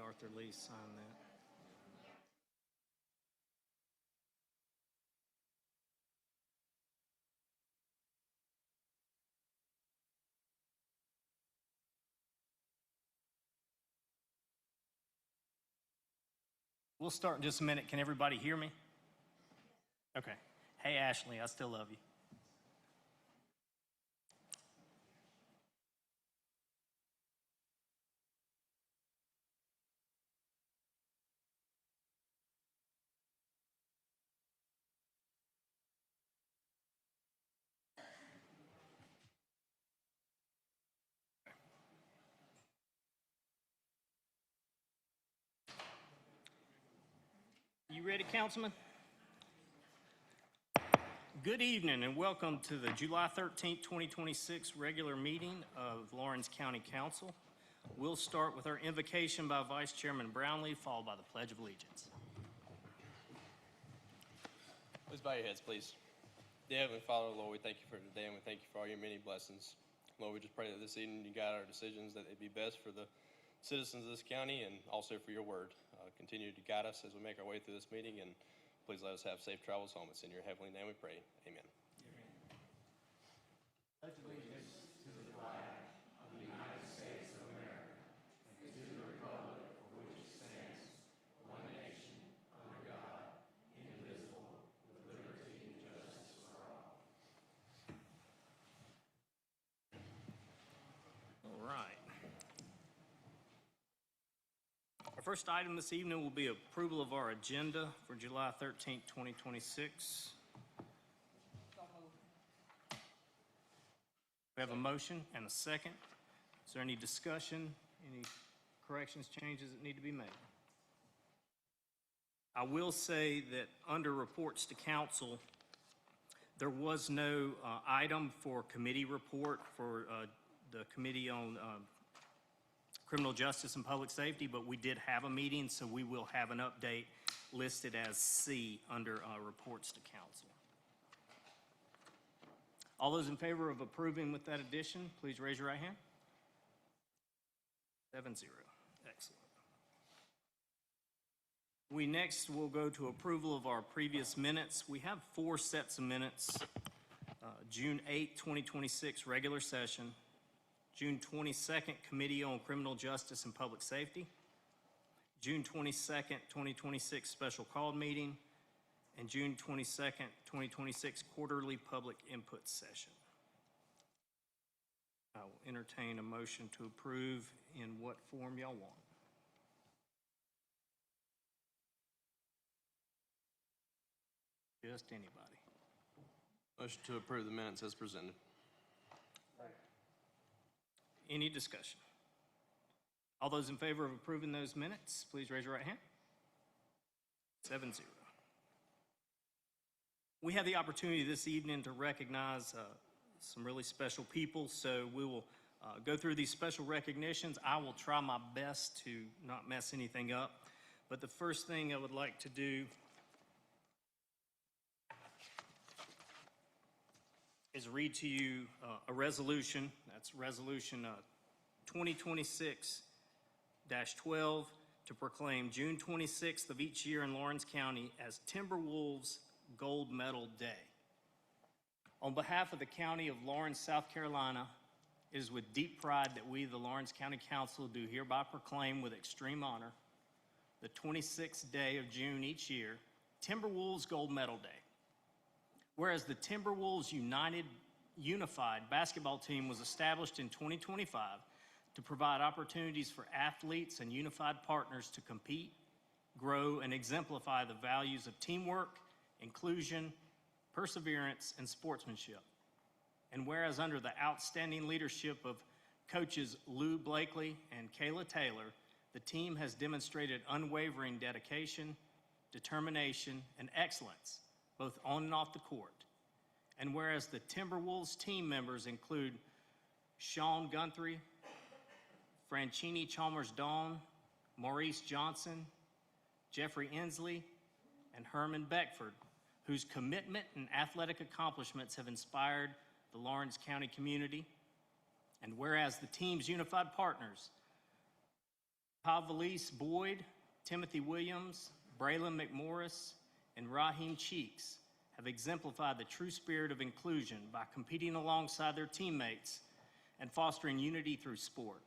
Arthur Lee sign that. We'll start in just a minute. Can everybody hear me? Okay. Hey, Ashley, I still love you. You ready, Councilman? Good evening and welcome to the July 13th, 2026 regular meeting of Laurens County Council. We'll start with our invocation by Vice Chairman Brownlee, followed by the Pledge of Allegiance. Please bow your heads, please. Dear Heavenly Father, Lord, we thank you for today and we thank you for all your many blessings. Lord, we just pray that this evening you guide our decisions, that they be best for the citizens of this county and also for your word. Continue to guide us as we make our way through this meeting, and please let us have safe travels home. It's in your heavenly name we pray. Amen. Pledge allegiance to the flag of the United States of America and to the republic for which it stands, one nation, under God, indivisible, with liberty and justice for all. All right. Our first item this evening will be approval of our agenda for July 13th, 2026. We have a motion and a second. Is there any discussion, any corrections, changes that need to be made? I will say that under reports to council, there was no item for committee report for the Committee on Criminal Justice and Public Safety, but we did have a meeting, so we will have an update listed as C under reports to council. All those in favor of approving with that addition, please raise your right hand. 7-0. Excellent. We next will go to approval of our previous minutes. We have 4 sets of minutes. June 8, 2026, regular session. June 22nd, Committee on Criminal Justice and Public Safety. June 22nd, 2026, special called meeting. And June 22nd, 2026, quarterly public input session. I will entertain a motion to approve in what form y'all want. Just anybody. Motion to approve the minutes as presented. Any discussion? All those in favor of approving those minutes, please raise your right hand. 7-0. We have the opportunity this evening to recognize some really special people, so we will go through these special recognitions. I will try my best to not mess anything up, but the first thing I would like to do is read to you a resolution. That's resolution 2026-12 to proclaim June 26th of each year in Laurens County as Timberwolves Gold Medal Day. On behalf of the County of Laurens, South Carolina, it is with deep pride that we, the Laurens County Council, do hereby proclaim with extreme honor the 26th day of June each year, Timberwolves Gold Medal Day. Whereas the Timberwolves Unified basketball team was established in 2025 to provide opportunities for athletes and unified partners to compete, grow, and exemplify the values of teamwork, inclusion, perseverance, and sportsmanship. And whereas under the outstanding leadership of coaches Lou Blakely and Kayla Taylor, the team has demonstrated unwavering dedication, determination, and excellence, both on and off the court. And whereas the Timberwolves team members include Sean Guthrie, Franchini Chalmers-Dawn, Maurice Johnson, Jeffrey Inslee, and Herman Beckford, whose commitment and athletic accomplishments have inspired the Laurens County community. And whereas the team's unified partners, Pavlis Boyd, Timothy Williams, Braylon McMorris, and Raheem Cheeks have exemplified the true spirit of inclusion by competing alongside their teammates and fostering unity through sport.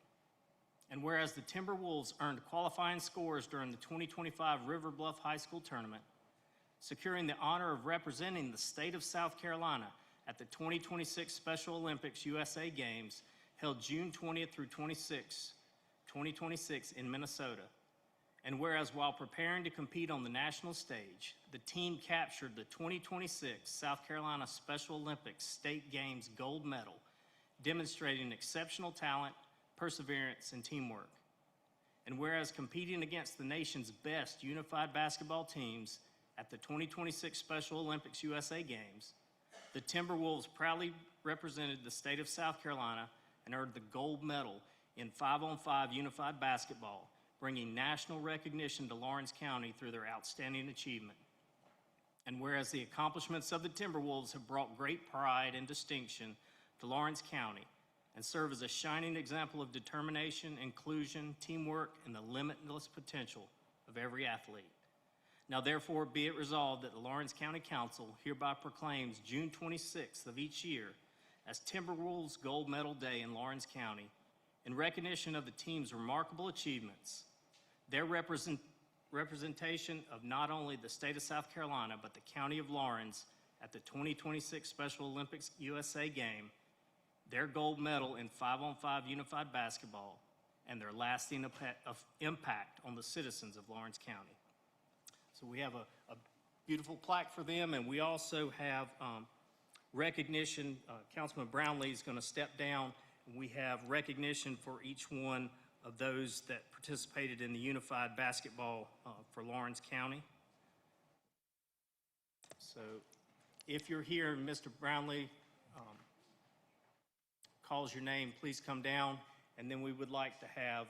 And whereas the Timberwolves earned qualifying scores during the 2025 River Bluff High School tournament, securing the honor of representing the state of South Carolina at the 2026 Special Olympics USA Games held June 20th through 26, 2026 in Minnesota. And whereas while preparing to compete on the national stage, the team captured the 2026 South Carolina Special Olympics State Games gold medal, demonstrating exceptional talent, perseverance, and teamwork. And whereas competing against the nation's best unified basketball teams at the 2026 Special Olympics USA Games, the Timberwolves proudly represented the state of South Carolina and earned the gold medal in 5-on-5 unified basketball, bringing national recognition to Lawrence County through their outstanding achievement. And whereas the accomplishments of the Timberwolves have brought great pride and distinction to Lawrence County and serve as a shining example of determination, inclusion, teamwork, and the limitless potential of every athlete. Now therefore be it resolved that the Lawrence County Council hereby proclaims June 26th of each year as Timberwolves Gold Medal Day in Lawrence County in recognition of the team's remarkable achievements, their representation of not only the state of South Carolina, but the county of Lawrence at the 2026 Special Olympics USA Game, their gold medal in 5-on-5 unified basketball, and their lasting impact on the citizens of Lawrence County. So we have a beautiful plaque for them, and we also have recognition. Councilman Brownlee is going to step down, and we have recognition for each one of those that participated in the unified basketball for Lawrence County. So if you're here and Mr. Brownlee calls your name, please come down, and then we would like to have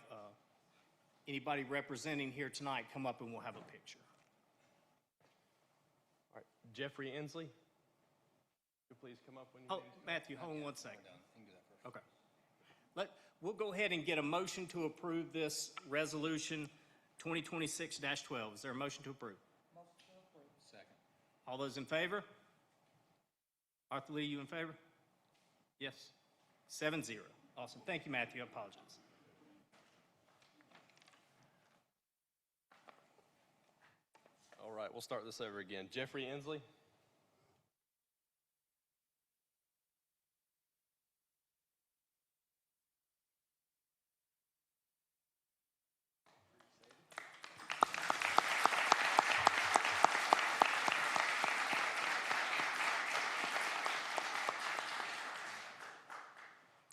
anybody representing here tonight come up and we'll have a picture. All right, Jeffrey Inslee, could you please come up when you Oh, Matthew, hold on one second. Okay. We'll go ahead and get a motion to approve this resolution 2026-12. Is there a motion to approve? Motion to approve. Second. All those in favor? Arthur Lee, you in favor? Yes. 7-0. Awesome. Thank you, Matthew. I apologize. All right, we'll start this over again. Jeffrey Inslee.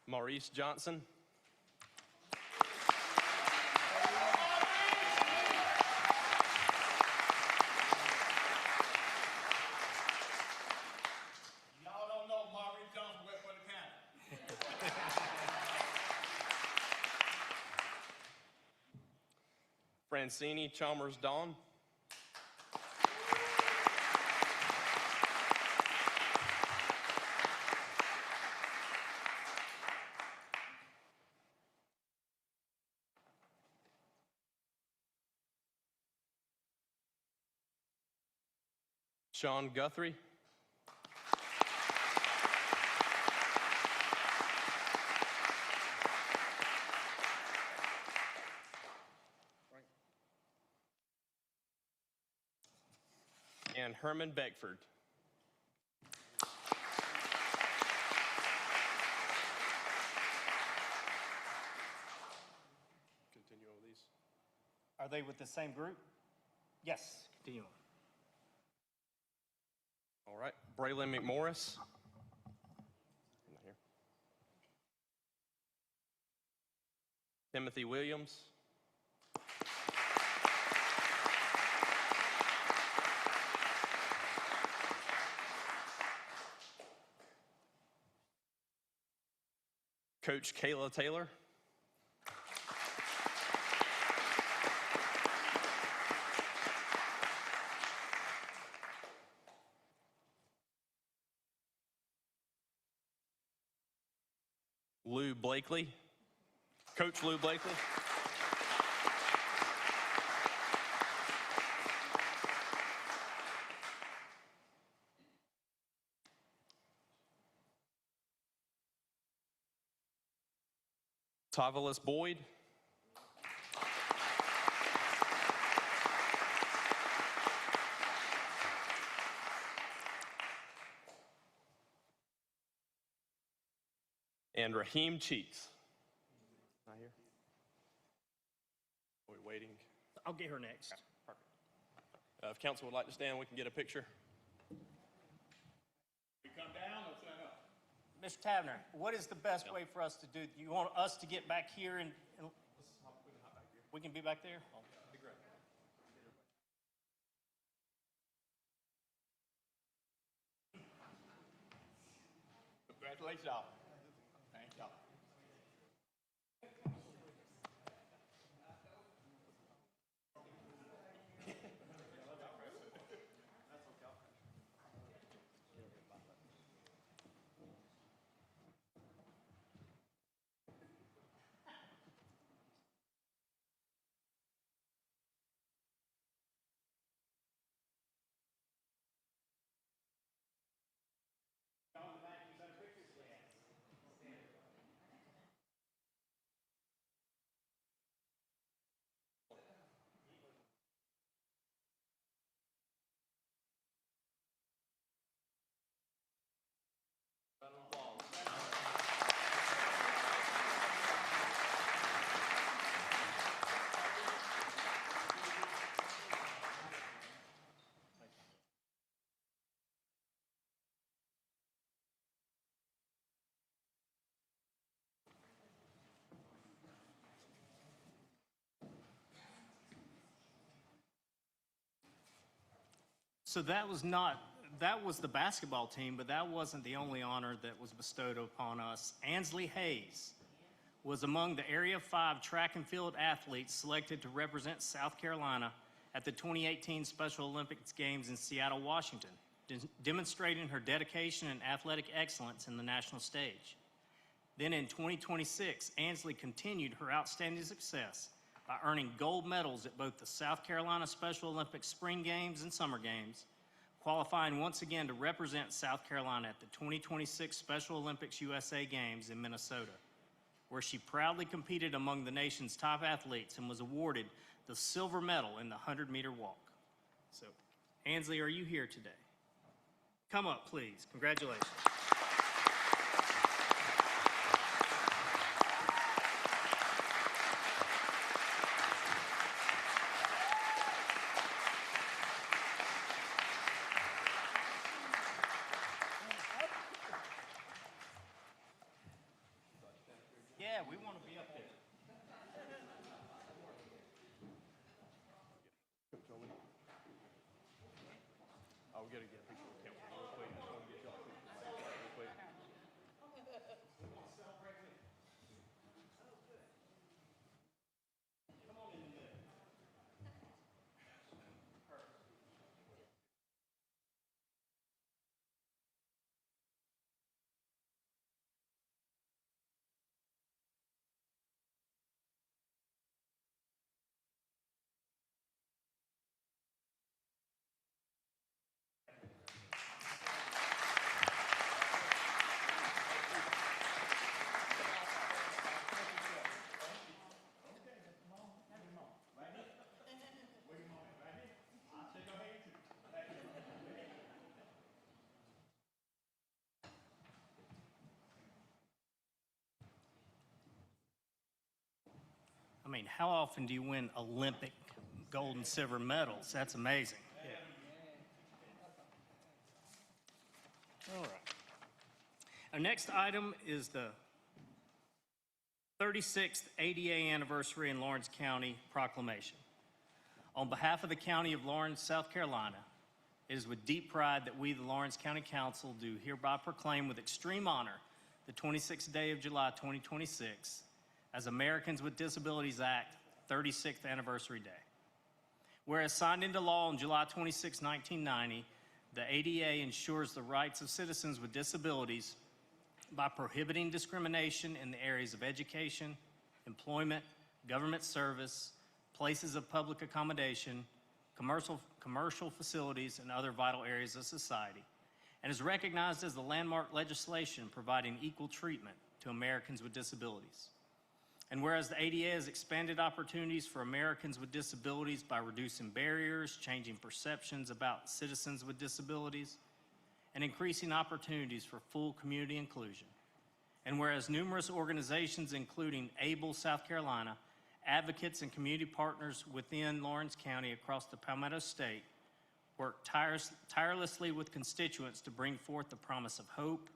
Maurice Johnson. Y'all don't know Maurice Johnson went for the county. Francini Chalmers Dawn. Sean Guthrie. And Herman Beckford. Continue on with these. Are they with the same group? Yes. Continue on. All right, Braylon McMorris. Not here. Timothy Williams. Coach Kayla Taylor. Lou Blakely. Coach Lou Blakely. Tavalis Boyd. And Raheem Cheeks. Not here? Are we waiting? I'll get her next. Perfect. If council would like to stand, we can get a picture. We come down or stand up? Mr. Tavner, what is the best way for us to do? You want us to get back here and we can be back there? Congratulations, y'all. Thank y'all. So that was the basketball team, but that wasn't the only honor that was bestowed upon us. Ansley Hayes was among the Area 5 track and field athletes selected to represent South Carolina at the 2018 Special Olympics Games in Seattle, Washington, demonstrating her dedication and athletic excellence in the national stage. Then in 2026, Ansley continued her outstanding success by earning gold medals at both the South Carolina Special Olympics Spring Games and Summer Games, qualifying once again to represent South Carolina at the 2026 Special Olympics USA Games in Minnesota, where she proudly competed among the nation's top athletes and was awarded the silver medal in the 100-meter walk. So, Ansley, are you here today? Come up, please. Congratulations. Yeah, we want to be up there. Oh, we gotta get a picture with council real quick. Just wanna get y'all a picture real quick. I mean, how often do you win Olympic gold and silver medals? That's amazing. All right. Our next item is the 36th ADA anniversary in Lawrence County proclamation. On behalf of the County of Lawrence, South Carolina, it is with deep pride that we, the Lawrence County Council, do hereby proclaim with extreme honor the 26th day of July 2026 as Americans with Disabilities Act 36th Anniversary Day. Whereas signed into law on July 26, 1990, the ADA ensures the rights of citizens with disabilities by prohibiting discrimination in the areas of education, employment, government service, places of public accommodation, commercial facilities, and other vital areas of society, and is recognized as the landmark legislation providing equal treatment to Americans with disabilities. And whereas the ADA has expanded opportunities for Americans with disabilities by reducing barriers, changing perceptions about citizens with disabilities, and increasing opportunities for full community inclusion. And whereas numerous organizations, including ABLE South Carolina, advocates and community partners within Lawrence County across the Palmetto State, work tirelessly with constituents to bring forth the promise of hope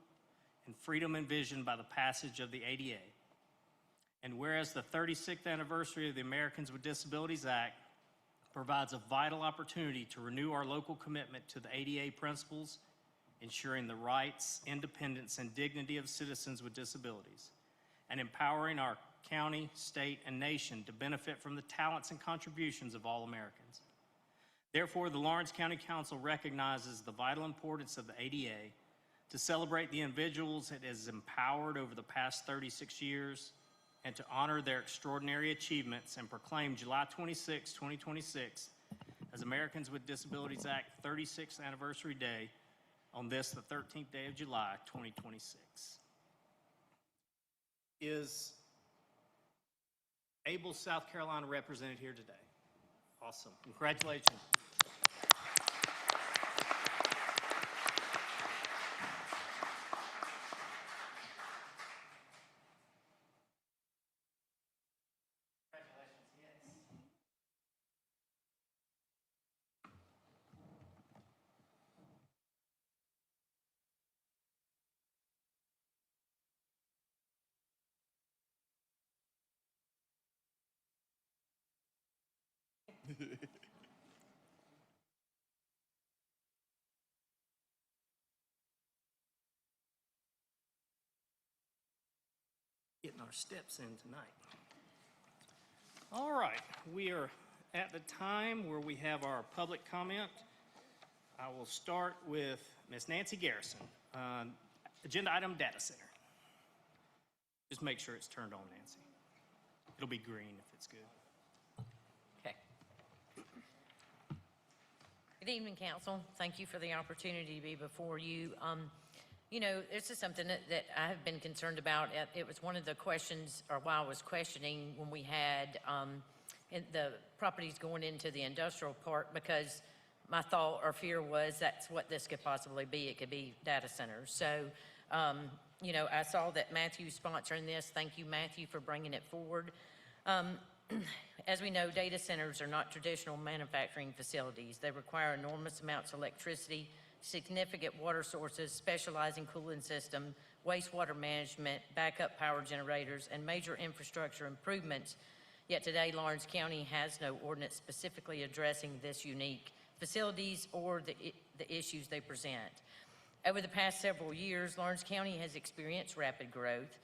and freedom envisioned by the passage of the ADA. And whereas the 36th anniversary of the Americans with Disabilities Act provides a vital opportunity to renew our local commitment to the ADA principles, ensuring the rights, independence, and dignity of citizens with disabilities, and empowering our county, state, and nation to benefit from the talents and contributions of all Americans. Therefore, the Lawrence County Council recognizes the vital importance of the ADA to celebrate the individuals it has empowered over the past 36 years and to honor their extraordinary achievements and proclaim July 26, 2026 as Americans with Disabilities Act 36th Anniversary Day on this, the 13th day of July, 2026. Is ABLE South Carolina represented here today? Awesome. Congratulations. Getting our steps in tonight. All right, we are at the time where we have our public comment. I will start with Ms. Nancy Garrison. Agenda item, data center. Just make sure it's turned on, Nancy. It'll be green if it's good. Okay. Good evening, Council. Thank you for the opportunity to be before you. You know, this is something that I have been concerned about. It was one of the questions, or why I was questioning when we had the properties going into the industrial park, because my thought or fear was that's what this could possibly be. It could be data centers. So, you know, I saw that Matthew's sponsoring this. Thank you, Matthew, for bringing it forward. As we know, data centers are not traditional manufacturing facilities. They require enormous amounts of electricity, significant water sources, specializing cooling system, wastewater management, backup power generators, and major infrastructure improvements. Yet today, Lawrence County has no ordinance specifically addressing this unique facilities or the issues they present. Over the past several years, Lawrence County has experienced rapid growth.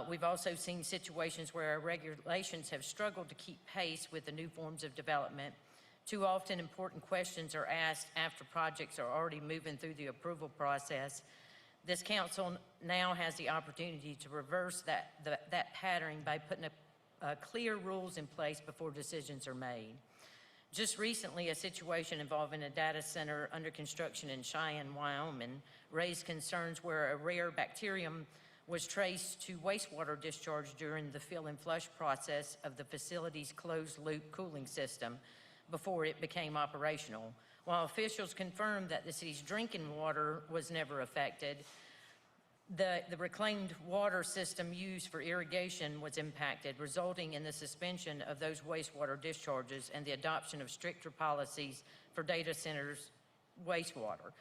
We've also seen situations where our regulations have struggled to keep pace with the new forms of development. Too often, important questions are asked after projects are already moving through the approval process. This council now has the opportunity to reverse that pattern by putting clear rules in place before decisions are made. Just recently, a situation involving a data center under construction in Cheyenne, Wyoming, raised concerns where a rare bacterium was traced to wastewater discharge during the fill and flush process of the facility's closed-loop cooling system before it became operational. While officials confirmed that the city's drinking water was never affected, the reclaimed water system used for irrigation was impacted, resulting in the suspension of those wastewater discharges and the adoption of stricter policies for data centers' wastewater.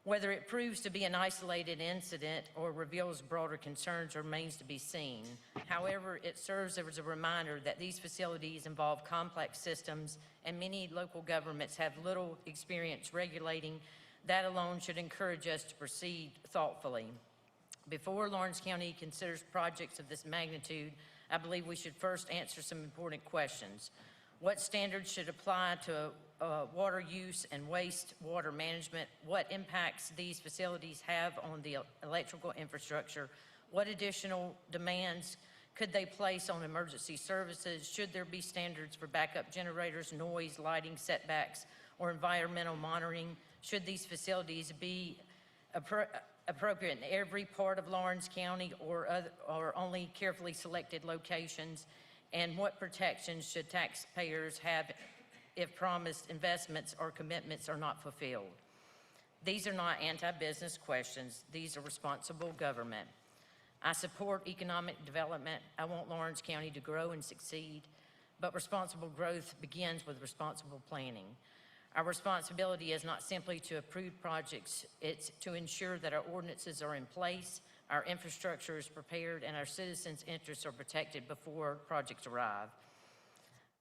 Whether it proves to be an isolated incident or reveals broader concerns remains to be seen. However, it serves as a reminder that these facilities involve complex systems and many local governments have little experience regulating. That alone should encourage us to proceed thoughtfully. Before Lawrence County considers projects of this magnitude, I believe we should first answer some important questions. What standards should apply to water use and wastewater management? What impacts these facilities have on the electrical infrastructure? What additional demands could they place on emergency services? Should there be standards for backup generators, noise, lighting, setbacks, or environmental monitoring? Should these facilities be appropriate in every part of Lawrence County or only carefully selected locations? And what protections should taxpayers have if promised investments or commitments are not fulfilled? These are not anti-business questions. These are responsible government. I support economic development. I want Lawrence County to grow and succeed, but responsible growth begins with responsible planning. Our responsibility is not simply to approve projects, it's to ensure that our ordinances are in place, our infrastructure is prepared, and our citizens' interests are protected before projects arrive.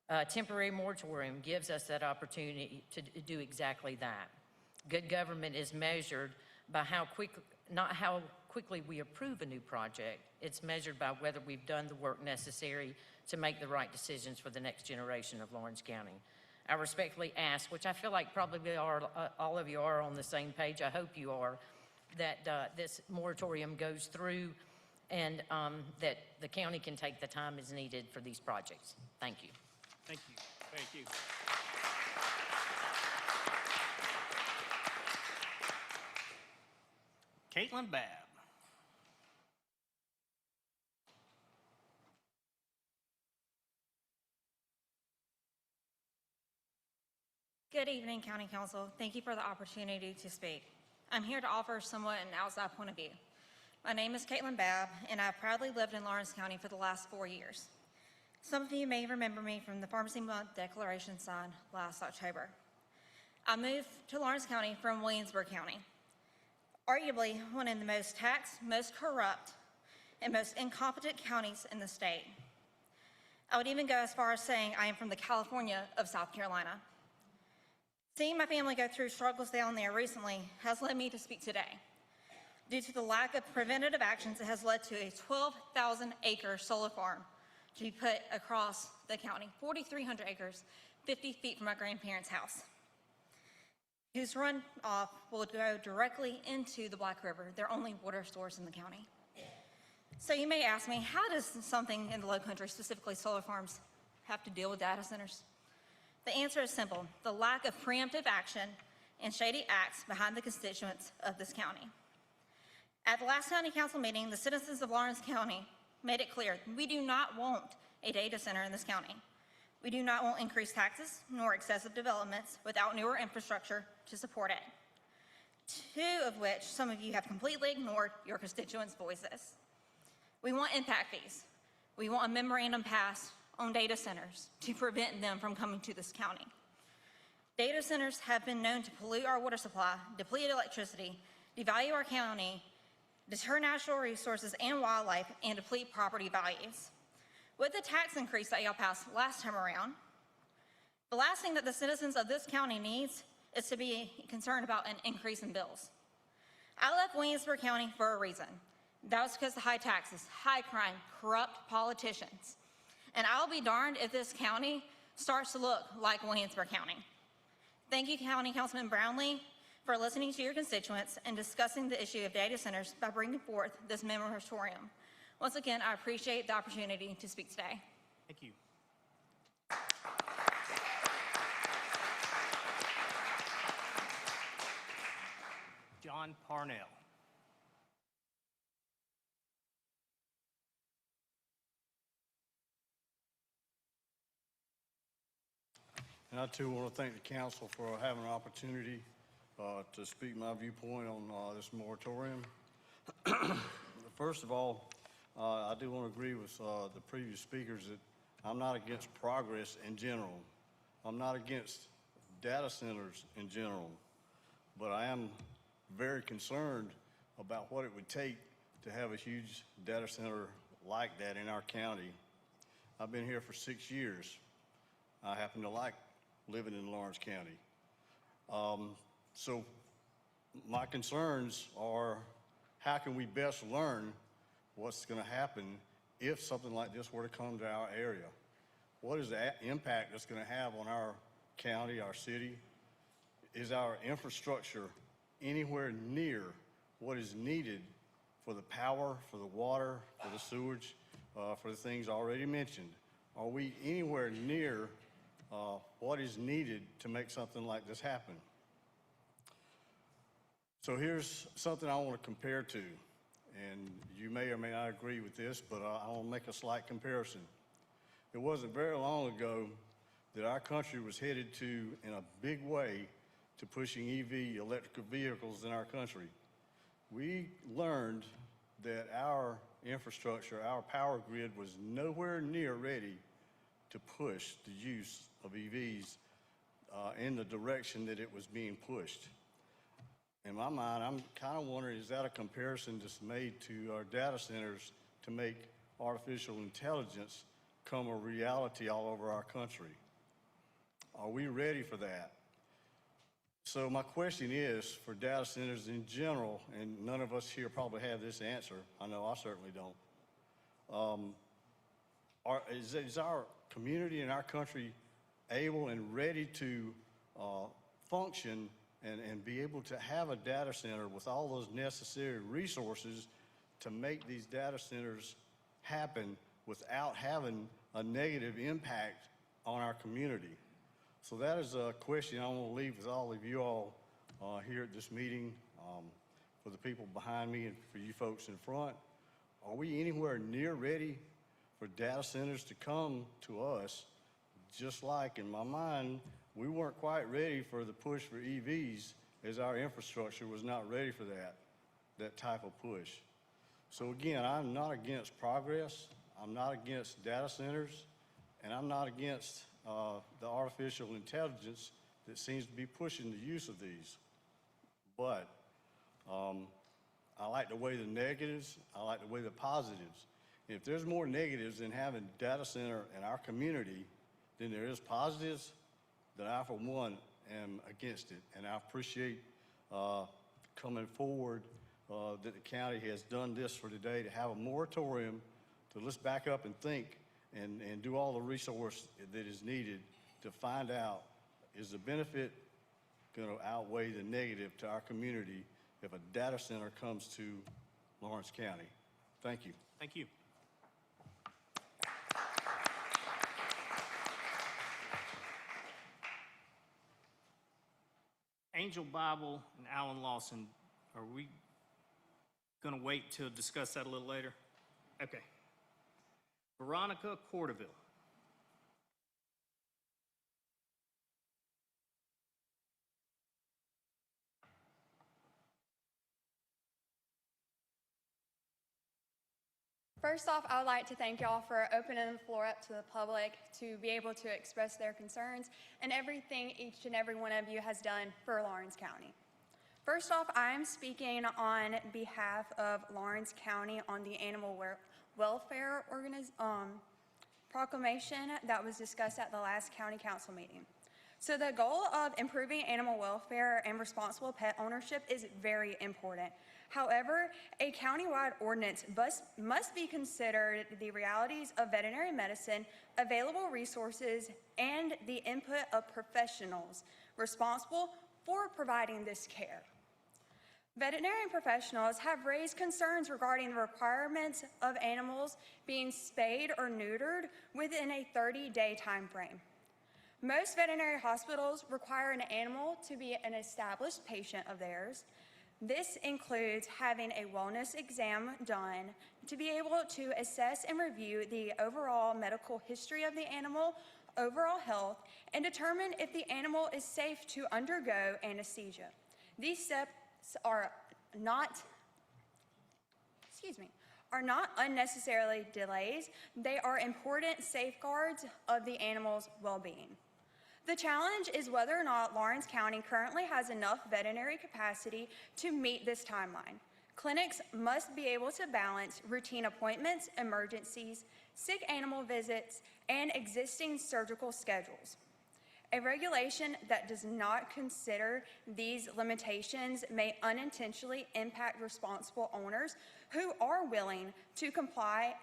A temporary moratorium gives us that opportunity to do exactly that. Good government is measured by not how quickly we approve a new project. It's measured by whether we've done the work necessary to make the right decisions for the next generation of Lawrence County. I respectfully ask, which I feel like probably all of you are on the same page, I hope you are, that this moratorium goes through and that the county can take the time as needed for these projects. Thank you. Thank you. Thank you. Caitlin Babb. Good evening, County Council. Thank you for the opportunity to speak. I'm here to offer somewhat an outside point of view. My name is Caitlin Babb, and I've proudly lived in Lawrence County for the last 4 years. Some of you may remember me from the Pharmacy Month declaration signed last October. I moved to Lawrence County from Williamsburg County, arguably one of the most taxed, most corrupt, and most incompetent counties in the state. I would even go as far as saying I am from the California of South Carolina. Seeing my family go through struggles down there recently has led me to speak today. Due to the lack of preventative actions, it has led to a 12,000-acre solar farm to be put across the county, 4,300 acres, 50 feet from my grandparents' house, whose runoff will go directly into the Black River, their only water source in the county. So you may ask me, how does something in the Lowcountry, specifically solar farms, have to deal with data centers? The answer is simple: the lack of preemptive action and shady acts behind the constituents of this county. At the last county council meeting, the citizens of Lawrence County made it clear we do not want a data center in this county. We do not want increased taxes nor excessive developments without newer infrastructure to support it. Two of which some of you have completely ignored your constituents' voices. We want impact fees. We want a memorandum passed on data centers to prevent them from coming to this county. Data centers have been known to pollute our water supply, deplete electricity, devalue our county, deter natural resources and wildlife, and deplete property values. With the tax increase that y'all passed last time around, the last thing that the citizens of this county needs is to be concerned about an increase in bills. I left Williamsburg County for a reason. That was because of high taxes, high crime, corrupt politicians. And I'll be darned if this county starts to look like Williamsburg County. Thank you, County Councilman Brownlee, for listening to your constituents and discussing the issue of data centers by bringing forth this moratorium. Once again, I appreciate the opportunity to speak today. Thank you. John Parnell. And I too want to thank the council for having an opportunity to speak my viewpoint on this moratorium. First of all, I do want to agree with the previous speakers that I'm not against progress in general. I'm not against data centers in general, but I am very concerned about what it would take to have a huge data center like that in our county. I've been here for 6 years. I happen to like living in Lawrence County. So my concerns are, how can we best learn what's going to happen if something like this were to come to our area? What is the impact that's going to have on our county, our city? Is our infrastructure anywhere near what is needed for the power, for the water, for the sewage, for the things already mentioned? Are we anywhere near what is needed to make something like this happen? So here's something I want to compare to, and you may or may not agree with this, but I want to make a slight comparison. It wasn't very long ago that our country was headed to, in a big way, to pushing EV, electrical vehicles in our country. We learned that our infrastructure, our power grid was nowhere near ready to push the use of EVs in the direction that it was being pushed. In my mind, I'm kind of wondering, is that a comparison that's made to our data centers to make artificial intelligence come a reality all over our country? Are we ready for that? So my question is, for data centers in general, and none of us here probably have this answer, I know I certainly don't, is our community and our country able and ready to function and be able to have a data center with all those necessary resources to make these data centers happen without having a negative impact on our community? So that is a question I want to leave with all of you all here at this meeting, for the people behind me and for you folks in front. Are we anywhere near ready for data centers to come to us? Just like, in my mind, we weren't quite ready for the push for EVs, as our infrastructure was not ready for that type of push. So again, I'm not against progress, I'm not against data centers, and I'm not against the artificial intelligence that seems to be pushing the use of these. But I like to weigh the negatives, I like to weigh the positives. If there's more negatives in having data center in our community than there is positives, then I, for one, am against it. And I appreciate coming forward that the county has done this for today, to have a moratorium, to let's back up and think and do all the resource that is needed to find out, is the benefit going to outweigh the negative to our community if a data center comes to Lawrence County? Thank you. Thank you. Angel Bible and Alan Lawson, are we going to wait to discuss that a little later? Okay. Veronica Cordoville. First off, I would like to thank y'all for opening the floor up to the public to be able to express their concerns and everything each and every one of you has done for Lawrence County. First off, I am speaking on behalf of Lawrence County on the Animal Welfare Proclamation that was discussed at the last county council meeting. So the goal of improving animal welfare and responsible pet ownership is very important. However, a countywide ordinance must be considered the realities of veterinary medicine, available resources, and the input of professionals responsible for providing this care. Veterinary professionals have raised concerns regarding the requirements of animals being spayed or neutered within a 30-day time frame. Most veterinary hospitals require an animal to be an established patient of theirs. This includes having a wellness exam done to be able to assess and review the overall medical history of the animal, overall health, and determine if the animal is safe to undergo anesthesia. These steps are not unnecessarily delays. They are important safeguards of the animal's well-being. The challenge is whether or not Lawrence County currently has enough veterinary capacity to meet this timeline. Clinics must be able to balance routine appointments, emergencies, sick animal visits, and existing surgical schedules. A regulation that does not consider these limitations may unintentionally impact responsible owners who are willing to comply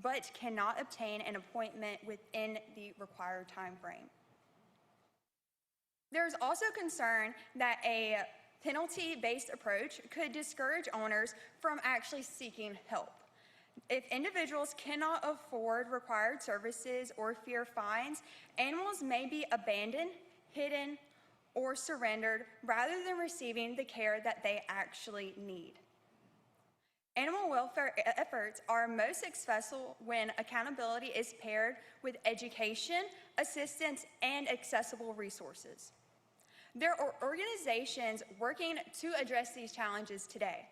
but cannot obtain an appointment within the required time frame. There's also concern that a penalty-based approach could discourage owners from actually seeking help. If individuals cannot afford required services or fear fines, animals may be abandoned, hidden, or surrendered rather than receiving the care that they actually need. Animal welfare efforts are most successful when accountability is paired with education, assistance, and accessible resources. There are organizations working to address these challenges today.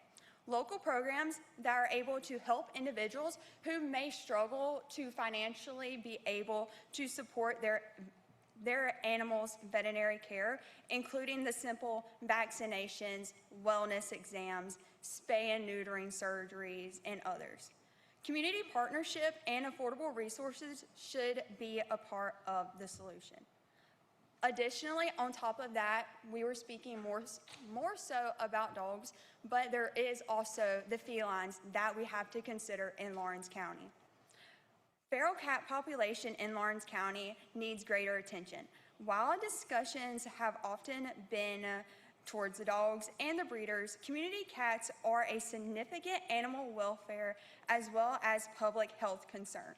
Local programs that are able to help individuals who may struggle to financially be able to support their animals' veterinary care, including the simple vaccinations, wellness exams, spay and neutering surgeries, and others. Community partnership and affordable resources should be a part of the solution. Additionally, on top of that, we were speaking more so about dogs, but there is also the felines that we have to consider in Lawrence County. Feral cat population in Lawrence County needs greater attention. While discussions have often been towards the dogs and the breeders, community cats are a significant animal welfare as well as public health concern.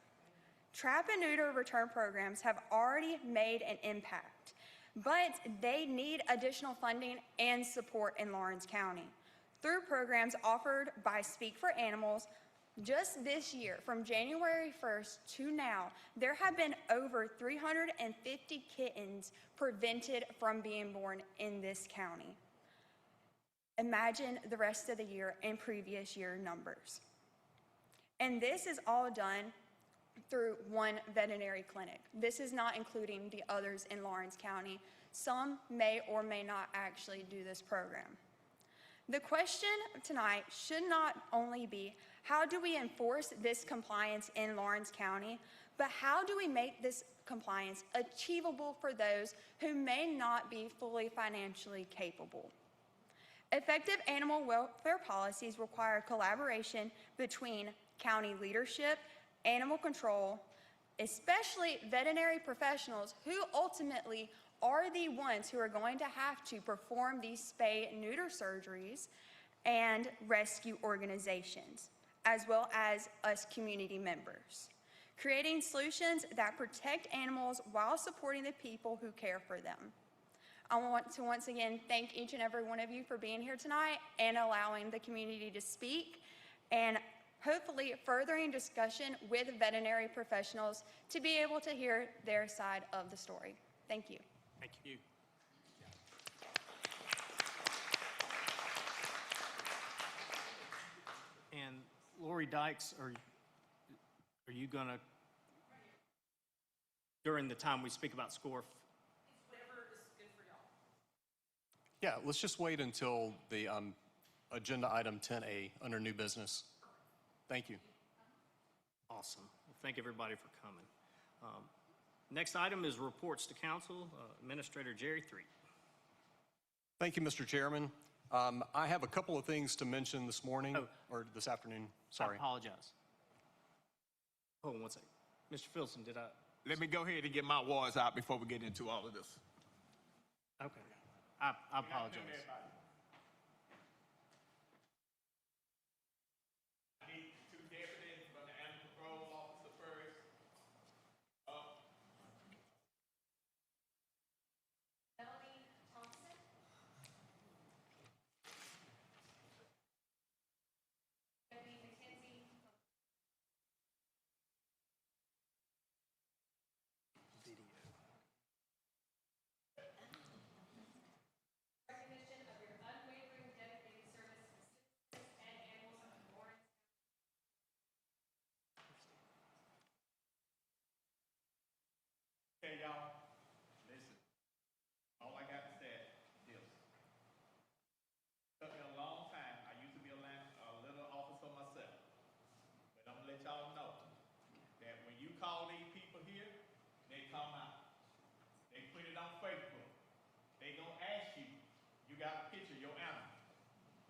Trap and neuter return programs have already made an impact, but they need additional funding and support in Lawrence County. Through programs offered by Speak for Animals, just this year, from January 1st to now, there have been over 350 kittens prevented from being born in this county. Imagine the rest of the year and previous year numbers. And this is all done through one veterinary clinic. This is not including the others in Lawrence County. Some may or may not actually do this program. The question tonight should not only be, how do we enforce this compliance in Lawrence County, but how do we make this compliance achievable for those who may not be fully financially capable? Effective animal welfare policies require collaboration between county leadership, animal control, especially veterinary professionals who ultimately are the ones who are going to have to perform these spay and neuter surgeries, and rescue organizations, as well as us community members, creating solutions that protect animals while supporting the people who care for them. I want to once again thank each and every one of you for being here tonight and allowing the community to speak, and hopefully furthering discussion with veterinary professionals to be able to hear their side of the story. Thank you. Thank you. And Lori Dykes, are you gonna, during the time we speak about SCORF? Yeah, let's just wait until the agenda item 10A under new business. Thank you. Awesome. Well, thank everybody for coming. Next item is reports to council. Administrator Jerry Threet. Thank you, Mr. Chairman. I have a couple of things to mention this morning, or this afternoon, sorry. I apologize. Hold on one second. Mr. Filson, did I? Let me go ahead and get my words out before we get into all of this. Okay. I apologize. I need two deputies from the animal control officer first. Melanie Thompson. Debbie McKenzie. Recognition of your unwavering dedicated service to citizens and animals of Lawrence. Okay, y'all, listen. All I got to say is this. Took me a long time. I used to be a little officer myself. But I'm gonna let y'all know that when you call these people here, they come out. They put it on Facebook. They gonna ask you, you got a picture of your animal.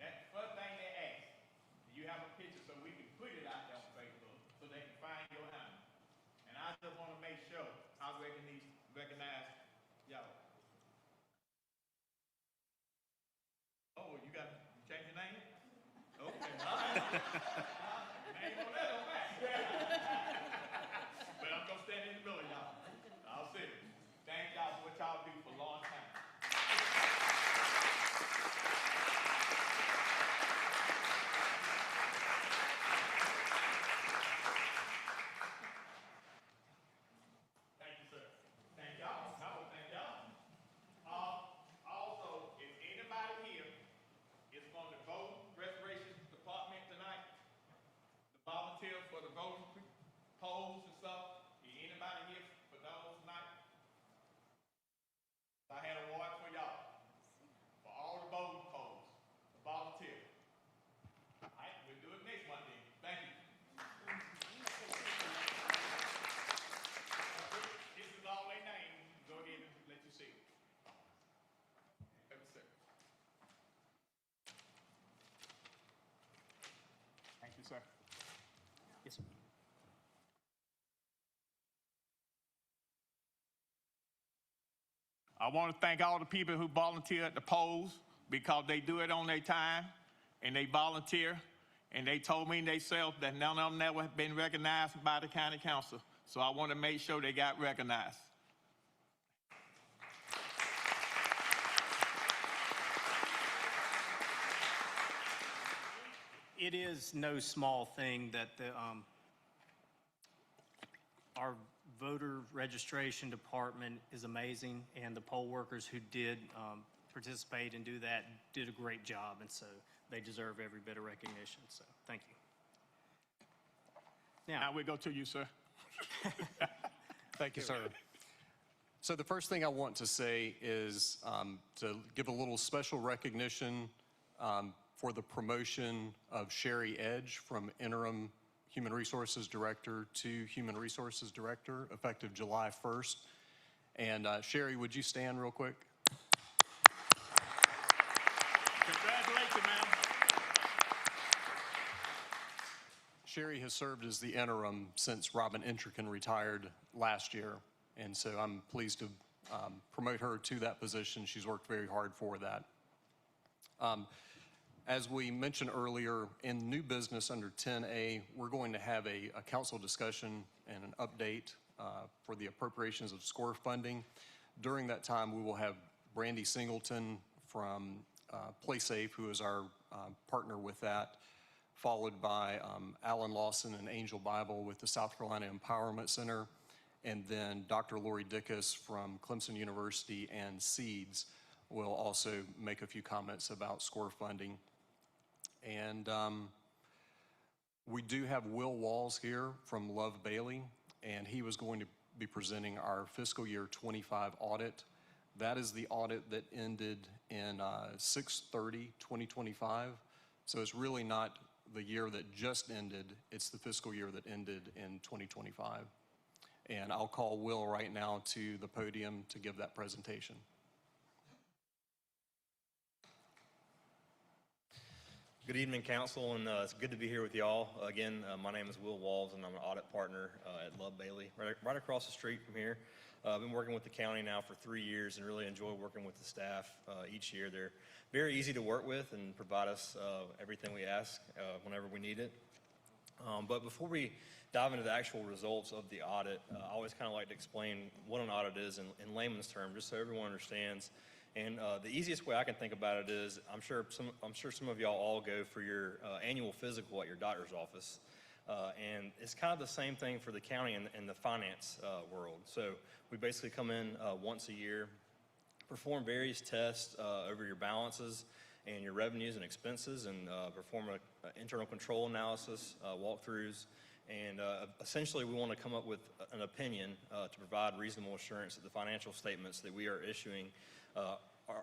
That's the first thing they ask. Do you have a picture so we can put it out there on Facebook so they can find your animal? And I just wanna make sure I recognize y'all. Oh, you change your name? Okay, all right. Name on that on back. But I'm gonna stand in the middle, y'all. I'll see. Thank y'all for what y'all do for a long time. sir. Yes, sir. I want to thank all the people who volunteer at the polls because they do it on their time and they volunteer. And they told me themselves that none of them never have been recognized by the county council. So I want to make sure they got recognized. It is no small thing that our voter registration department is amazing, and the poll workers who did participate and do that did a great job, and so they deserve every bit of recognition, so thank you. Now we go to you, sir. Thank you, sir. So the first thing I want to say is to give a little special recognition for the promotion of Sherry Edge from interim Human Resources Director to Human Resources Director, effective July 1st. And Sherry, would you stand real quick? Congratulations, ma'am. Sherry has served as the interim since Robin Intrican retired last year. And so I'm pleased to promote her to that position. She's worked very hard for that. As we mentioned earlier, in new business under 10A, we're going to have a council discussion and an update for the appropriations of SCORE funding. During that time, we will have Brandy Singleton from PlaySafe, who is our partner with that, followed by Alan Lawson and Angel Bible with the South Carolina Empowerment Center, and then Dr. Lori Dickus from Clemson University and SEEDS will also make a few comments about SCORE funding. And we do have Will Walls here from Love Bailey, and he was going to be presenting our fiscal year 25 audit. That is the audit that ended in 6/30/2025. So it's really not the year that just ended, it's the fiscal year that ended in 2025. And I'll call Will right now to the podium to give that presentation. Good evening, Council, and it's good to be here with y'all. Again, my name is Will Walls, and I'm an audit partner at Love Bailey, right across the street from here. I've been working with the county now for 3 years and really enjoy working with the staff each year. They're very easy to work with and provide us everything we ask whenever we need it. But before we dive into the actual results of the audit, I always kind of like to explain what an audit is in layman's terms, just so everyone understands. And the easiest way I can think about it is, I'm sure some of y'all all go for your annual physical at your doctor's office. And it's kind of the same thing for the county and the finance world. So we basically come in once a year, perform various tests over your balances and your revenues and expenses, and perform an internal control analysis, walkthroughs. And essentially, we want to come up with an opinion to provide reasonable assurance that the financial statements that we are issuing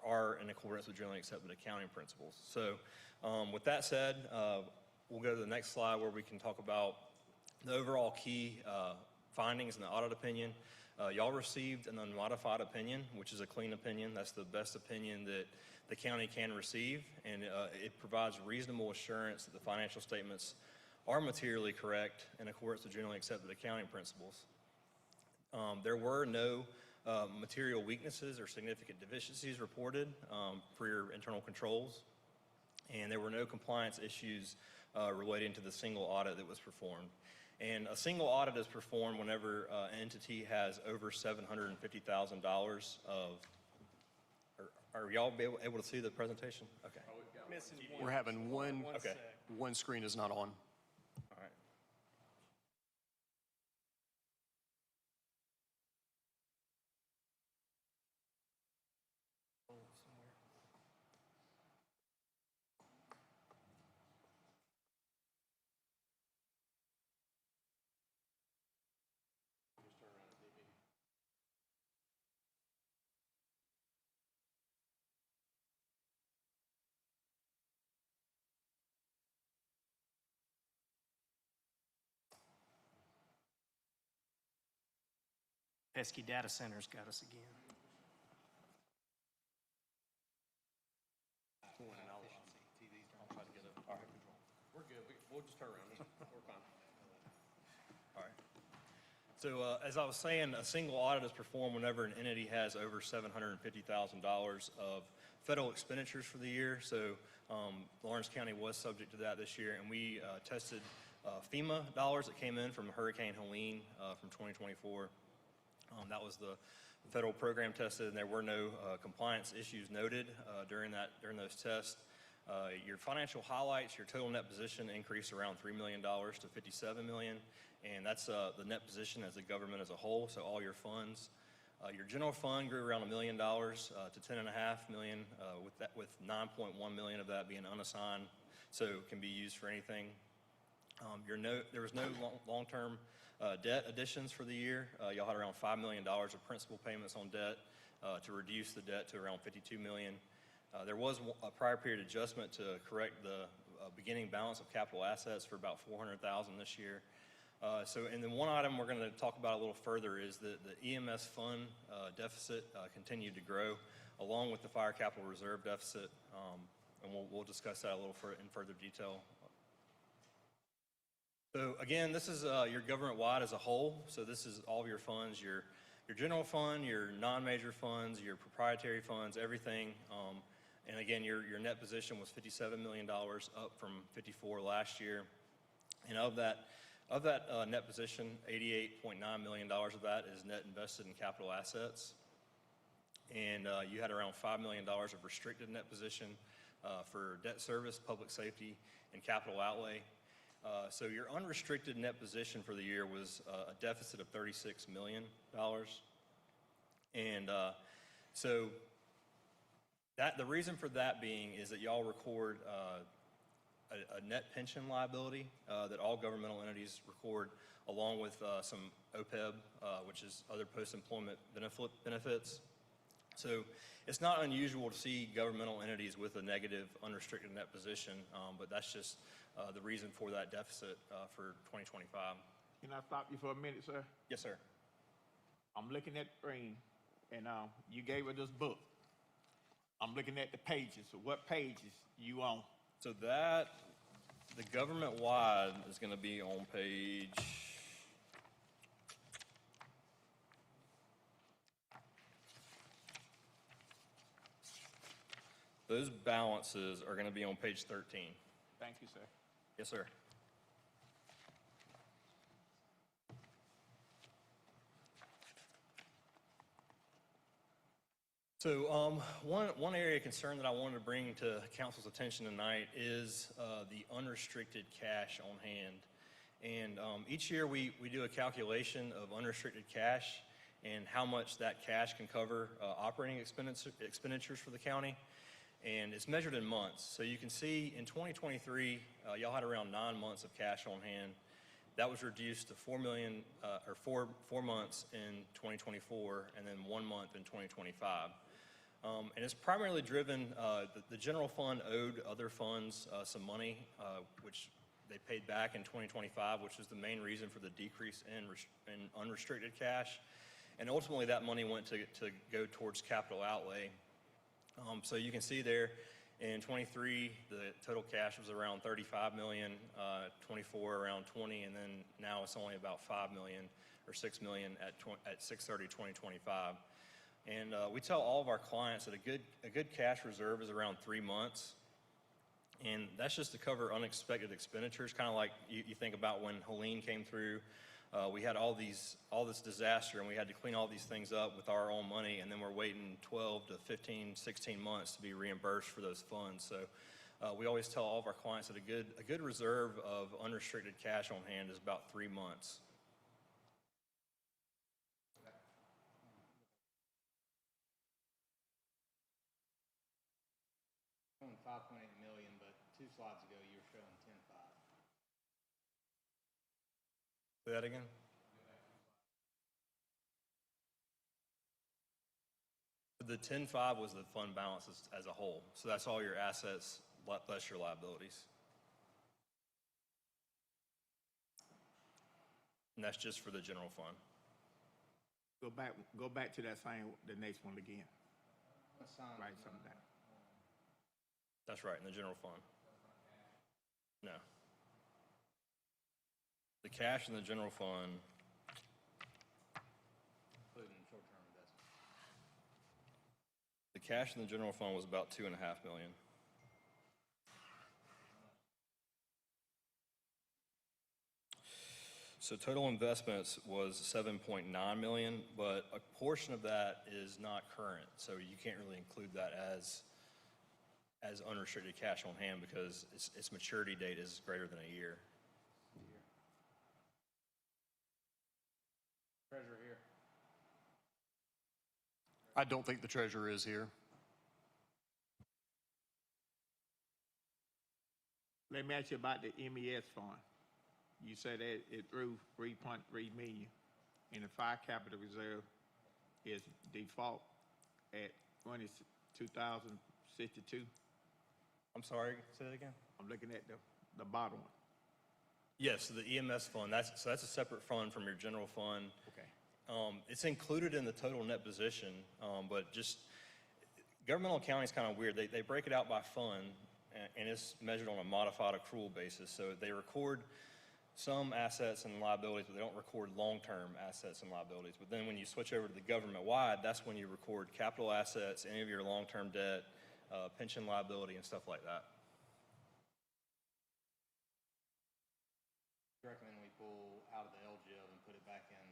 are in accordance with generally accepted accounting principles. So with that said, we'll go to the next slide where we can talk about the overall key findings in the audit opinion. Y'all received an unmodified opinion, which is a clean opinion. That's the best opinion that the county can receive, and it provides reasonable assurance that the financial statements are materially correct in accordance with generally accepted accounting principles. There were no material weaknesses or significant deficiencies reported for your internal controls, and there were no compliance issues relating to the single audit that was performed. And a single audit is performed whenever an entity has over $750,000 of. Are y'all able to see the presentation? Okay. We're having one screen is not on. All right. Pesky data centers got us again. We're good. We'll just turn around. So as I was saying, a single audit is performed whenever an entity has over $750,000 of federal expenditures for the year. So Lawrence County was subject to that this year, and we tested FEMA dollars that came in from Hurricane Helene from 2024. That was the federal program tested, and there were no compliance issues noted during those tests. Your financial highlights, your total net position increased around $3 million to $57 million, and that's the net position as a government as a whole, so all your funds. Your general fund grew around $1 million to $10.5 million, with $9.1 million of that being unassigned, so it can be used for anything. There was no long-term debt additions for the year. Y'all had around $5 million of principal payments on debt to reduce the debt to around $52 million. There was a prior period adjustment to correct the beginning balance of capital assets for about $400,000 this year. And then one item we're going to talk about a little further is the EMS fund deficit continued to grow, along with the fire capital reserve deficit, and we'll discuss that a little in further detail. So again, this is your government-wide as a whole. So this is all of your funds, your general fund, your non-major funds, your proprietary funds, everything. And again, your net position was $57 million, up from $54 last year. And of that net position, $88.9 million of that is net invested in capital assets. And you had around $5 million of restricted net position for debt service, public safety, and capital outlay. So your unrestricted net position for the year was a deficit of $36 million. And so the reason for that being is that y'all record a net pension liability that all governmental entities record, along with some OPEB, which is other post-employment benefits. So it's not unusual to see governmental entities with a negative unrestricted net position, but that's just the reason for that deficit for 2025. Can I stop you for a minute, sir? Yes, sir. I'm looking at the screen, and you gave her this book. I'm looking at the pages. So what pages you on? So the government-wide is going to be on page... Those balances are going to be on page 13. Thank you, sir. Yes, sir. So one area of concern that I wanted to bring to council's attention tonight is the unrestricted cash on hand. And each year we do a calculation of unrestricted cash and how much that cash can cover operating expenditures for the county. And it's measured in months. So you can see in 2023, y'all had around 9 months of cash on hand. That was reduced to 4 months in 2024, and then 1 month in 2025. And it's primarily driven, the general fund owed other funds some money, which they paid back in 2025, which is the main reason for the decrease in unrestricted cash. And ultimately that money went to go towards capital outlay. So you can see there in 23, the total cash was around $35 million, 24 around 20, and then now it's only about $5 million or $6 million at 6/30/2025. And we tell all of our clients that a good cash reserve is around 3 months. And that's just to cover unexpected expenditures, kind of like you think about when Helene came through. We had all this disaster, and we had to clean all these things up with our own money, and then we're waiting 12 to 15, 16 months to be reimbursed for those funds. So we always tell all of our clients that a good reserve of unrestricted cash on hand is about 3 months. Showing 5.8 million, but 2 slides ago you were showing 10.5. Say that again? The 10.5 was the fund balance as a whole. So that's all your assets less your liabilities. And that's just for the general fund. Go back to that the next one again. Write something down. That's right, in the general fund. No. The cash in the general fund cash in the general fund was about 2.5 million. So total investments was 7.9 million, but a portion of that is not current, so you can't really include that as unrestricted cash on hand because its maturity date is greater than a year. Treasurer here. I don't think the treasurer is here. Let me ask you about the MES fund. You said that it threw 3.3 million, and the fire capital reserve is default at 2062. I'm sorry, say that again? I'm looking at the bottom one. Yes, the EMS fund, that's a separate fund from your general fund. Okay. It's included in the total net position, but just, governmental accounting is kind of weird. They break it out by fund, and it's measured on a modified accrual basis. So they record some assets and liabilities, but they don't record long-term assets and liabilities. But then when you switch over to the government-wide, that's when you record capital assets, any of your long-term debt, pension liability, and stuff like that. I recommend we pull out of the LGIV and put it back in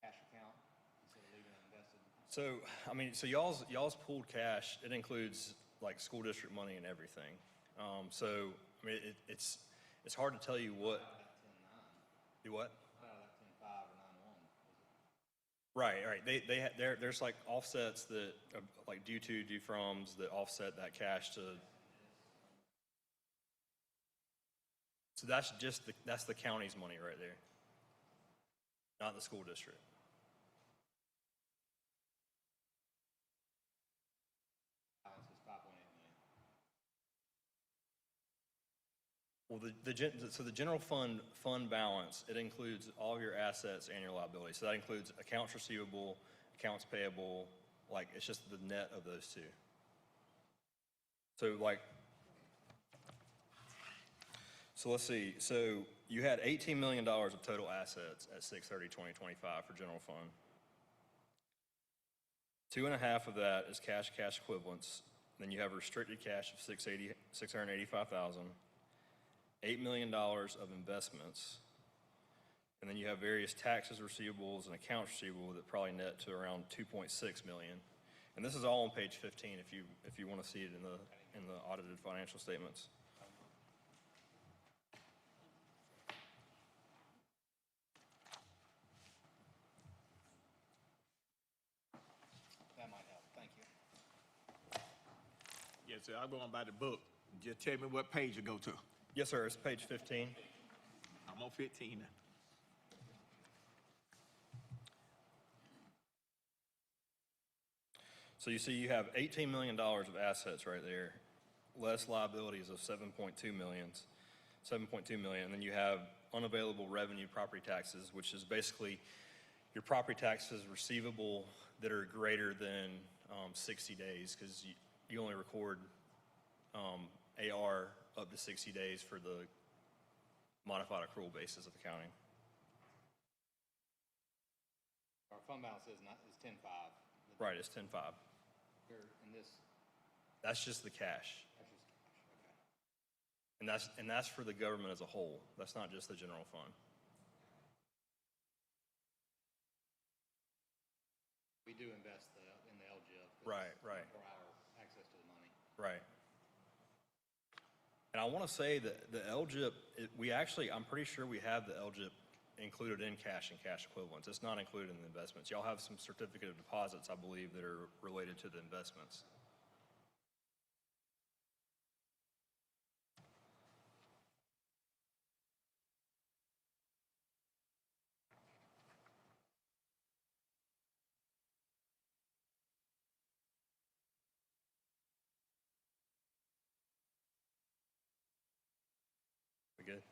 cash account instead of leaving it invested. So, I mean, so y'all's pooled cash, it includes like school district money and everything. So, I mean, it's hard to tell you what. Out of that 10.9. Do what? Out of that 10.5 or 9.1. Right. There's like offsets that, like due to, due froms that offset that cash to. So that's just that's the county's money right there, not the school district. Balance is 5.8 million. Well, so the general fund balance, it includes all of your assets and your liabilities. So that includes accounts receivable, accounts payable, like it's just the net of those two. So like, so let's see. So you had $18 million of total assets at 6/30/2025 for general fund. 2.5 of that is cash equivalents. Then you have restricted cash of $685,000. $8 million of investments, and then you have various taxes, receivables, and accounts receivable that probably net to around 2.6 million. And this is all on page 15 if you want to see it in the audited financial statements. That might help. Thank you. Yes, sir. I'm going by the book. Just tell me what page to go to. Yes, sir. It's page 15. I'm on 15 now. So you see you have $18 million of assets right there, less liabilities of 7.2 million, and then you have unavailable revenue property taxes, which is basically your property taxes receivable that are greater than 60 days, because you only record AR up to 60 days for the modified accrual basis of accounting. Our fund balance is 10.5. Right, it's 10.5. Here in this, That's just the cash. that's just cash. Okay. And that's for the government as a whole. That's not just the general fund. We do invest in the LGIV. Right. For our access to the money. Right. And I want to say that the LGIP, I'm pretty sure we have the LGIP included in cash and cash equivalents. It's not included in the investments. Y'all have some certificate of deposits, I believe, that are related to the investments. We good?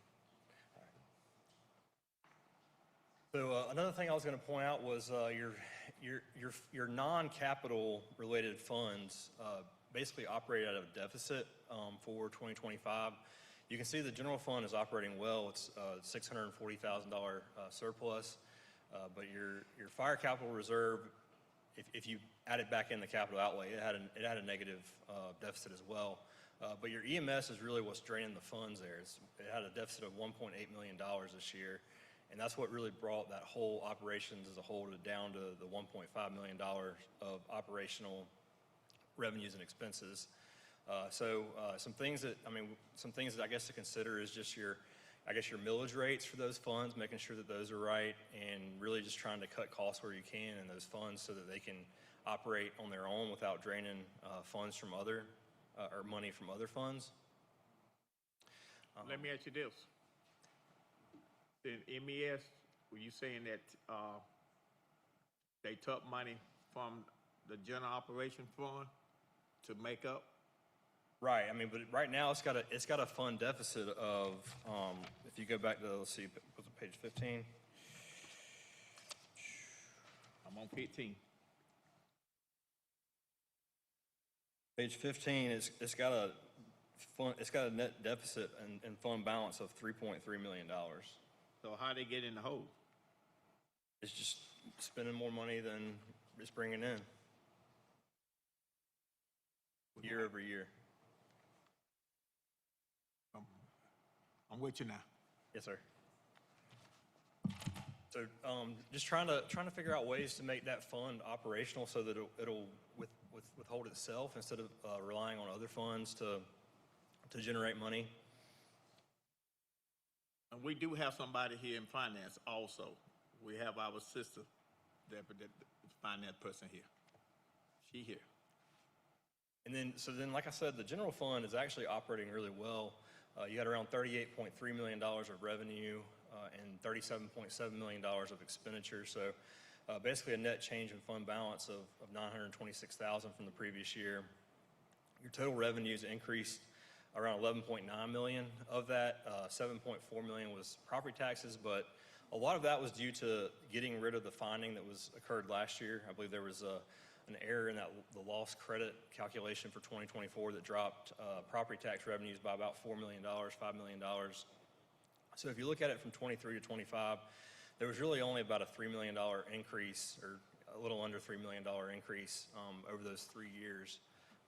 So another thing I was going to point out was your non-capital related funds basically operate at a deficit for 2025. You can see the general fund is operating well. It's $640,000 surplus, but your fire capital reserve if you added back in the capital outlay, it had a negative deficit as well. But your EMS is really what's draining the funds there. It had a deficit of $1.8 million this year, and that's what really brought that whole operations as a whole down to the $1.5 million of operational revenues and expenses. Some things that I guess to consider is just your millage rates for those funds, making sure that those are right, and really just trying to cut costs where you can in those funds so that they can operate on their own without draining funds from or money from other funds. Let me ask you this. In MES, were you saying that they took money from the general operation fund to make up? Right. I mean, but right now it's got a fund deficit of if you go back to, let's see, was it page 15? I'm on 15. Page 15, it's got a net deficit and fund balance of $3.3 million. So how they get in the hole? It's just spending more money than it's bringing in year over year. I'm with you now. Yes, sir. So just trying to figure out ways to make that fund operational so that it'll withhold itself instead of relying on other funds to generate money. And we do have somebody here in finance also. We have our sister, the finance person here. She here. And then, like I said, the general fund is actually operating really well. You had around $38.3 million of revenue and $37.7 million of expenditure. So basically a net change in fund balance of $926,000 from the previous year. Your total revenues increased around $11.9 million. Of that, $7.4 million was property taxes, but a lot of that was due to getting rid of the finding that occurred last year. I believe there was an error in the loss credit calculation for 2024 that dropped property tax revenues by about $4 million, $5 million. So if you look at it from 23 to 25, there was really only about a $3 million increase, or a little under $3 million increase over those 3 years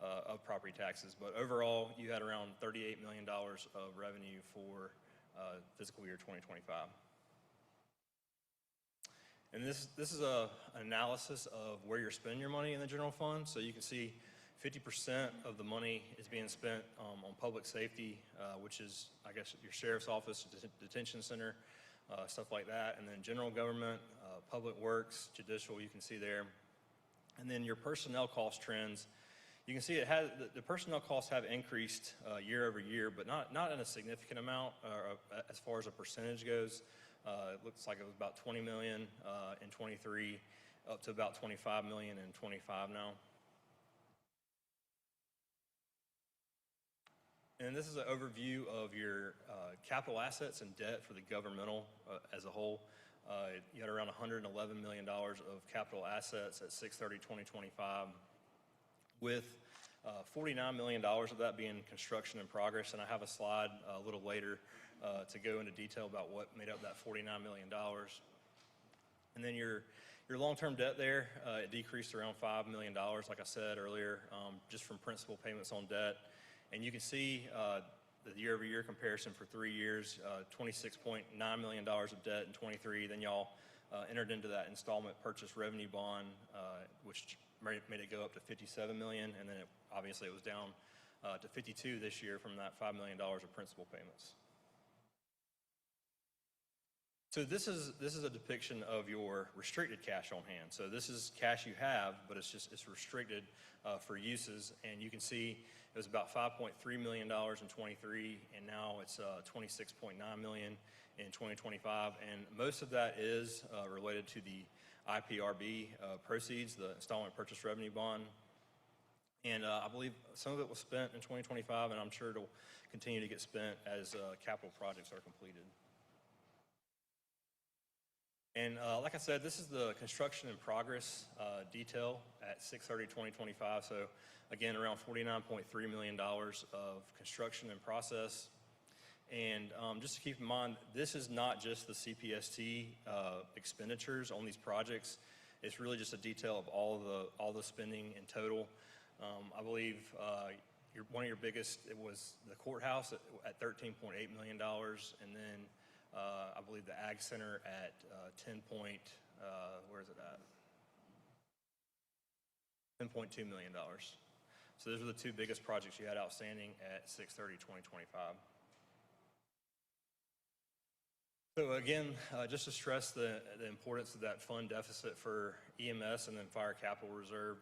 of property taxes. But overall, you had around $38 million of revenue for fiscal year 2025. And this is an analysis of where you're spending your money in the general fund. So you can see 50% of the money is being spent on public safety, which is, I guess, your sheriff's office, detention center, stuff like that. And then general government, public works, judicial, you can see there. And then your personnel cost trends, you can see the personnel costs have increased year over year, but not in a significant amount as far as a percentage goes. It looks like it was about $20 million in 23, up to about $25 million in 25 now. And this is an overview of your capital assets and debt for the governmental as a whole. You had around $111 million of capital assets at 6/30/2025, with $49 million of that being construction in progress. And I have a slide a little later to go into detail about what made up that $49 million. And then your long-term debt there, it decreased around $5 million, like I said earlier, just from principal payments on debt. And you can see the year-over-year comparison for 3 years, $26.9 million of debt in 23. Then y'all entered into that installment purchase revenue bond, which made it go up to $57 million. And then obviously it was down to $52 this year from that $5 million of principal payments. So this is a depiction of your restricted cash on hand. So this is cash you have, but it's restricted for uses. And you can see it was about $5.3 million in 23, and now it's $26.9 million in 2025. And most of that is related to the IPRB proceeds, the installment purchase revenue bond. And I believe some of it was spent in 2025, and I'm sure it'll continue to get spent as capital projects are completed. And like I said, this is the construction in progress detail at 6/30/2025. So again, around $49.3 million of construction in process. And just to keep in mind, this is not just the CPST expenditures on these projects. It's really just a detail of all the spending in total. I believe one of your biggest, it was the courthouse at $13.8 million, and then I believe the Ag Center at where is it at? $10.2 million. So those are the two biggest projects you had outstanding at 6/30/2025. So again, just to stress the importance of that fund deficit for EMS and then Fire Capital Reserve,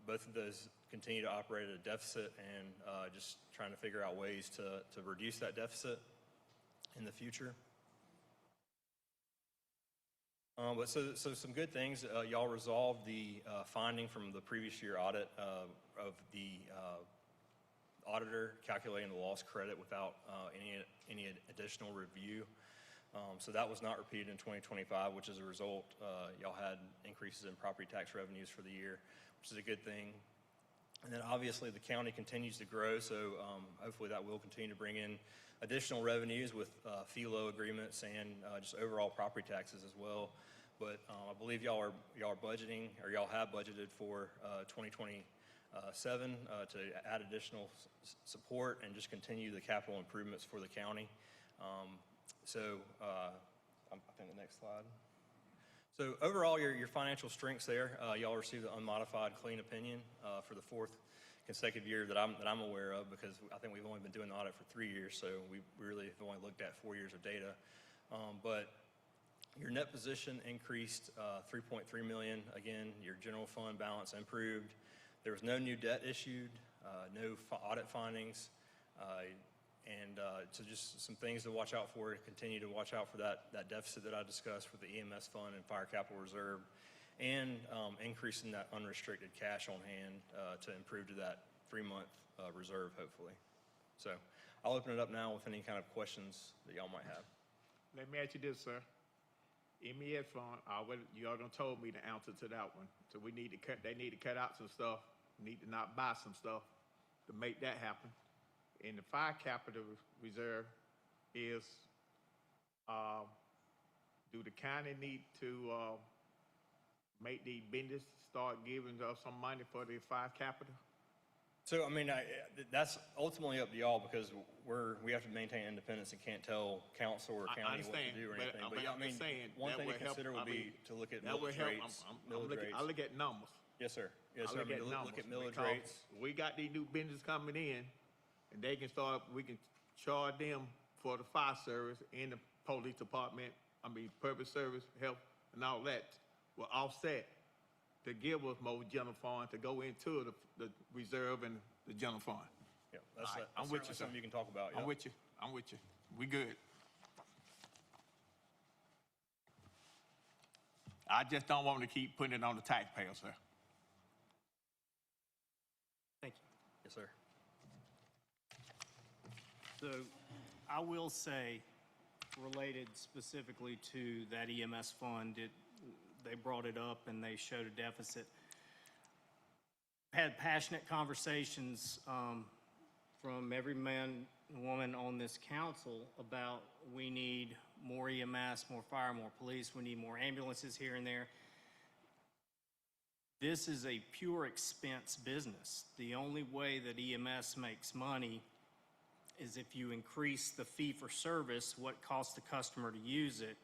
both of those continue to operate at a deficit, and just trying to figure out ways to reduce that deficit in the future. But so some good things. Y'all resolved the finding from the previous year audit of the auditor calculating the loss credit without any additional review. So that was not repeated in 2025, which as a result, y'all had increases in property tax revenues for the year, which is a good thing. And then obviously the county continues to grow, so hopefully that will continue to bring in additional revenues with FELO agreements and just overall property taxes as well. But I believe y'all are budgeting, or y'all have budgeted for 2027 to add additional support and just continue the capital improvements for the county. I think the next slide. So overall, your financial strengths there, y'all received an unmodified clean opinion for the fourth consecutive year that I'm aware of, because I think we've only been doing the audit for 3 years, so we really have only looked at 4 years of data. But your net position increased $3.3 million. Again, your general fund balance improved. There was no new debt issued, no audit findings, and so just some things to watch out for. Continue to watch out for that deficit that I discussed with the EMS fund and Fire Capital Reserve, and increasing that unrestricted cash on hand to improve to that 3-month reserve, hopefully. So I'll open it up now with any kind of questions that y'all might have. Let me ask you this, sir. MES fund, y'all done told me the answer to that one. So they need to cut out some stuff, need to not buy some stuff to make that happen. And the Fire Capital Reserve is, do the county need to make the business start giving us some money for the fire capital? So, I mean, that's ultimately up to y'all, because we have to maintain independence and can't tell council or county what to do or anything. But I mean, one thing to consider would be to look at millage rates. I look at numbers. Yes, sir. Yes, sir. I mean, look at millage because rates. We got these new businesses coming in, and we can charge them for the fire service and the police department, public service, health, and all that will offset to give us more general fund to go into the reserve and the general fund. Yeah, that's All right, I'm with you, sir. something you can talk about. I'm yeah. with you. We good. I just don't want to keep putting it on the taxpayer, sir. Thank you. Yes, sir. So I will say, related specifically to that EMS fund, they brought it up and they showed a deficit. Had passionate conversations from every man and woman on this council about we need more EMS, more fire, more police. We need more ambulances here and there. This is a pure expense business. The only way that EMS makes money is if you increase the fee for service, what costs the customer to use it,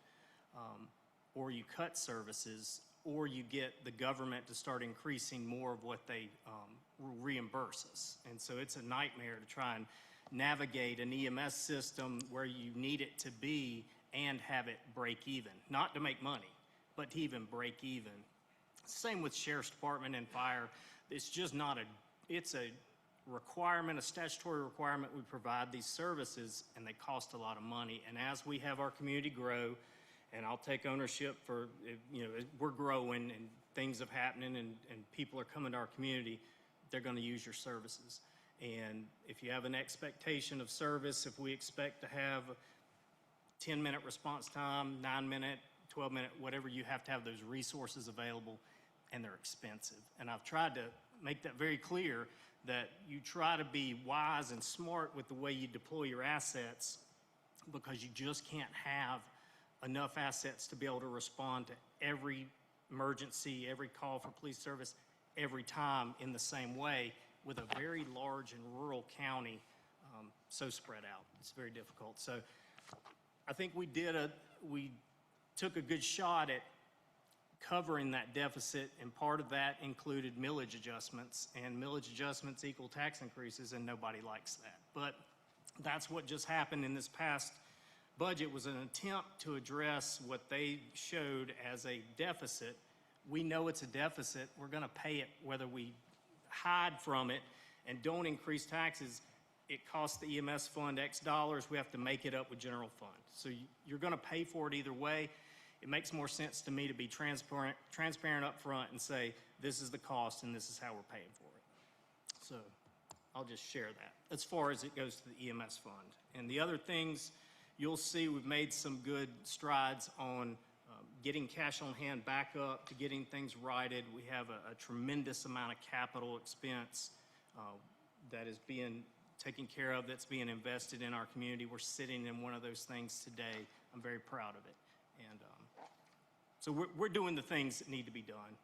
or you cut services, or you get the government to start increasing more of what they reimburse us. And so it's a nightmare to try and navigate an EMS system where you need it to be and have it break even. Not to make money, but to even break even. Same with Sheriff's Department and Fire. It's just not it's a requirement, a statutory requirement. We provide these services and they cost a lot of money. And as we have our community grow, and I'll take ownership for, we're growing and things are happening and people are coming to our community, they're going to use your services. And if you have an expectation of service, if we expect to have 10-minute response time, 9-minute, 12-minute, whatever, you have to have those resources available, and they're expensive. And I've tried to make that very clear, that you try to be wise and smart with the way you deploy your assets, because you just can't have enough assets to be able to respond to every emergency, every call for police service, every time in the same way with a very large and rural county, so spread out. It's very difficult. So I think we took a good shot at covering that deficit, and part of that included millage adjustments, and millage adjustments equal tax increases, and nobody likes that. But that's what just happened in this past budget, was an attempt to address what they showed as a deficit. We know it's a deficit. We're going to pay it whether we hide from it and don't increase taxes. It costs the EMS fund X dollars. We have to make it up with general fund. So you're going to pay for it either way. It makes more sense to me to be transparent up front and say, this is the cost and this is how we're paying for it. So I'll just share that as far as it goes to the EMS fund. And the other things, you'll see we've made some good strides on getting cash on hand back up, to getting things righted. We have a tremendous amount of capital expense that is being taken care of, that's being invested in our community. We're sitting in one of those things today. I'm very proud of it. And so we're doing the things that need to be done.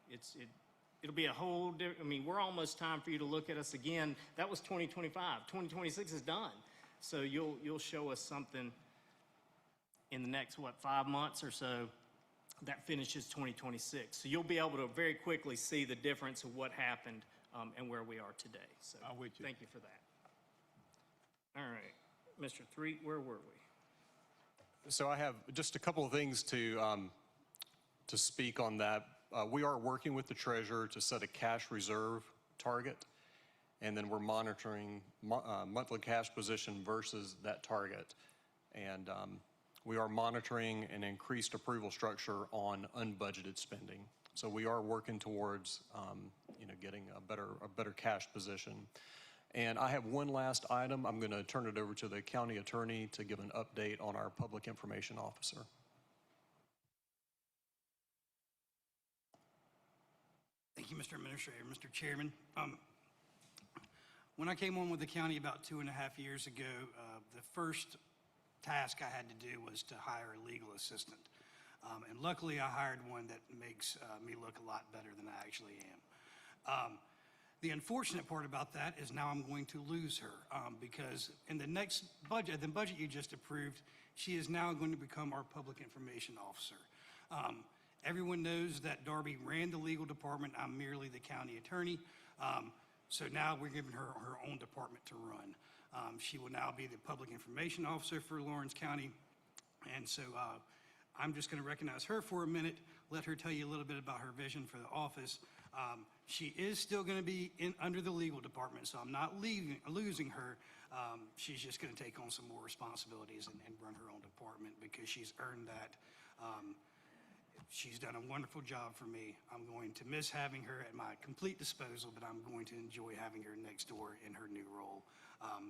It'll be a whole different, I mean, we're almost time for you to look at us again. That was 2025. 2026 is done. So you'll show us something in the next, 5 months or so that finishes 2026. So you'll be able to very quickly see the difference of what happened and where we are today. So thank you for that. All right, Mr. Threet, where were we? So I have just a couple of things to speak on that. We are working with the treasurer to set a cash reserve target, and then we're monitoring monthly cash position versus that target. And we are monitoring an increased approval structure on unbudgeted spending. So we are working towards, getting a better cash position. And I have one last item. I'm going to turn it over to the county attorney to give an update on our public information officer. Thank you, Mr. Administrator, Mr. Chairman. When I came on with the county about 2.5 years ago, the first task I had to do was to hire a legal assistant. And luckily I hired one that makes me look a lot better than I actually am. The unfortunate part about that is now I'm going to lose her because in the next budget, the budget you just approved, she is now going to become our public information officer. Everyone knows that Darby ran the legal department. I'm merely the county attorney. So now we're giving her her own department to run. She will now be the public information officer for Lawrence County. And so I'm just going to recognize her for a minute, let her tell you a little bit about her vision for the office. She is still going to be under the legal department, so I'm not losing her. She's just going to take on some more responsibilities and run her own department because she's earned that. She's done a wonderful job for me. I'm going to miss having her at my complete disposal, but I'm going to enjoy having her next door in her new role.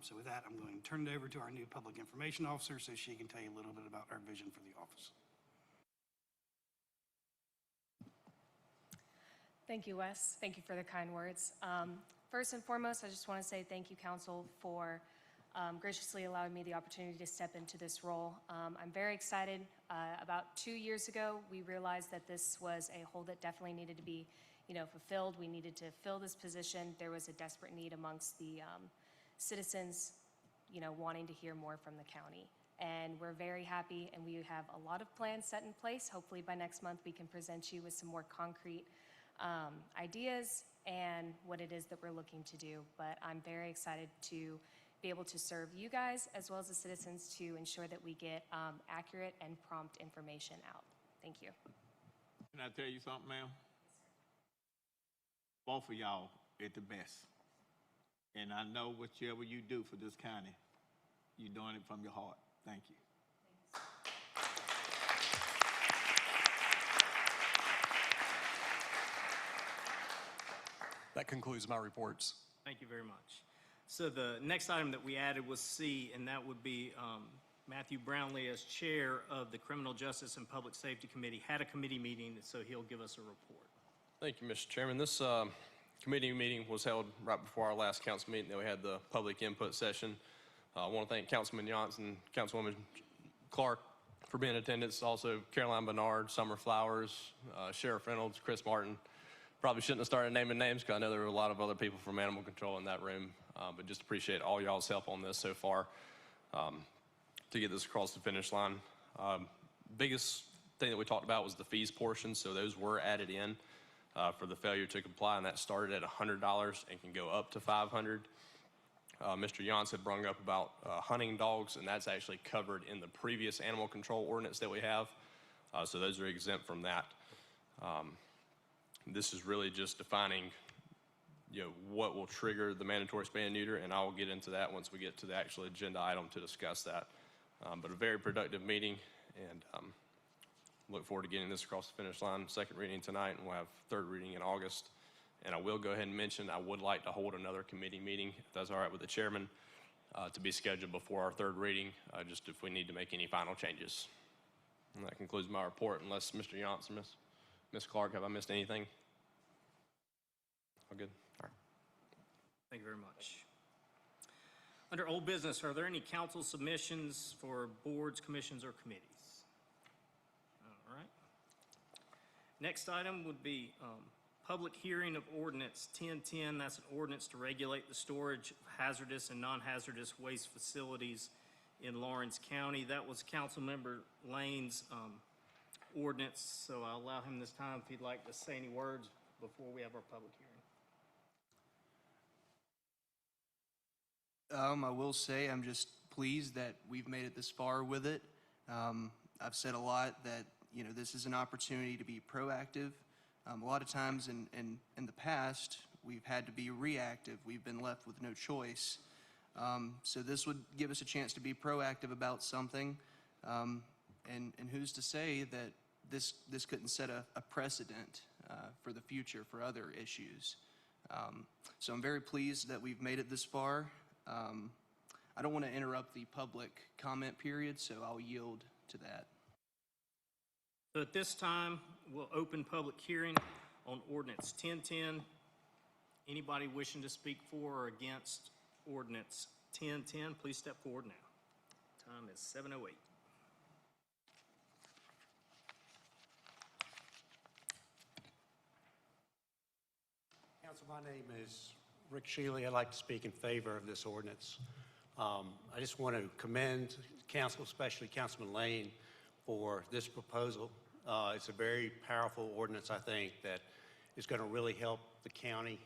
So with that, I'm going to turn it over to our new public information officer so she can tell you a little bit about our vision for the office. Thank you, Wes. Thank you for the kind words. First and foremost, I just want to say thank you, Council, for graciously allowing me the opportunity to step into this role. I'm very excited. About 2 years ago, we realized that this was a hole that definitely needed to be, fulfilled. We needed to fill this position. There was a desperate need amongst the citizens, wanting to hear more from the county. And we're very happy, and we have a lot of plans set in place. Hopefully by next month, we can present you with some more concrete ideas and what it is that we're looking to do. But I'm very excited to be able to serve you guys as well as the citizens to ensure that we get accurate and prompt information out. Thank you. Can I tell you something, ma'am? Both of y'all at the best. And I know whichever you do for this county, you're doing it from your heart. Thank you. That concludes my reports. Thank you very much. So the next item that we added was C, and that would be Matthew Brownlee as chair of the Criminal Justice and Public Safety Committee had a committee meeting, so he'll give us a report. Thank you, Mr. Chairman. This committee meeting was held right before our last council meeting that we had the public input session. I want to thank Councilman Johnson, Councilwoman Clark for being in attendance. Also, Caroline Bernard, Summer Flowers, Sheriff Reynolds, Chris Martin. Probably shouldn't have started naming names because I know there were a lot of other people from animal control in that room, but just appreciate all y'all's help on this so far to get this across the finish line. Biggest thing that we talked about was the fees portion, so those were added in for the failure to comply, and that started at $100 and can go up to $500. Mr. Yance had brought up about hunting dogs, and that's actually covered in the previous animal control ordinance that we have, so those are exempt from that. This is really just defining, what will trigger the mandatory spay and neuter, and I will get into that once we get to the actual agenda item to discuss that. But a very productive meeting, and look forward to getting this across the finish line. Second reading tonight, and we'll have third reading in August. And I will go ahead and mention I would like to hold another committee meeting, if that's all right with the chairman, to be scheduled before our third reading, just if we need to make any final changes. And that concludes my report, unless Mr. Yance or Ms. Clark, have I missed anything? All good? All right. Thank you very much. Under old business, are there any council submissions for boards, commissions, or committees? All right. Next item would be public hearing of ordinance 1010. That's an ordinance to regulate the storage of hazardous and non-hazardous waste facilities in Lawrence County. That was Councilmember Lane's ordinance, so I'll allow him this time if he'd like to say any words before we have our public hearing. I will say I'm just pleased that we've made it this far with it. I've said a lot that, this is an opportunity to be proactive. A lot of times in the past, we've had to be reactive. We've been left with no choice. So this would give us a chance to be proactive about something. And who's to say that this couldn't set a precedent for the future for other issues. So I'm very pleased that we've made it this far. I don't want to interrupt the public comment period, so I'll yield to that. So at this time, we'll open public hearing on ordinance 1010. Anybody wishing to speak for or against ordinance 1010, please step forward now. Time is 7:08. Council, my name is Rick Shealy. I'd like to speak in favor of this ordinance. I just want to commend council, especially Councilman Lane, for this proposal. It's a very powerful ordinance, I think, that is going to really help the county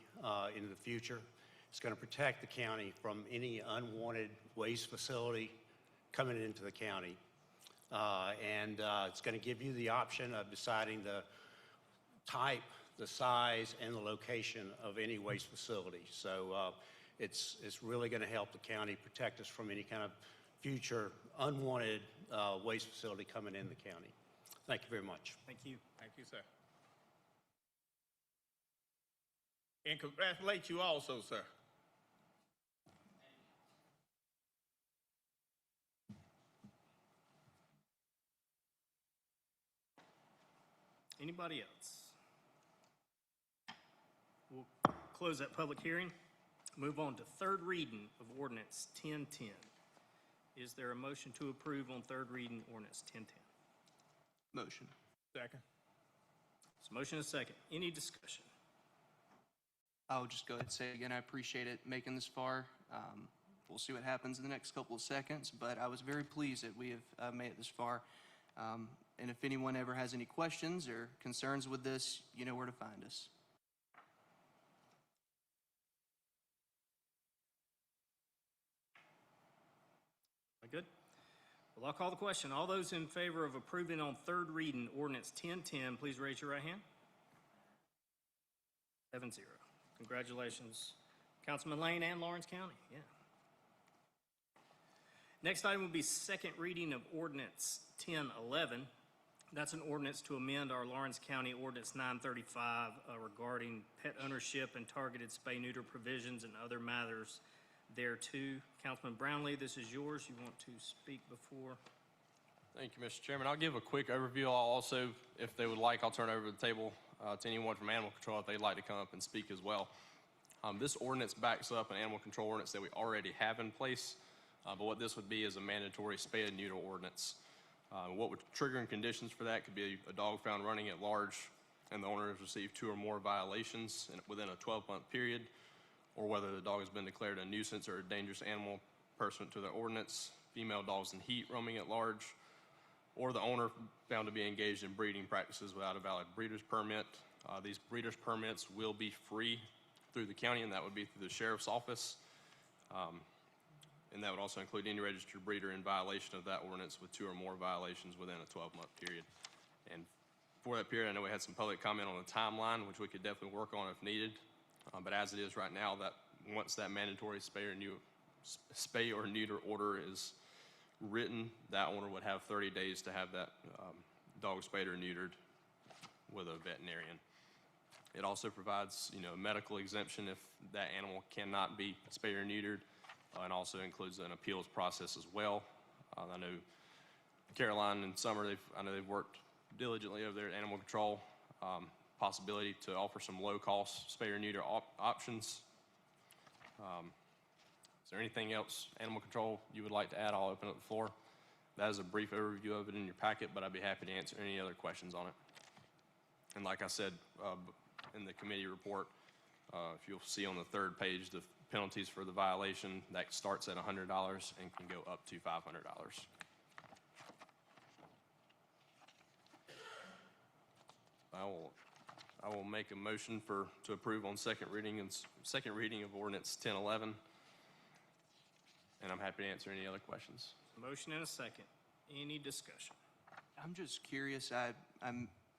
in the future. It's going to protect the county from any unwanted waste facility coming into the county. And it's going to give you the option of deciding the type, the size, and the location of any waste facility. So it's really going to help the county protect us from any kind of future unwanted waste facility coming in the county. Thank you very much. Thank you. Thank you, sir. And congratulate you also, sir. Anybody else? We'll close that public hearing. Move on to third reading of ordinance 1010. Is there a motion to approve on third reading ordinance 1010? Motion. Second. So motion is second. Any discussion? I'll just go ahead and say again, I appreciate it making this far. We'll see what happens in the next couple of seconds, but I was very pleased that we have made it this far. And if anyone ever has any questions or concerns with this, you know where to find us. Good. Well, I'll call the question. All those in favor of approving on third reading ordinance 1010, please raise your right hand. 7-0. Congratulations, Councilman Lane and Lawrence County. Yeah. Next item will be second reading of ordinance 1011. That's an ordinance to amend our Lawrence County Ordinance 935 regarding pet ownership and targeted spay-neuter provisions and other matters thereto. Councilman Brownlee, this is yours. You want to speak before? Thank you, Mr. Chairman. I'll give a quick overview. I'll also, if they would like, I'll turn over the table to anyone from Animal Control if they'd like to come up and speak as well. This ordinance backs up an animal control ordinance that we already have in place, but what this would be is a mandatory spay and neuter ordinance. What would triggering conditions for that could be a dog found running at large and the owner has received 2 or more violations within a 12-month period, or whether the dog has been declared a nuisance or a dangerous animal pursuant to the ordinance, female dogs in heat roaming at large, or the owner found to be engaged in breeding practices without a valid breeder's permit. These breeder's permits will be free through the county, and that would be through the sheriff's office. And that would also include any registered breeder in violation of that ordinance with 2 or more violations within a 12-month period. And for that period, I know we had some public comment on the timeline, which we could definitely work on if needed. But as it is right now, that once that mandatory spay or neuter order is written, that owner would have 30 days to have that dog spayed or neutered with a veterinarian. It also provides, a medical exemption if that animal cannot be spayed or neutered, and also includes an appeals process as well. I know Caroline and Summer, I know they've worked diligently over there at Animal Control. Possibility to offer some low-cost spay or neuter options. Is there anything else, Animal Control, you would like to add? I'll open up the floor. That is a brief overview of it in your packet, but I'd be happy to answer any other questions on it. And like I said in the committee report, if you'll see on the 3rd page, the penalties for the violation, that starts at $100 and can go up to $500. I will make a motion to approve on second reading of ordinance 1011. And I'm happy to answer any other questions. Motion and a second. Any discussion? I'm just curious, I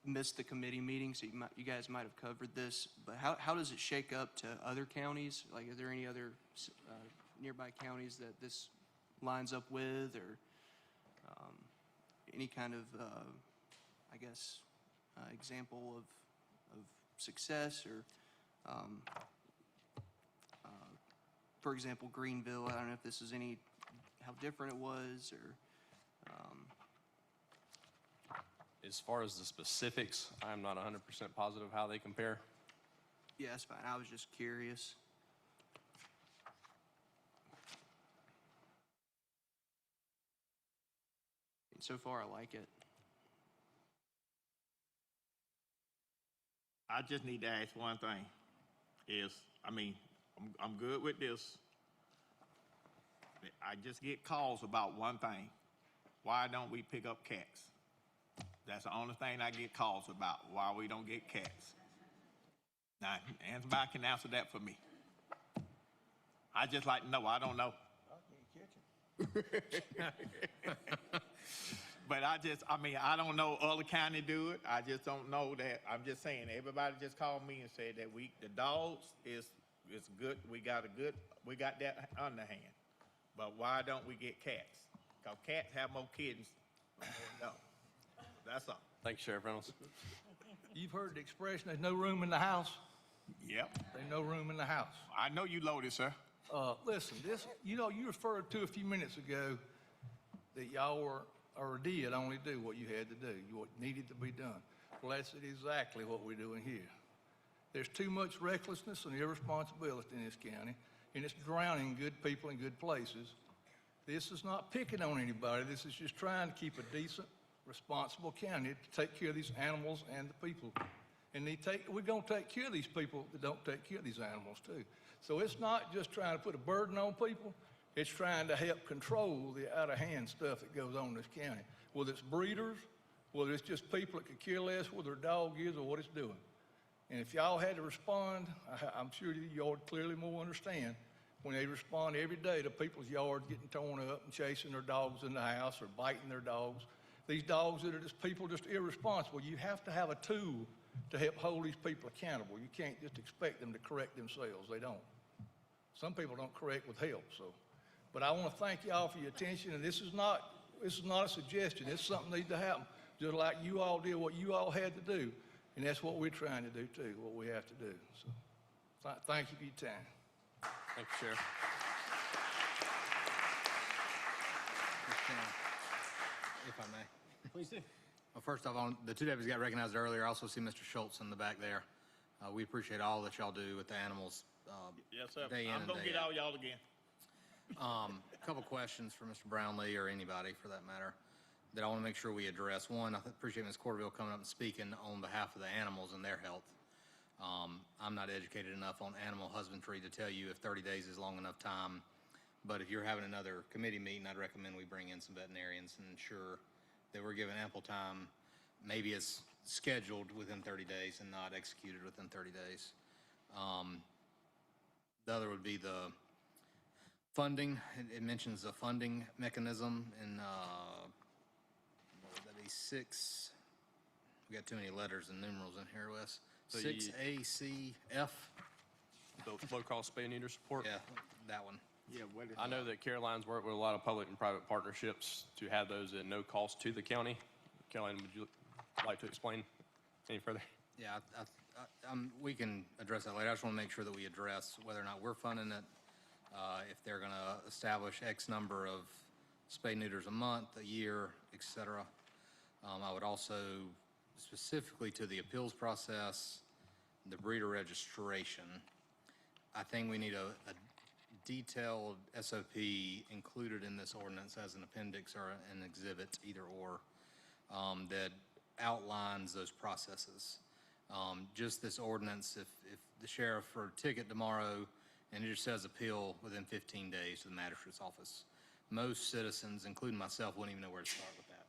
missed the committee meeting, so you guys might have covered this, but how does it shake up to other counties? Like, are there any other nearby counties that this lines up with, or any kind of, example of success, or, for example, Greenville, I don't know if this is how different it was, or, As far as the specifics, I'm not 100% positive how they compare. yeah, that's fine, I was just curious. And so far, I like it. I just need to ask one thing. I'm good with this. I just get calls about one thing. Why don't we pick up cats? That's the only thing I get calls about, why we don't get cats. Now, anybody can answer that for me. I just like to know, I don't know. But I don't know other county do it. I just don't know that. I'm just saying, everybody just called me and said that the dogs is good. We got that underhand. But why don't we get cats? Because cats have more kittens than dogs. That's all. Thank you, Sheriff Reynolds. You've heard the expression, there's no room in the house? Yep. There's no room in the house. I know you loaded, sir. Listen, you referred to a few minutes ago that y'all did only do what you had to do, what needed to be done. Well, that's exactly what we're doing here. There's too much recklessness and irresponsibility in this county, and it's drowning good people in good places. This is not picking on anybody. This is just trying to keep a decent, responsible county to take care of these animals and the people. And we're going to take care of these people that don't take care of these animals too. So it's not just trying to put a burden on people. It's trying to help control the out-of-hand stuff that goes on in this county. Whether it's breeders, whether it's just people that could care less whether a dog is or what it's doing. And if y'all had to respond, I'm sure y'all would clearly more understand when they respond every day to people's yards getting torn up and chasing their dogs in the house or biting their dogs. These dogs that are just people just irresponsible. You have to have a tool to help hold these people accountable. You can't just expect them to correct themselves. They don't. Some people don't correct with help. But I want to thank y'all for your attention. And this is not a suggestion. It's something that needs to happen. Just like you all did what you all had to do. And that's what we're trying to do too, what we have to do. So thank you for your time. Thank you, Sheriff. If I may. Please do. Well, first off, the 2 deputies got recognized earlier. I also see Mr. Schultz in the back there. We appreciate all that y'all do with the animals. Yes, sir. Day in I'm and going to day get out. all y'all again. A couple questions for Mr. Brownlee or anybody for that matter. that I want to make sure we address. One, I appreciate Ms. Corderville coming up and speaking on behalf of the animals and their health. I'm not educated enough on animal husbandry to tell you if 30 days is long enough time, but if you're having another committee meeting, I'd recommend we bring in some veterinarians and ensure that we're given ample time. Maybe it's scheduled within 30 days and not executed within 30 days. The other would be the funding. It mentions a funding mechanism in, what would that be, 6, we got too many letters and numerals in here, Wes. So you- 6ACF, The low-cost spay neuter support. yeah, that one. Yeah, what is I know that Caroline's worked with a lot of public and private partnerships to have those at no cost to the county. Caroline, would you like to explain any further? Yeah, we can address that later. I just want to make sure that we address whether or not we're funding it, if they're going to establish X number of spay neuters a month, a year, et cetera. I would also, specifically to the appeals process, the breeder registration, I think we need a detailed SOP included in this ordinance as an appendix or an exhibit, either or, that outlines those processes. Just this ordinance, if the sheriff for a ticket tomorrow and it just says appeal within 15 days to the magistrate's office, most citizens, including myself, wouldn't even know where to start with that.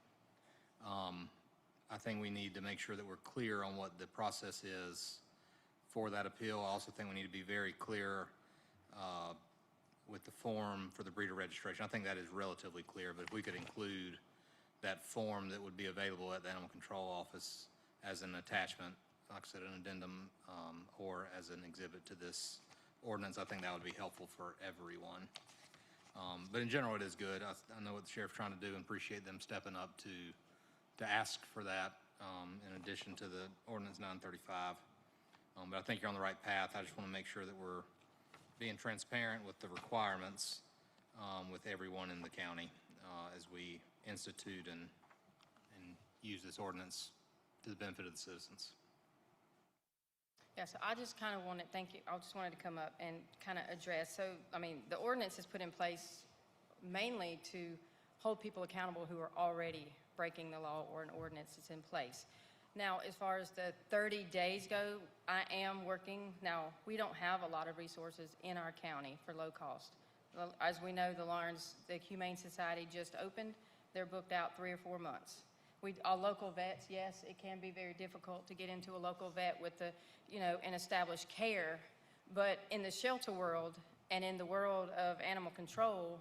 I think we need to make sure that we're clear on what the process is for that appeal. I also think we need to be very clear with the form for the breeder registration. I think that is relatively clear, but if we could include that form that would be available at the animal control office as an attachment, like I said, an addendum, or as an exhibit to this ordinance, I think that would be helpful for everyone. But in general, it is good. I know what the sheriff's trying to do and appreciate them stepping up to ask for that, in addition to the ordinance 935. But I think you're on the right path. I just want to make sure that we're being transparent with the requirements with everyone in the county as we institute and use this ordinance to the benefit of the citizens. Yeah, so I just kind of wanted, thank you, I just wanted to come up and kind of address, so, I mean, the ordinance is put in place mainly to hold people accountable who are already breaking the law or an ordinance is in place. Now, as far as the 30 days go, I am working, now, we don't have a lot of resources in our county for low cost. As we know, the Humane Society just opened, they're booked out 3 or 4 months. Our local vets, yes, it can be very difficult to get into a local vet with the, and establish care, but in the shelter world and in the world of animal control,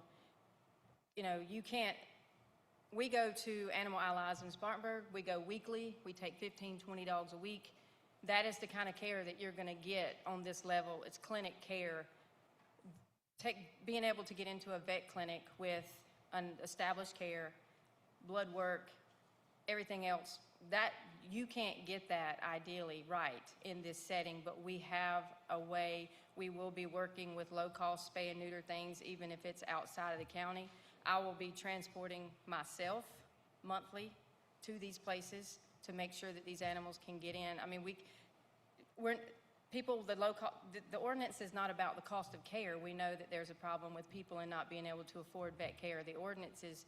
you can't, we go to Animal Allies in Spartanburg, we go weekly, we take 15, 20 dogs a week. That is the kind of care that you're gonna get on this level. It's clinic care. Being able to get into a vet clinic with an established care, blood work, everything else, that you can't get that ideally right in this setting, but we have a way. We will be working with low-cost spay and neuter things, even if it's outside of the county. I will be transporting myself monthly to these places to make sure that these animals can get in. I mean, the ordinance is not about the cost of care. We know that there's a problem with people and not being able to afford vet care. The ordinance is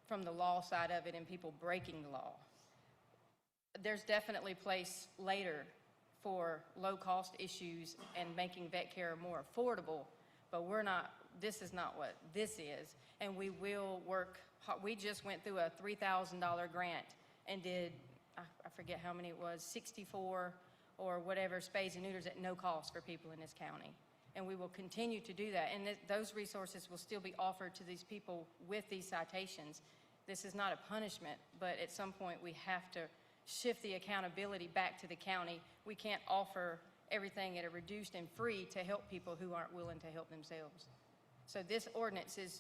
from the law side of it and people breaking the law. There's definitely place later for low-cost issues and making vet care more affordable, but this is not what this is. And we will work, we just went through a $3,000 grant and did, I forget how many it was, 64 or whatever spays and neuters at no cost for people in this county. And we will continue to do that. And those resources will still be offered to these people with these citations. This is not a punishment, but at some point we have to shift the accountability back to the county. We can't offer everything at a reduced and free to help people who aren't willing to help themselves. So this ordinance is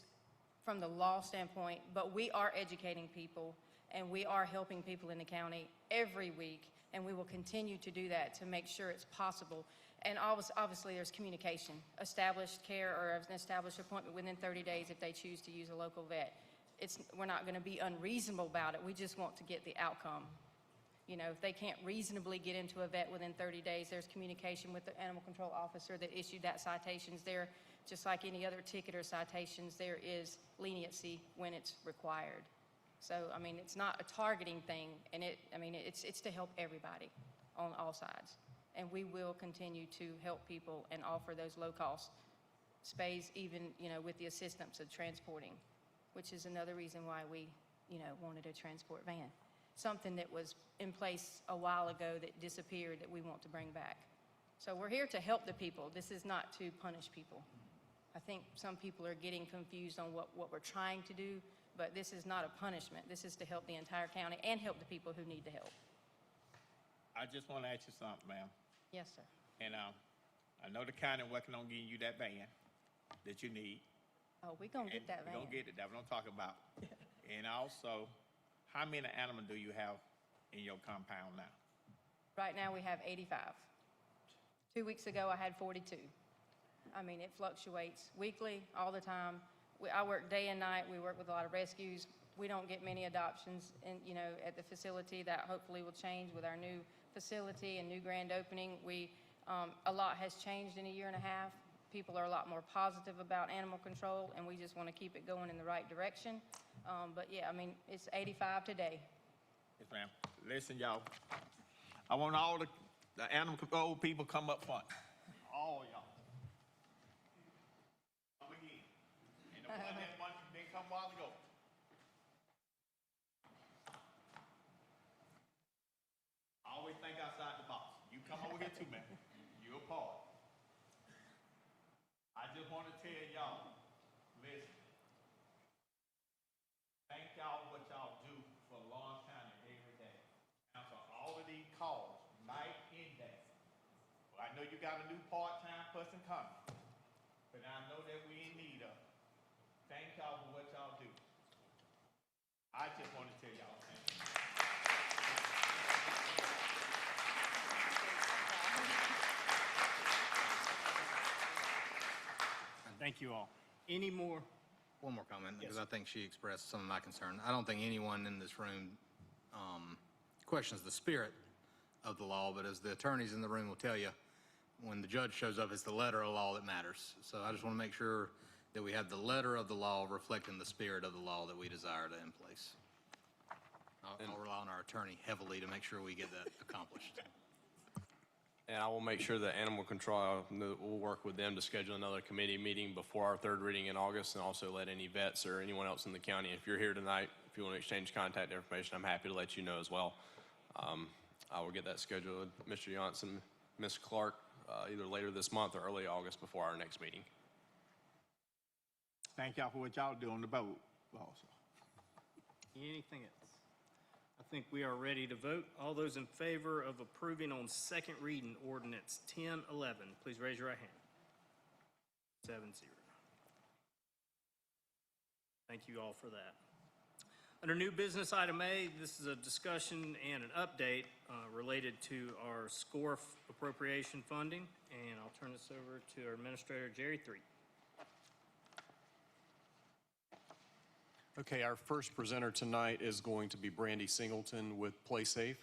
from the law standpoint, but we are educating people and we are helping people in the county every week, and we will continue to do that to make sure it's possible. And obviously there's communication, established care or an established appointment within 30 days if they choose to use a local vet. We're not going to be unreasonable about it. We just want to get the outcome. If they can't reasonably get into a vet within 30 days, there's communication with the animal control officer that issued that citations there. Just like any other ticket or citations, there is leniency when it's required. So, I mean, it's not a targeting thing, and it's to help everybody on all sides. And we will continue to help people and offer those low-cost spays, even, with the assistance of transporting, which is another reason why we, wanted a transport van. Something that was in place a while ago that disappeared that we want to bring back. So we're here to help the people. This is not to punish people. I think some people are getting confused on what we're trying to do, but this is not a punishment. This is to help the entire county and help the people who need the help. I just want to ask you something, ma'am. Yes, sir. And I know the county working on getting you that van that you need. Oh, we're going to get that van. We're going to get it, that's what I'm talking about. And also, how many animals do you have in your compound now? Right now, we have 85. 2 weeks ago, I had 42. I mean, it fluctuates weekly, all the time. I work day and night. We work with a lot of rescues. We don't get many adoptions at the facility. That hopefully will change with our new facility and new grand opening. A lot has changed in a year and a half. People are a lot more positive about animal control, and we just want to keep it going in the right direction. But yeah, I mean, it's 85 today. Yes, ma'am. Listen, y'all. I want all the animal control people come up front. All y'all. Come again. And the one that one didn't come a while ago. Always think outside the box. You come over here too, man. You're a part. I just want to tell y'all, listen. Thank y'all for what y'all do for Lawrence County every day. Answer all of these calls, night and day. Well, I know you got a new part-time person coming, but I know that we in need of. Thank y'all for what y'all do. I just want to tell y'all thank you. Thank you all. Any more? One more comment, Yes. because I think she expressed some of my concern. I don't think anyone in this room questions the spirit of the law, but as the attorneys in the room will tell you, when the judge shows up, it's the letter of the law that matters. So I just want to make sure that we have the letter of the law reflecting the spirit of the law that we desire to in place. I'll rely on our attorney heavily to make sure we get that accomplished. And I will make sure that animal control, we'll work with them to schedule another committee meeting before our third reading in August, and also let any vets or anyone else in the county, if you're here tonight, if you want to exchange contact information, I'm happy to let you know as well. I will get that scheduled, Mr. Johnson, Ms. Clark, either later this month or early August before our next meeting. Thank y'all for what y'all do on the boat also. Anything else? I think we are ready to vote. All those in favor of approving on second reading ordinance 1011, please raise your right hand. 7-0. Thank you all for that. Under new business item A, this is a discussion and an update related to our SCORF appropriation funding, and I'll turn this over to our Administrator Jerry Threet. Okay, our first presenter tonight is going to be Brandy Singleton with PlaySafe.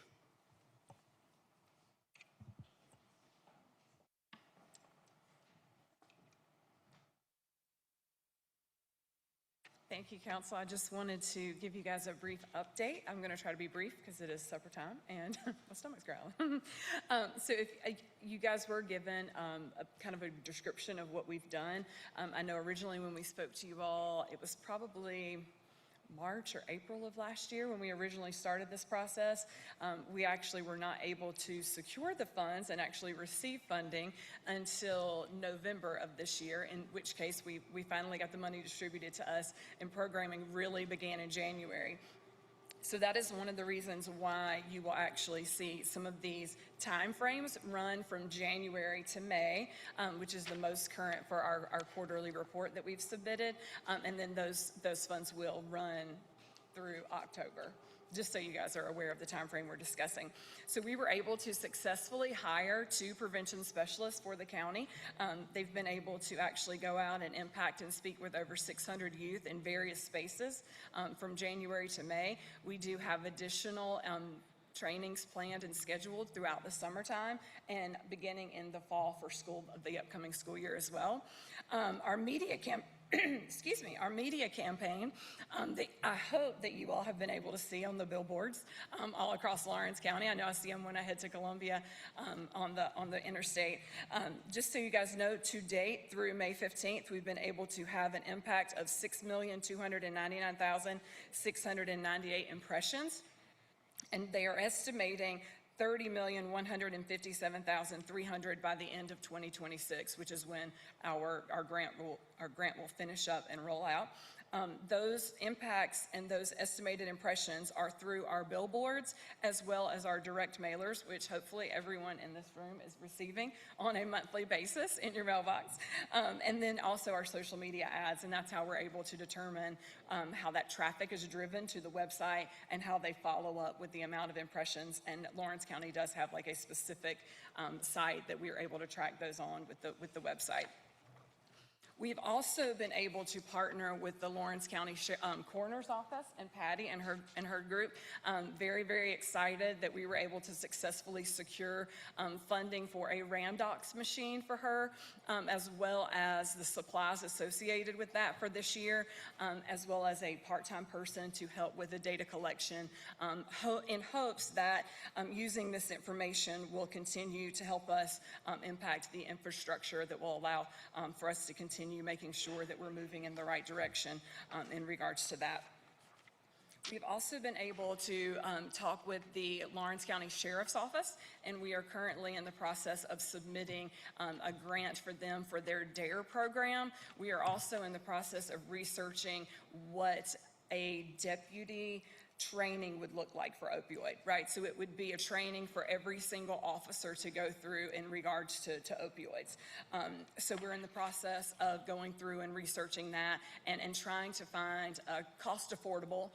Thank you, Council. I just wanted to give you guys a brief update. I'm going to try to be brief because it is supper time and my stomach's growling. So if you guys were given a kind of a description of what we've done. I know originally when we spoke to you all, it was probably March or April of last year when we originally started this process. We actually were not able to secure the funds and actually receive funding until November of this year, in which case we finally got the money distributed to us and programming really began in January. So that is one of the reasons why you will actually see some of these timeframes run from January to May, which is the most current for our quarterly report that we've submitted. And then those funds will run through October, just so you guys are aware of the time frame we're discussing. So we were able to successfully hire 2 prevention specialists for the county. They've been able to actually go out and impact and speak with over 600 youth in various spaces from January to May. We do have additional trainings planned and scheduled throughout the summertime and beginning in the fall for the upcoming school year as well. Our media our media campaign, that I hope that you all have been able to see on the billboards all across Lawrence County. I know I see them when I head to Columbia on the interstate. Just so you guys know, to date, through May 15th, we've been able to have an impact of 6,299,698 impressions, and they are estimating 30,157,300 by the end of 2026, which is when our grant will finish up and roll out. Those impacts and those estimated impressions are through our billboards as well as our direct mailers, which hopefully everyone in this room is receiving on a monthly basis in your mailbox. And then also our social media ads, and that's how we're able to determine how that traffic is driven to the website and how they follow up with the amount of impressions. And Lawrence County does have like a specific site that we are able to track those on with the website. We've also been able to partner with the Lawrence County Coroner's Office and Patty and her group. Very, very excited that we were able to successfully secure funding for a Randox machine for her, as well as the supplies associated with that for this year, as well as a part-time person to help with the data collection, in hopes that using this information will continue to help us impact the infrastructure that will allow for us to continue making sure that we're moving in the right direction in regards to that. We've also been able to talk with the Lawrence County Sheriff's Office, and we are currently in the process of submitting a grant for them for their DARE program. We are also in the process of researching what a deputy training would look like for opioid, right? So it would be a training for every single officer to go through in regards to opioids. So we're in the process of going through and researching that and trying to find cost affordable.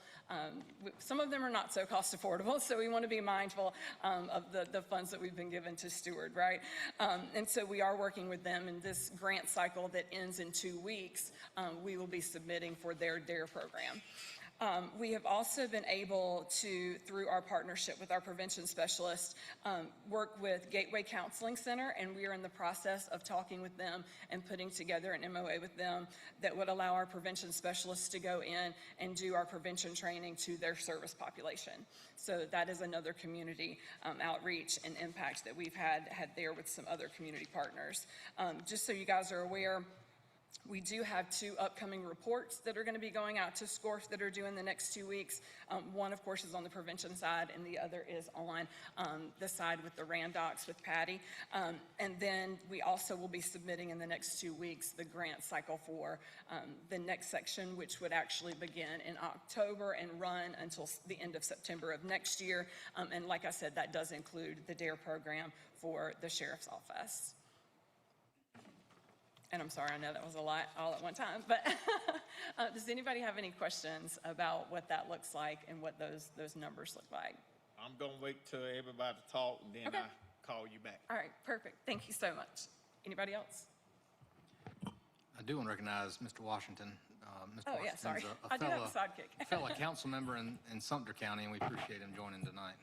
Some of them are not so cost affordable, so we want to be mindful of the funds that we've been given to steward, right? And so we are working with them in this grant cycle that ends in 2 weeks. We will be submitting for their DARE program. We have also been able to, through our partnership with our prevention specialist, work with Gateway Counseling Center, and we are in the process of talking with them and putting together an MOA with them that would allow our prevention specialists to go in and do our prevention training to their service population. So that is another community outreach and impact that we've had there with some other community partners. Just so you guys are aware, we do have 2 upcoming reports that are going to be going out to SCORF that are due in the next 2 weeks. One, of course, is on the prevention side, and the other is on the side with the Randox with Patty. And then we also will be submitting in the next 2 weeks the grant cycle for the next section, which would actually begin in October and run until the end of September of next year. And like I said, that does include the DARE program for the Sheriff's Office. And I'm sorry, I know that was a lot all at one time, but does anybody have any questions about what that looks like and what those numbers look like? I'm gonna wait till everybody talk, and then Okay. I call you back. All right, perfect. Thank you so much. Anybody else? I do want to recognize Mr. Washington. Mr. Oh, yeah, sorry. Washington's I do have a sidekick. fellow council member in Sumter County, and we appreciate him joining tonight.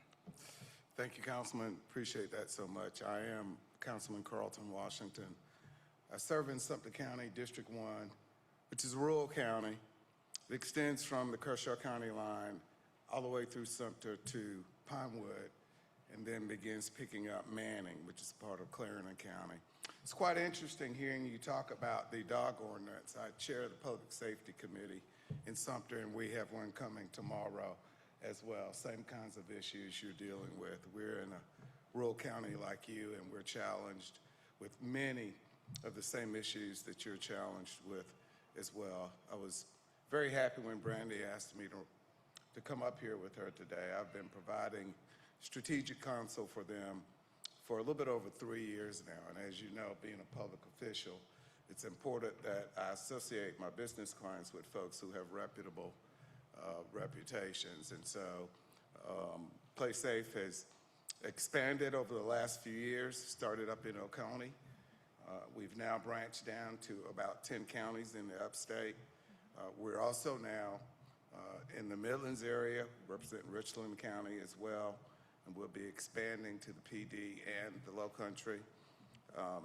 Thank you, Councilman. Appreciate that so much. I am Councilman Carlton Washington. I serve in Sumter County, District 1, which is a rural county. It extends from the Kershaw County line all the way through Sumter to Pinewood, and then begins picking up Manning, which is part of Clarendon County. It's quite interesting hearing you talk about the dog ordinance. I chair the Public Safety Committee in Sumter, and we have one coming tomorrow as well. Same kinds of issues you're dealing with. We're in a rural county like you, and we're challenged with many of the same issues that you're challenged with as well. I was very happy when Brandy asked me to come up here with her today. I've been providing strategic counsel for them for a little bit over 3 years now. And as you know, being a public official, it's important that I associate my business clients with folks who have reputable reputations. And so PlaySafe has expanded over the last few years, started up in Oconee. We've now branched down to about 10 counties in the upstate. We're also now in the Midlands area, representing Richland County as well, and we'll be expanding to the PD and the Low Country.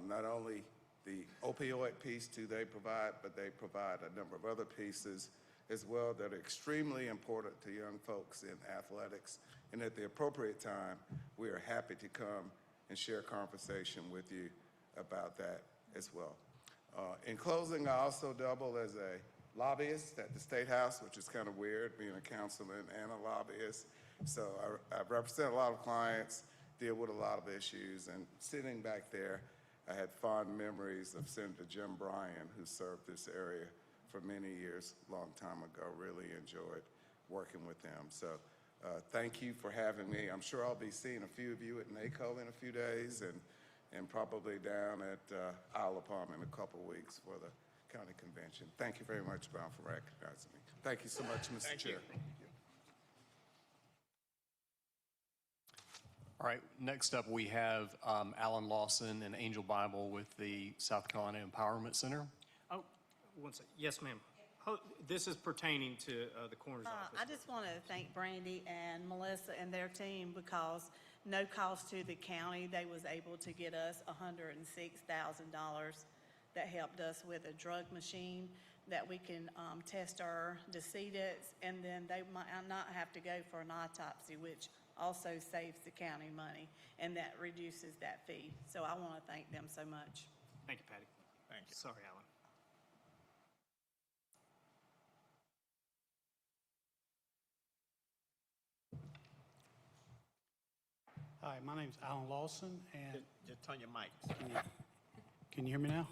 Not only the opioid piece do they provide, but they provide a number of other pieces as well that are extremely important to young folks in athletics. And at the appropriate time, we are happy to come and share conversation with you about that as well. In closing, I also double as a lobbyist at the State House, which is kind of weird, being a councilman and a lobbyist. So I represent a lot of clients, deal with a lot of issues, and sitting back there, I had fond memories of Senator Jim Bryan, who served this area for many years, a long time ago. Really enjoyed working with him. So thank you for having me. I'm sure I'll be seeing a few of you at NACO in a few days, and probably down at Isle of Palm in a couple of weeks for the county convention. Thank you very much, Bound, for recognizing me. Thank you so much, Mr. Chair. All right, next up we have Alan Lawson and Angel Bible with the South Carolina Empowerment Center. Oh, one second. Yes, ma'am. This is pertaining to the coroner's office. I just want to thank Brandy and Melissa and their team because no cost to the county, they was able to get us $106,000 that helped us with a drug machine that we can test our decedents, and then they might not have to go for an autopsy, which also saves the county money, and that reduces that fee. So I want to thank them so much. Thank you, Patty. Thank you. Sorry, Alan. Hi, my name's Alan Lawson, and Just turn your mic. can you hear me now?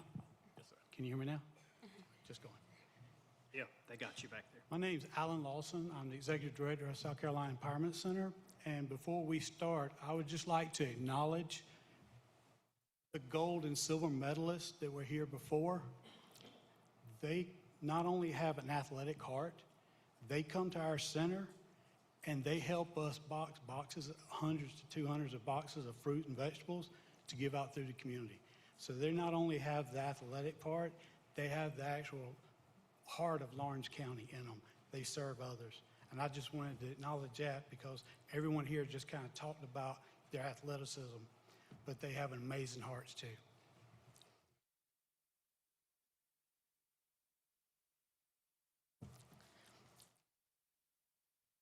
Yes, sir. Can you hear me now? Just going. Yeah, they got you back there. My name's Alan Lawson. I'm the Executive Director of South Carolina Empowerment Center. And before we start, I would just like to acknowledge the gold and silver medalists that were here before. They not only have an athletic heart, they come to our center and they help us box boxes, hundreds to 200s of boxes of fruit and vegetables to give out through the community. So they not only have the athletic part, they have the actual heart of Lawrence County in them. They serve others. And I just wanted to acknowledge that because everyone here just kind of talked about their athleticism, but they have amazing hearts too.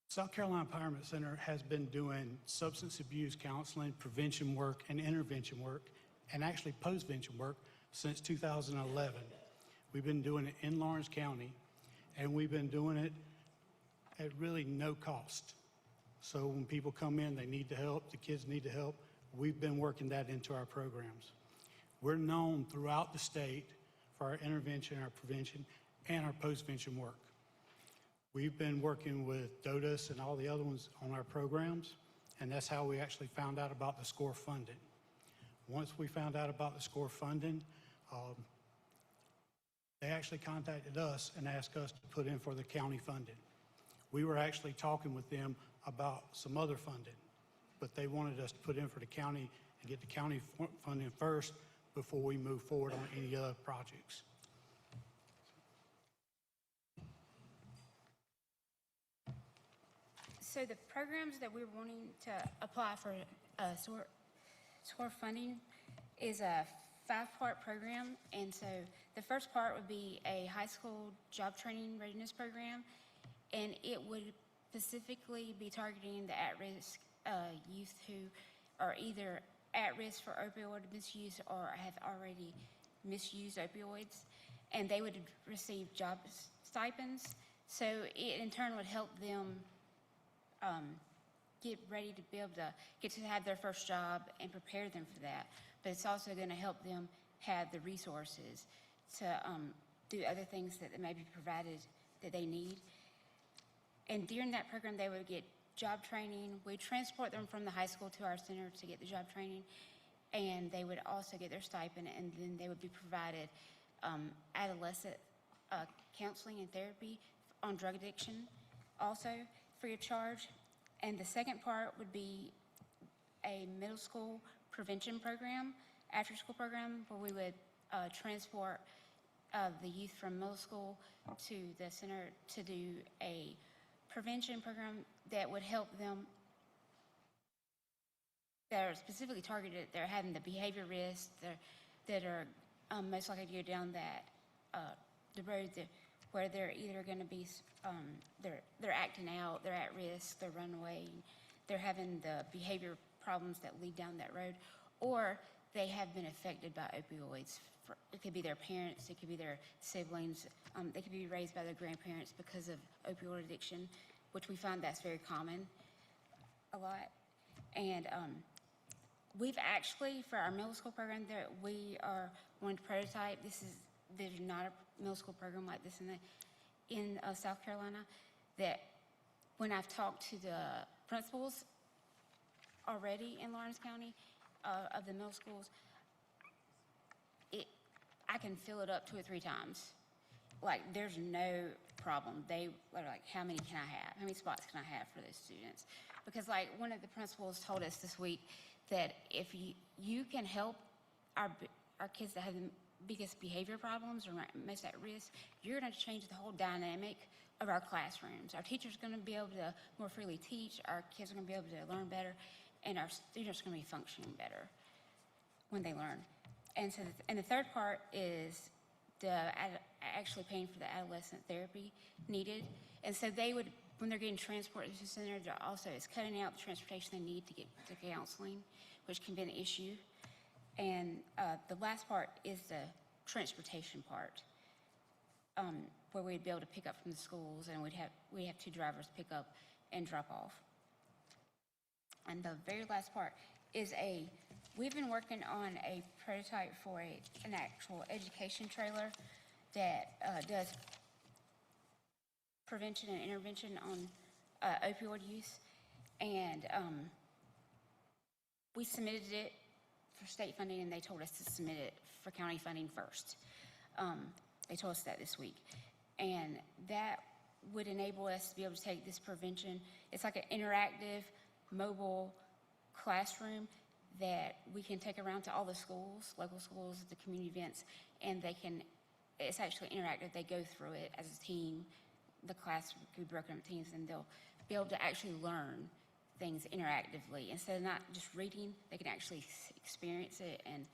South Carolina Empowerment Center has been doing substance abuse counseling, prevention work, and intervention work, and actually postvention work since 2011. We've been doing it in Lawrence County, and we've been doing it at really no cost. So when people come in, they need the help, the kids need the help, we've been working that into our programs. We're known throughout the state for our intervention, our prevention, and our postvention work. We've been working with DOTUS and all the other ones on our programs, and that's how we actually found out about the SCORE funding. Once we found out about the SCORE funding, they actually contacted us and asked us to put in for the county funding. We were actually talking with them about some other funding, but they wanted us to put in for the county and get the county funding first before we move forward on any other projects. So the programs that we're wanting to apply for SCORE funding is a 5-part program. And so the first part would be a high school job training readiness program, and it would specifically be targeting the at-risk youth who are either at risk for opioid misuse or have already misused opioids, and they would receive job stipends. So it in turn would help them get ready to be able to get to have their first job and prepare them for that. But it's also going to help them have the resources to do other things that may be provided that they need. And during that program, they would get job training. We transport them from the high school to our center to get the job training, and they would also get their stipend, and then they would be provided adolescent counseling and therapy on drug addiction, also free of charge. And the second part would be a middle school prevention program, after school program, where we would transport the youth from middle school to the center to do a prevention program that would help them that are specifically targeted, they're having the behavior risks, that are most likely to go down the road where they're either going to be, they're acting out, they're at risk, they're running away, they're having the behavior problems that lead down that road, or they have been affected by opioids. It could be their parents, it could be their siblings, they could be raised by their grandparents because of opioid addiction, which we find that's very common a lot. And we've actually, for our middle school program, that we are wanting to prototype, there's not a middle school program like this in South Carolina, that when I've talked to the principals already in Lawrence County of the middle schools, I can fill it up 2 or 3 times. Like, there's no problem. They are like, how many can I have? How many spots can I have for those students? Because, like, one of the principals told us this week that if you can help our kids that have the biggest behavior problems or most at risk, you're going to change the whole dynamic of our classrooms. Our teachers are going to be able to more freely teach, our kids are going to be able to learn better, and our students are going to be functioning better when they learn. And so, the third part is actually paying for the adolescent therapy needed. And so they would, when they're getting transported to the center, it's cutting out the transportation they need to get to counseling, which can be an issue. And the last part is the transportation part, where we'd be able to pick up from the schools, and we have 2 drivers pick up and drop off. And the very last part is we've been working on a prototype for an actual education trailer that does prevention and intervention on opioid use. And we submitted it for state funding, and they told us to submit it for county funding first. They told us that this week. And that would enable us to be able to take this prevention. It's like an interactive mobile classroom that we can take around to all the schools, local schools, the community events, and it's actually interactive. They go through it as a team. The class could be broken up in teams, and they'll be able to actually learn things interactively. Instead of not just reading, they can actually experience it, and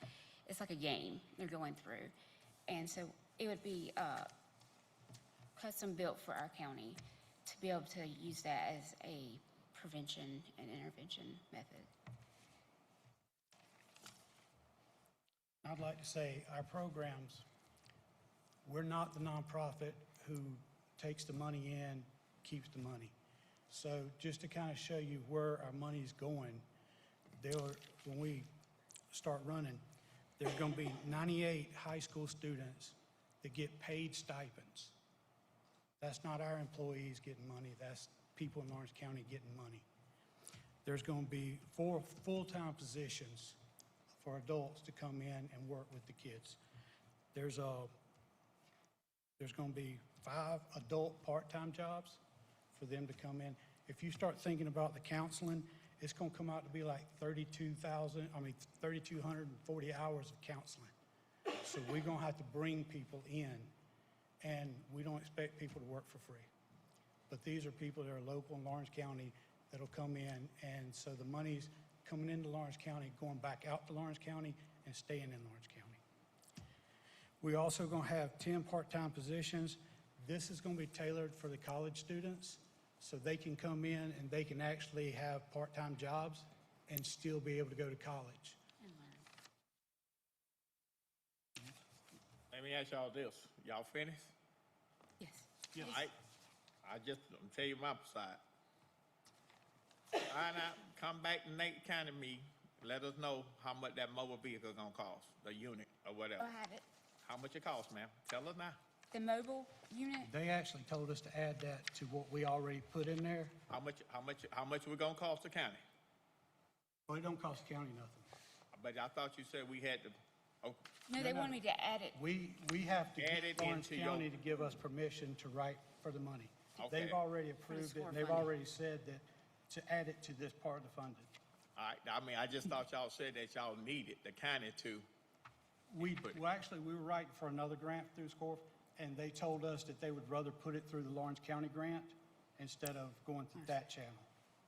it's like a game they're going through. And so it would be custom built for our county to be able to use that as a prevention and intervention method. I'd like to say our programs, we're not the nonprofit who takes the money in, keeps the money. So just to kind of show you where our money's going, when we start running, there's going to be 98 high school students that get paid stipends. That's not our employees getting money, that's people in Lawrence County getting money. There's going to be 4 full-time positions for adults to come in and work with the kids. There's going to be 5 adult part-time jobs for them to come in. If you start thinking about the counseling, it's going to come out to be like 3,240 hours of counseling. So we're going to have to bring people in, and we don't expect people to work for free. But these are people that are local in Lawrence County that'll come in, and so the money's coming into Lawrence County, going back out to Lawrence County, and staying in Lawrence County. We're also going to have 10 part-time positions. This is going to be tailored for the college students, so they can come in and they can actually have part-time jobs and still be able to go to college. Let me ask y'all this. Y'all finished? Yes. All right. I'm tell you my side. Find out, come back to Nate County meeting, let us know how much that mobile vehicle is gonna cost, the unit or whatever. I'll have it. How much it costs, ma'am? Tell us now. The mobile unit? They actually told us to add that to what we already put in there. How much we gonna cost the county? Well, it don't cost the county nothing. But I thought you said we had to, No, they wanted me to add it. We have to Add get it Lawrence into County to give us permission to write for the money. Okay. They've already approved it, and they've already said that to add it to this part of the funding. all right, I mean, I just thought y'all said that y'all needed the county to. Well, actually, we were writing for another grant through SCORF, and they told us that they would rather put it through the Lawrence County grant instead of going through that channel.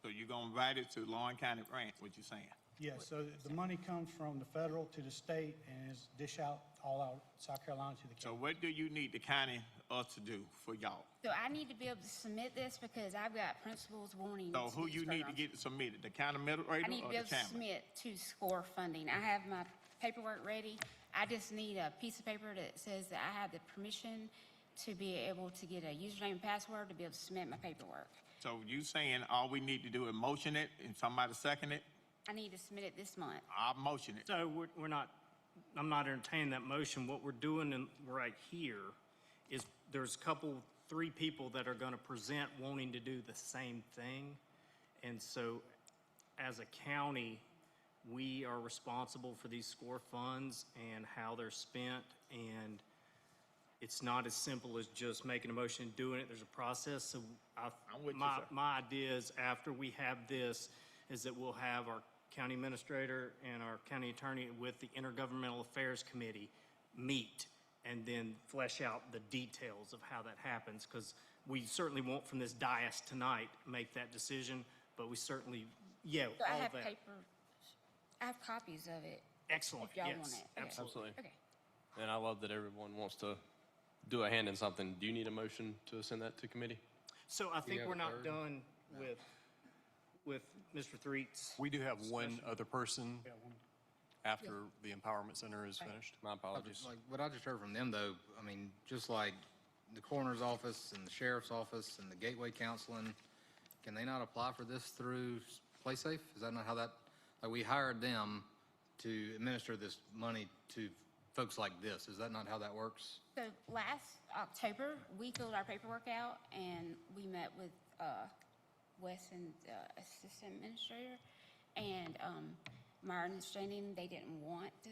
So you're gonna write it to Lawrence County Grant, what you saying? Yes, so the money comes from the federal to the state and is dish out all out South Carolina to the So county. what do you need the county us to do for y'all? So I need to be able to submit this because I've got principals wanting. So to who do you these need to programs. get submitted, the county administrator I need to or be the able to chairman? submit to SCORE funding. I have my paperwork ready. I just need a piece of paper that says that I have the permission to be able to get a username and password to be able to submit my paperwork. So you saying all we need to do is motion it and somebody second it? I need to submit it this month. I'll motion it. So we're not, I'm not entertaining that motion. What we're doing right here is there's three people that are going to present wanting to do the same thing. And so as a county, we are responsible for these SCORE funds and how they're spent. And it's not as simple as just making a motion and doing it. There's a process. So I'm with you, sir. my idea is after we have this, is that we'll have our county administrator and our county attorney with the Intergovernmental Affairs Committee meet and then flesh out the details of how that happens. Because we certainly won't from this dais tonight make that decision, but we certainly, So I all have that. paper, I have copies of it. Excellent, If y'all yes, want it. Okay. Absolutely. Okay. And I love that everyone wants to do a hand in something. Do you need a motion to send that to committee? So I think have we're a not third? done with Mr. Threet's. We do have one other person after the Empowerment Center is finished. My apologies. Like, what I just heard from them, though, I mean, just like the coroner's office and the sheriff's office and the Gateway Counseling, can they not apply for this through PlaySafe? Is that not how that, like, we hired them to administer this money to folks like this. Is that not how that works? So last October, we filled our paperwork out and we met with Wes and the assistant administrator. And my understanding, they didn't want to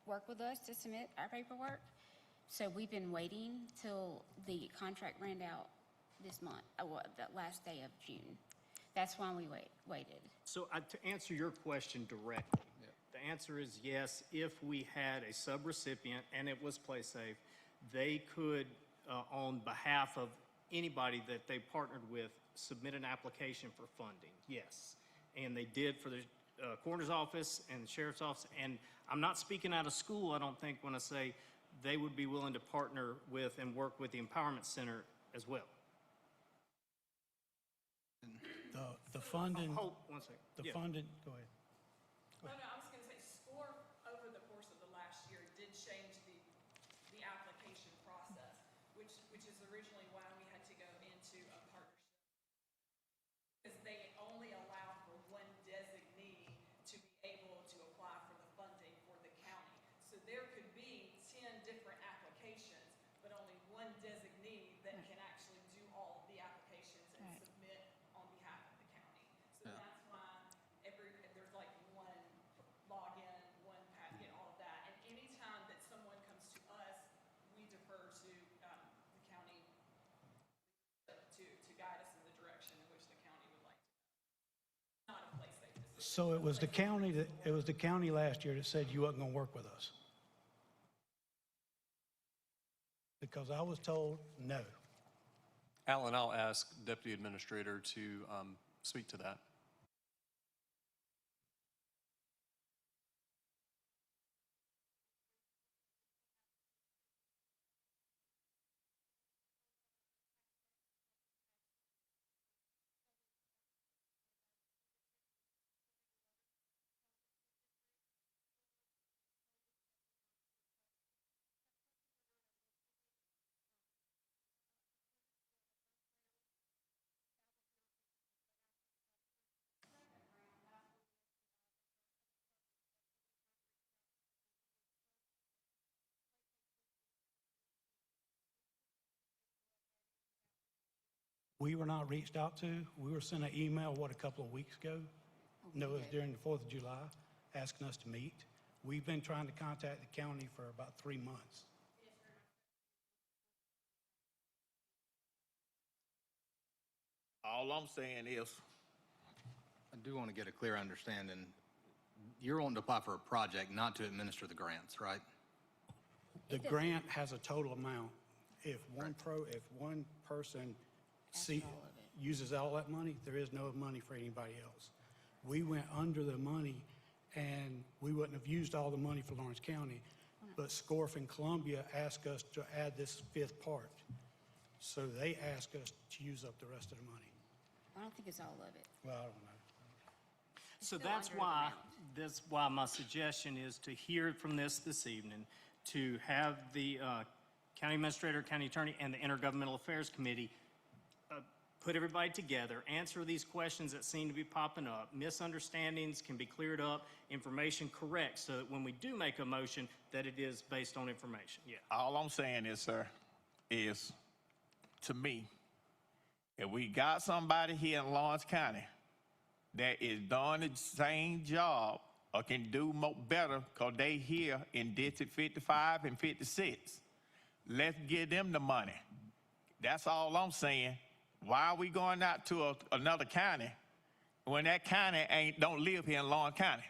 work with us to submit our paperwork. So we've been waiting till the contract ran out this month, the last day of June. That's why we waited. So to answer your question directly, the answer is yes. If we had a subrecipient and it was PlaySafe, they could, on behalf of anybody that they partnered with, submit an application for funding, yes. And they did for the coroner's office and the sheriff's office. And I'm not speaking out of school, I don't think, when I say they would be willing to partner with and work with the Empowerment Center as well. The funding, Hold, one second. the Yeah. funding, go ahead. Oh, no, I was going to say, SCORE, over the course of the last year, did change the application process, which is originally why we had to go into a partnership. Because they only allow for one designee to be able to apply for the funding for the county. So there could be 10 different applications, but only one designee that can actually do all of the applications and Right. submit on behalf of the county. So that's why there's like one login, one all of that. And anytime that someone comes to us, we defer to the county to guide us in the direction in which the county would like to go. Not a place-safe decision. So it was the county last year that said you wasn't gonna work with us. Because I was told no. Alan, I'll ask Deputy Administrator to speak to that. We were not reached out to. We were sent an email, a couple of weeks ago? No, it was during the 4th of July, asking us to meet. We've been trying to contact the county for about 3 months. All I'm saying is, I do want to get a clear understanding. You're wanting to apply for a project, not to administer the grants, right? The grant has a total amount. If one person uses all that money, there is no money for anybody else. We went under the money and we wouldn't have used all the money for Lawrence County. But SCORF and Columbia asked us to add this fifth part. So they asked us to use up the rest of the money. I don't think it's all of it. Well, I don't know. So Still that's under the why, amount. my suggestion is to hear from this evening, to have the county administrator, county attorney, and the Intergovernmental Affairs Committee put everybody together, answer these questions that seem to be popping up. Misunderstandings can be cleared up, information correct, so that when we do make a motion, that it is based on information. Yeah. All I'm saying is, sir, is to me, if we got somebody here in Lawrence County that is doing the same job or can do better because they here in District 55 and 56, let's give them the money. That's all I'm saying. Why are we going out to another county when that county don't live here in Lawrence County?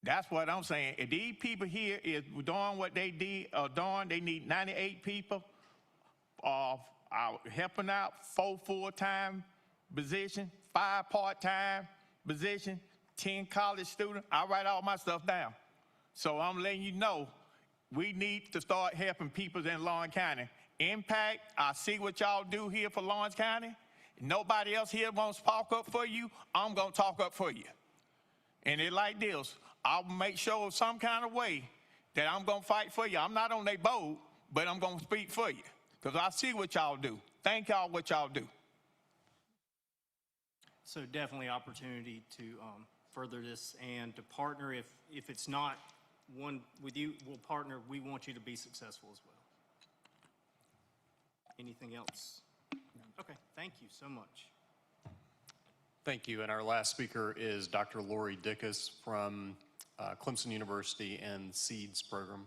That's what I'm saying. If these people here is doing what they did, doing, they need 98 people helping out, 4 full-time positions, 5 part-time positions, 10 college students. I write all my stuff down. So I'm letting you know, we need to start helping people in Lawrence County. Impact, I see what y'all do here for Lawrence County. Nobody else here wants to talk up for you. I'm going to talk up for you. And it like this, I'll make sure some kind of way that I'm going to fight for you. I'm not on their boat, but I'm going to speak for you because I see what y'all do. Thank y'all what y'all do. So definitely opportunity to further this and to partner. If it's not one with you, we'll partner. We want you to be successful as well. Anything else? Okay, thank you so much. Thank you. And our last speaker is Dr. Lori Dickus from Clemson University and SEEDS program.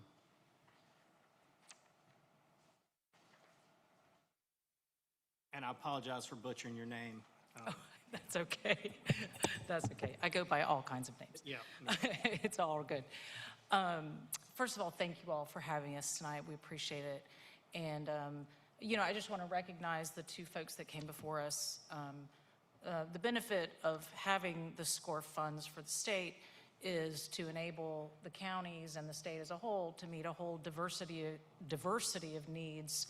And I apologize for butchering your name. That's okay. That's okay. I go by all kinds of names. Yeah. It's all good. First of all, thank you all for having us tonight. We appreciate it. And, you know, I just want to recognize the two folks that came before us. The benefit of having the SCORF funds for the state is to enable the counties and the state as a whole to meet a whole diversity of needs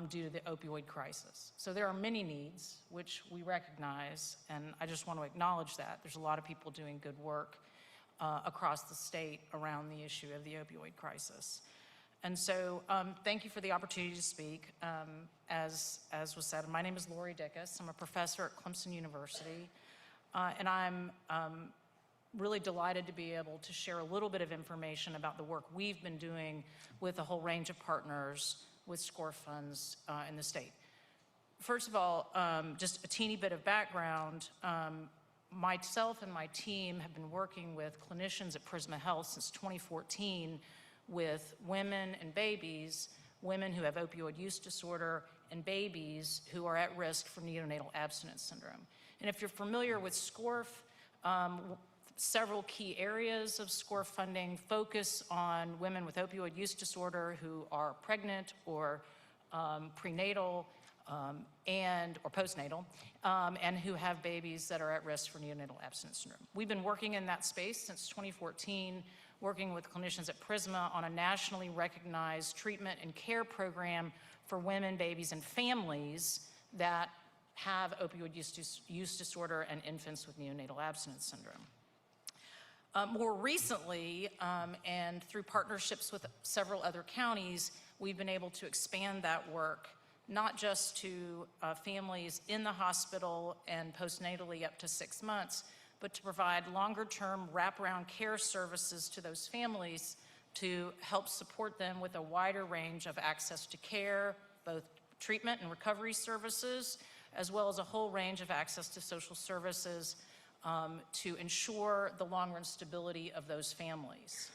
due to the opioid crisis. So there are many needs, which we recognize, and I just want to acknowledge that. There's a lot of people doing good work across the state around the issue of the opioid crisis. And so thank you for the opportunity to speak. As was said, my name is Lori Dickus. I'm a professor at Clemson University, and I'm really delighted to be able to share a little bit of information about the work we've been doing with a whole range of partners with SCORF funds in the state. First of all, just a teeny bit of background. Myself and my team have been working with clinicians at Prisma Health since 2014 with women and babies, women who have opioid use disorder, and babies who are at risk for neonatal abstinence syndrome. And if you're familiar with SCORF, several key areas of SCORF funding focus on women with opioid use disorder who are pregnant or prenatal or postnatal, and who have babies that are at risk for neonatal abstinence syndrome. We've been working in that space since 2014, working with clinicians at Prisma on a nationally recognized treatment and care program for women, babies, and families that have opioid use disorder and infants with neonatal abstinence syndrome. More recently, and through partnerships with several other counties, we've been able to expand that work, not just to families in the hospital and postnatally up to 6 months, but to provide longer-term wraparound care services to those families to help support them with a wider range of access to care, both treatment and recovery services, as well as a whole range of access to social services to ensure the long-run stability of those families.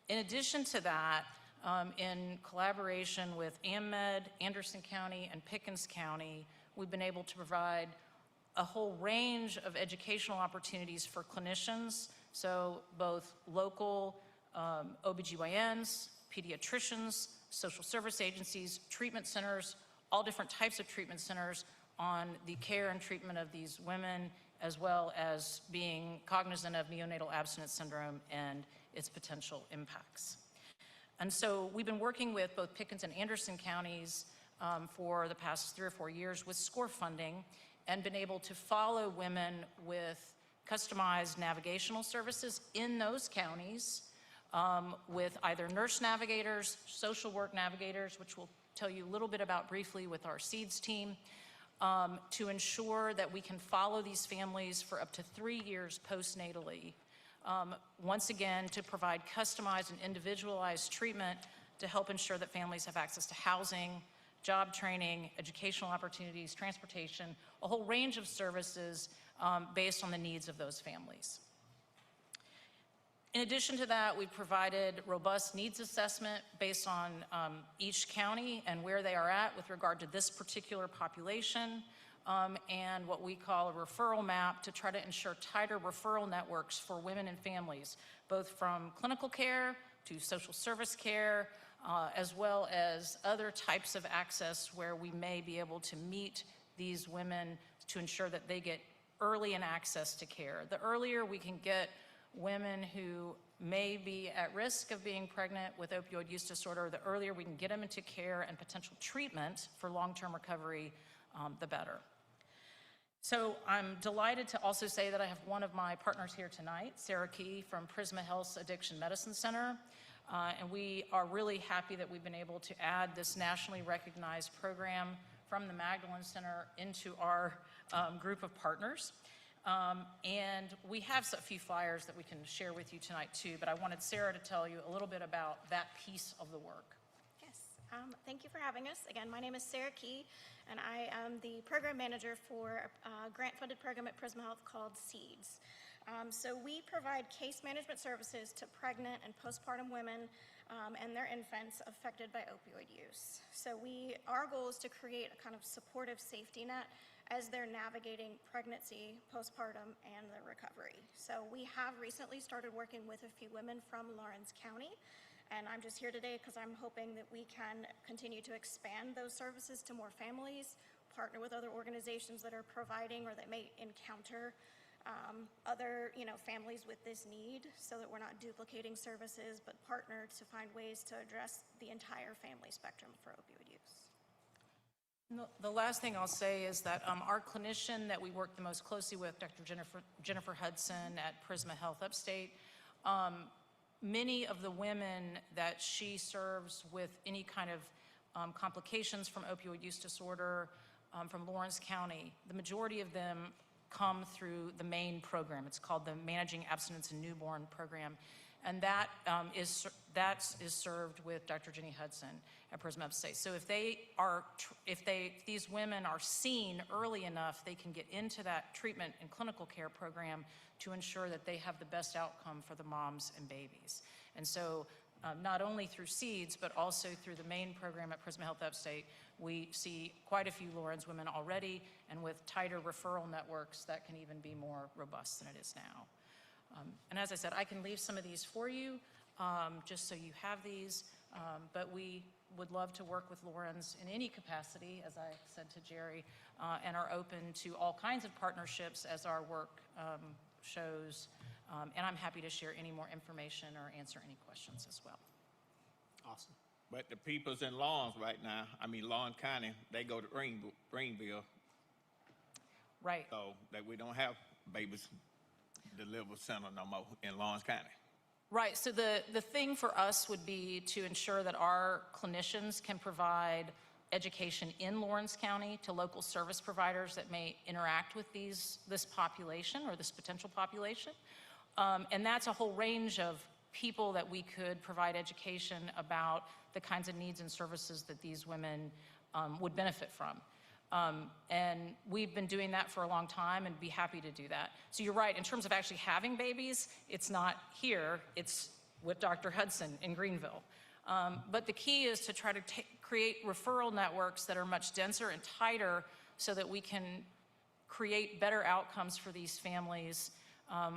In addition to that, in collaboration with AMMED, Anderson County, and Pickens County, we've been able to provide a whole range of educational opportunities for clinicians, so both local OBGYNs, pediatricians, social service agencies, treatment centers, all different types of treatment centers on the care and treatment of these women as well as being cognizant of neonatal abstinence syndrome and its potential impacts. And so we've been working with both Pickens and Anderson counties for the past 3 or 4 years with SCORE funding and been able to follow women with customized navigational services in those counties with either nurse navigators, social work navigators, which we'll tell you a little bit about briefly with our SEEDS team, to ensure that we can follow these families for up to 3 years postnatally. Once again, to provide customized and individualized treatment to help ensure that families have access to housing, job training, educational opportunities, transportation, a whole range of services based on the needs of those families. In addition to that, we've provided robust needs assessment based on each county and where they are at with regard to this particular population, and what we call a referral map to try to ensure tighter referral networks for women and families, both from clinical care to social service care, as well as other types of access where we may be able to meet these women to ensure that they get early in access to care. The earlier we can get women who may be at risk of being pregnant with opioid use disorder, the earlier we can get them into care and potential treatment for long-term recovery, the better. So I'm delighted to also say that I have one of my partners here tonight, Sarah Key from Prisma Health's Addiction Medicine Center. And we are really happy that we've been able to add this nationally recognized program from the Magdalene Center into our group of partners. And we have a few flyers that we can share with you tonight too, but I wanted Sarah to tell you a little bit about that piece of the work. Yes, thank you for having us. Again, my name is Sarah Key, and I am the program manager for a grant-funded program at Prisma Health called SEEDS. So we provide case management services to pregnant and postpartum women and their infants affected by opioid use. So our goal is to create a kind of supportive safety net as they're navigating pregnancy, postpartum, and the recovery. So we have recently started working with a few women from Lawrence County, and I'm just here today because I'm hoping that we can continue to expand those services to more families, partner with other organizations that are providing or that may encounter other families with this need, so that we're not duplicating services, but partner to find ways to address the entire family spectrum for opioid use. The last thing I'll say is that our clinician that we work the most closely with, Dr. Jennifer Hudson at Prisma Health Upstate, many of the women that she serves with any kind of complications from opioid use disorder from Lawrence County, the majority of them come through the main program. It's called the Managing Abstinence in Newborn program. And that is served with Dr. Jenny Hudson at Prisma Upstate. So if these women are seen early enough, they can get into that treatment and clinical care program to ensure that they have the best outcome for the moms and babies. And so not only through SEEDS, but also through the main program at Prisma Health Upstate, we see quite a few Lawrence women already, and with tighter referral networks, that can even be more robust than it is now. And as I said, I can leave some of these for you, just so you have these, but we would love to work with Lawrence in any capacity, as I said to Jerry, and are open to all kinds of partnerships as our work shows, and I'm happy to share any more information or answer any questions as well. Awesome. But the people's in Lawrence right now, Lawrence County, they go to Greenville. Right. So that we don't have babies delivery center no more in Lawrence County. Right, so the thing for us would be to ensure that our clinicians can provide education in Lawrence County to local service providers that may interact with this population or this potential population. And that's a whole range of people that we could provide education about the kinds of needs and services that these women would benefit from. And we've been doing that for a long time and be happy to do that. So you're right, in terms of actually having babies, it's not here, it's with Dr. Hudson in Greenville. But the key is to try to create referral networks that are much denser and tighter so that we can create better outcomes for these families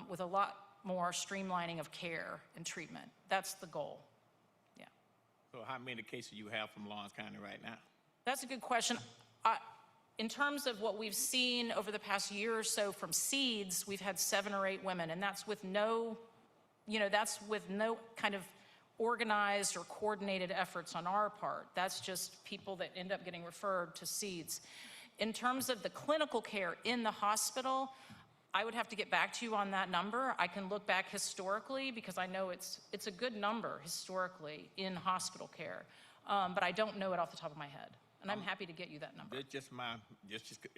with a lot more streamlining of care and treatment. That's the goal, yeah. So how many cases you have from Lawrence County right now? That's a good question. in terms of what we've seen over the past year or so from SEEDS, we've had 7 or 8 women, and that's with no, that's with no kind of organized or coordinated efforts on our part. That's just people that end up getting referred to SEEDS. In terms of the clinical care in the hospital, I would have to get back to you on that number. I can look back historically because I know it's a good number historically in hospital care, but I don't know it off the top of my head. And I'm happy to get you that number. That's just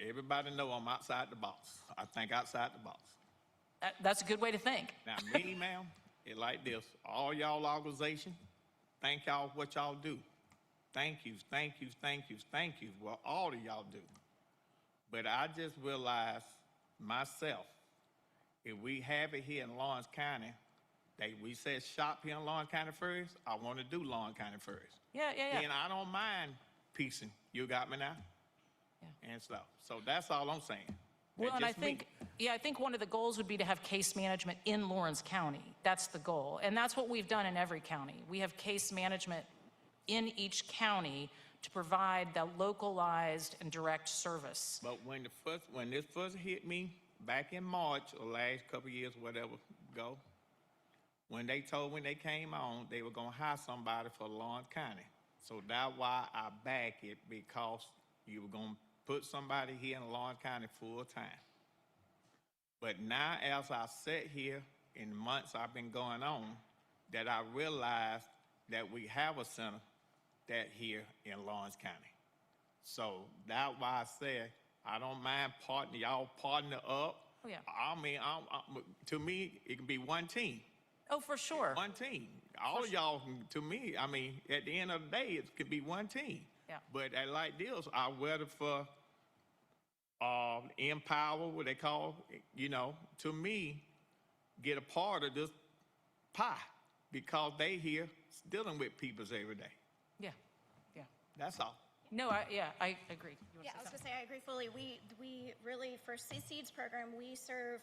everybody know I'm outside the box. I think outside the box. That's a good way to think. Now, me, ma'am, it's like this. All y'all organization, thank y'all for what y'all do. Thank you, thank you, thank you, thank you. Well, all of y'all do. But I just realized myself, if we have it here in Lawrence County, we said shop here in Lawrence County first, I want to do Lawrence County first. Yeah. And I don't mind piecing. You got me now? Yeah. And stuff. So that's all I'm saying. Well, and I think one of the goals would be to have case management in Lawrence County. That's the goal. And that's what we've done in every county. We have case management in each county to provide the localized and direct service. But when this first hit me back in March or last couple of years, whatever ago, when they came on, they were gonna hire somebody for Lawrence County. So that's why I back it, because you were gonna put somebody here in Lawrence County full time. But now as I sit here in the months I've been going on, that I realized that we have a center that here in Lawrence County. So that's why I said I don't mind y'all partner up. Oh, yeah. I mean, to me, it can be one team. Oh, for sure. One team. All of y'all, to me, I mean, at the end of the day, it could be one team. Yeah. But I like this. I weather for Empower, what they call, to me, get a part of this pie because they here dealing with peoples every day. Yeah. That's all. No, I agree. Yeah, I was gonna say, I agree fully. We really, for SEEDS program, we serve,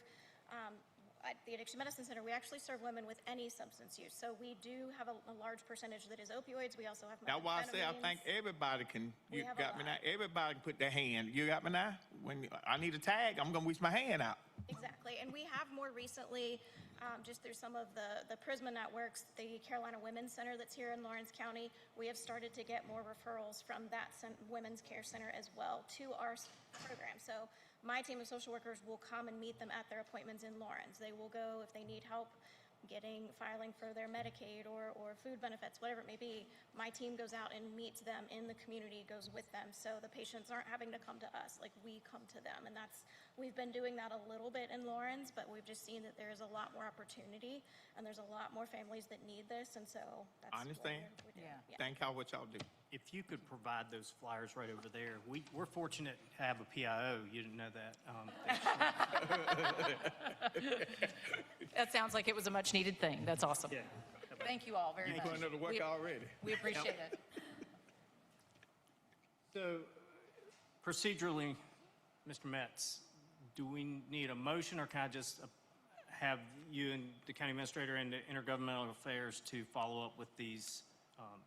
at the Addiction Medicine Center, we actually serve women with any substance use. So we do have a large percentage that is opioids. We also have That's why I say I think everybody can, you got me now, everybody can put their hand, you got me now? When I need a tag, I'm gonna reach my hand out. Exactly, and we have more recently, just through some of the Prisma networks, the Carolina Women's Center that's here in Lawrence County, we have started to get more referrals from that Women's Care Center as well to our program. So my team of social workers will come and meet them at their appointments in Lawrence. They will go if they need help filing for their Medicaid or food benefits, whatever it may be. My team goes out and meets them in the community, goes with them. So the patients aren't having to come to us, like we come to them. And we've been doing that a little bit in Lawrence, but we've just seen that there is a lot more opportunity and there's a lot more families that need this. And so that's I understand. what we're doing. Yeah. Thank y'all what y'all do. If you could provide those flyers right over there. We're fortunate to have a PIO. You didn't know that. That sounds like it was a much needed thing. That's awesome. Yeah. Thank you all very much. You putting her to work already. We appreciate it. So procedurally, Mr. Metz, do we need a motion or can I just have you and the county administrator and the intergovernmental affairs to follow up with these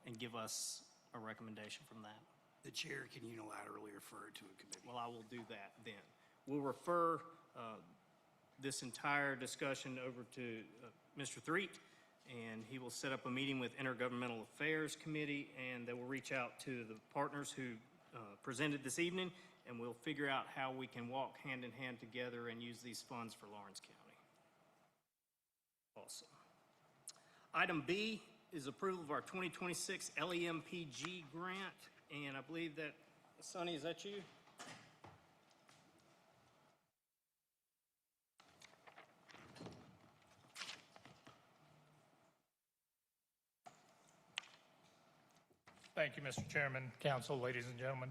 and give us a recommendation from that? The chair can unilaterally refer to a committee. Well, I will do that then. We'll refer this entire discussion over to Mr. Threet, and he will set up a meeting with Intergovernmental Affairs Committee, and they will reach out to the partners who presented this evening, and we'll figure out how we can walk hand in hand together and use these funds for Lawrence County. Awesome. Item B is approval of our 2026 LEMPG grant, and I believe that, Sonny, is that you? Thank you, Mr. Chairman, council, ladies and gentlemen.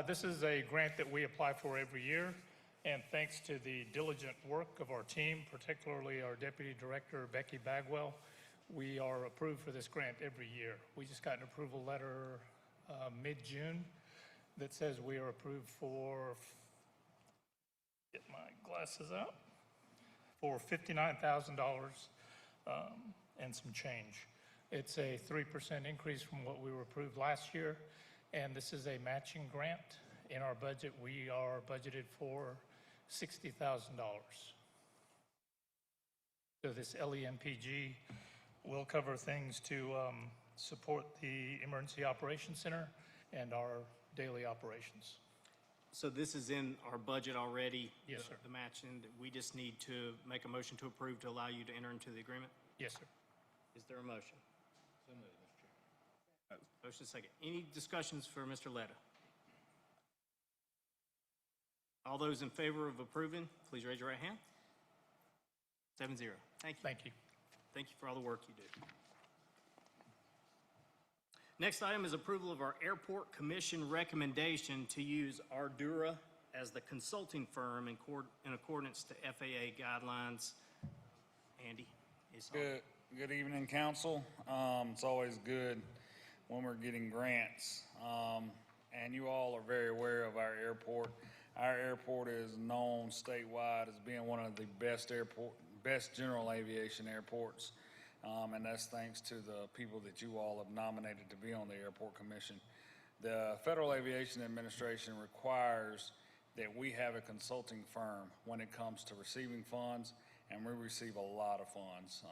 This is a grant that we apply for every year, and thanks to the diligent work of our team, particularly our Deputy Director, Becky Bagwell, we are approved for this grant every year. We just got an approval letter mid-June that says we are approved for, get my glasses out, for $59,000 and some change. It's a 3% increase from what we were approved last year, and this is a matching grant, in our budget, we are budgeted for $60,000. So this LEMPG will cover things to support the Emergency Operations Center and our daily operations. So this is in our budget already? Yes, the- sir. The match, and we just need to make a motion to approve to allow you to enter into the agreement? Yes, sir. Is there a motion? Motion second. Any discussions for Mr. Letta? All those in favor of approving, please raise your right hand. 7-0. Thank you. Thank you. Thank you for all the work you do. Next item is approval of our Airport Commission recommendation to use Ardura as the consulting firm in accordance to FAA guidelines. Andy? it's on. Good evening, council. It's always good when we're getting grants. And you all are very aware of our airport. Our airport is known statewide as being one of the best general aviation airports. And that's thanks to the people that you all have nominated to be on the Airport Commission. The Federal Aviation Administration requires that we have a consulting firm when it comes to receiving funds, and we receive a lot of funds.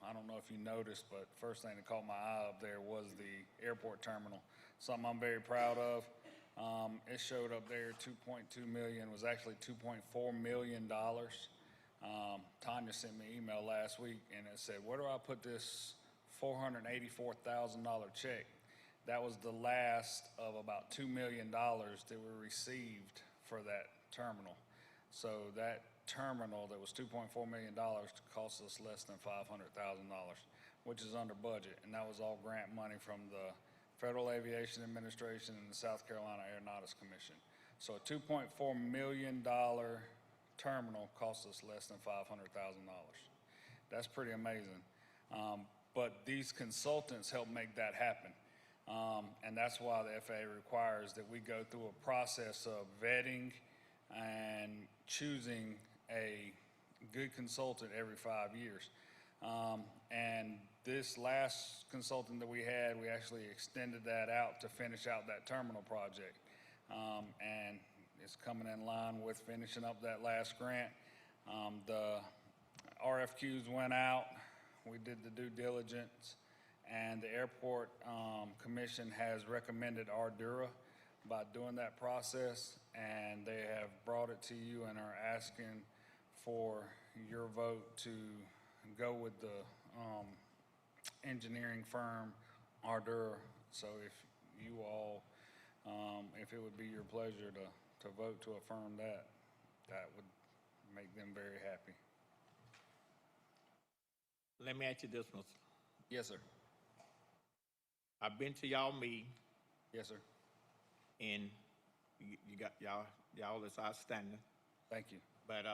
I don't know if you noticed, but first thing that caught my eye up there was the airport terminal, something I'm very proud of. It showed up there 2.2 million, was actually $2.4 million. Tanya sent me an email last week and it said, where do I put this $484,000 check? That was the last of about $2 million that we received for that terminal. So that terminal that was $2.4 million cost us less than $500,000, which is under budget. And that was all grant money from the Federal Aviation Administration and the South Carolina Aeronautics Commission. So a $2.4 million terminal costs us less than $500,000. That's pretty amazing. But these consultants help make that happen. And that's why the FAA requires that we go through a process of vetting and choosing a good consultant every 5 years. And this last consultant that we had, we actually extended that out to finish out that terminal project. And it's coming in line with finishing up that last grant. The RFQs went out. We did the due diligence, and the Airport Commission has recommended Ardura by doing that process, and they have brought it to you and are asking for your vote to go with the engineering firm Ardura. So if you all, if it would be your pleasure to vote to affirm that, that would make them very happy. Let me ask you this one. Yes, sir. I've been to y'all meeting, Yes, sir. and you got y'all is outstanding. Thank you. But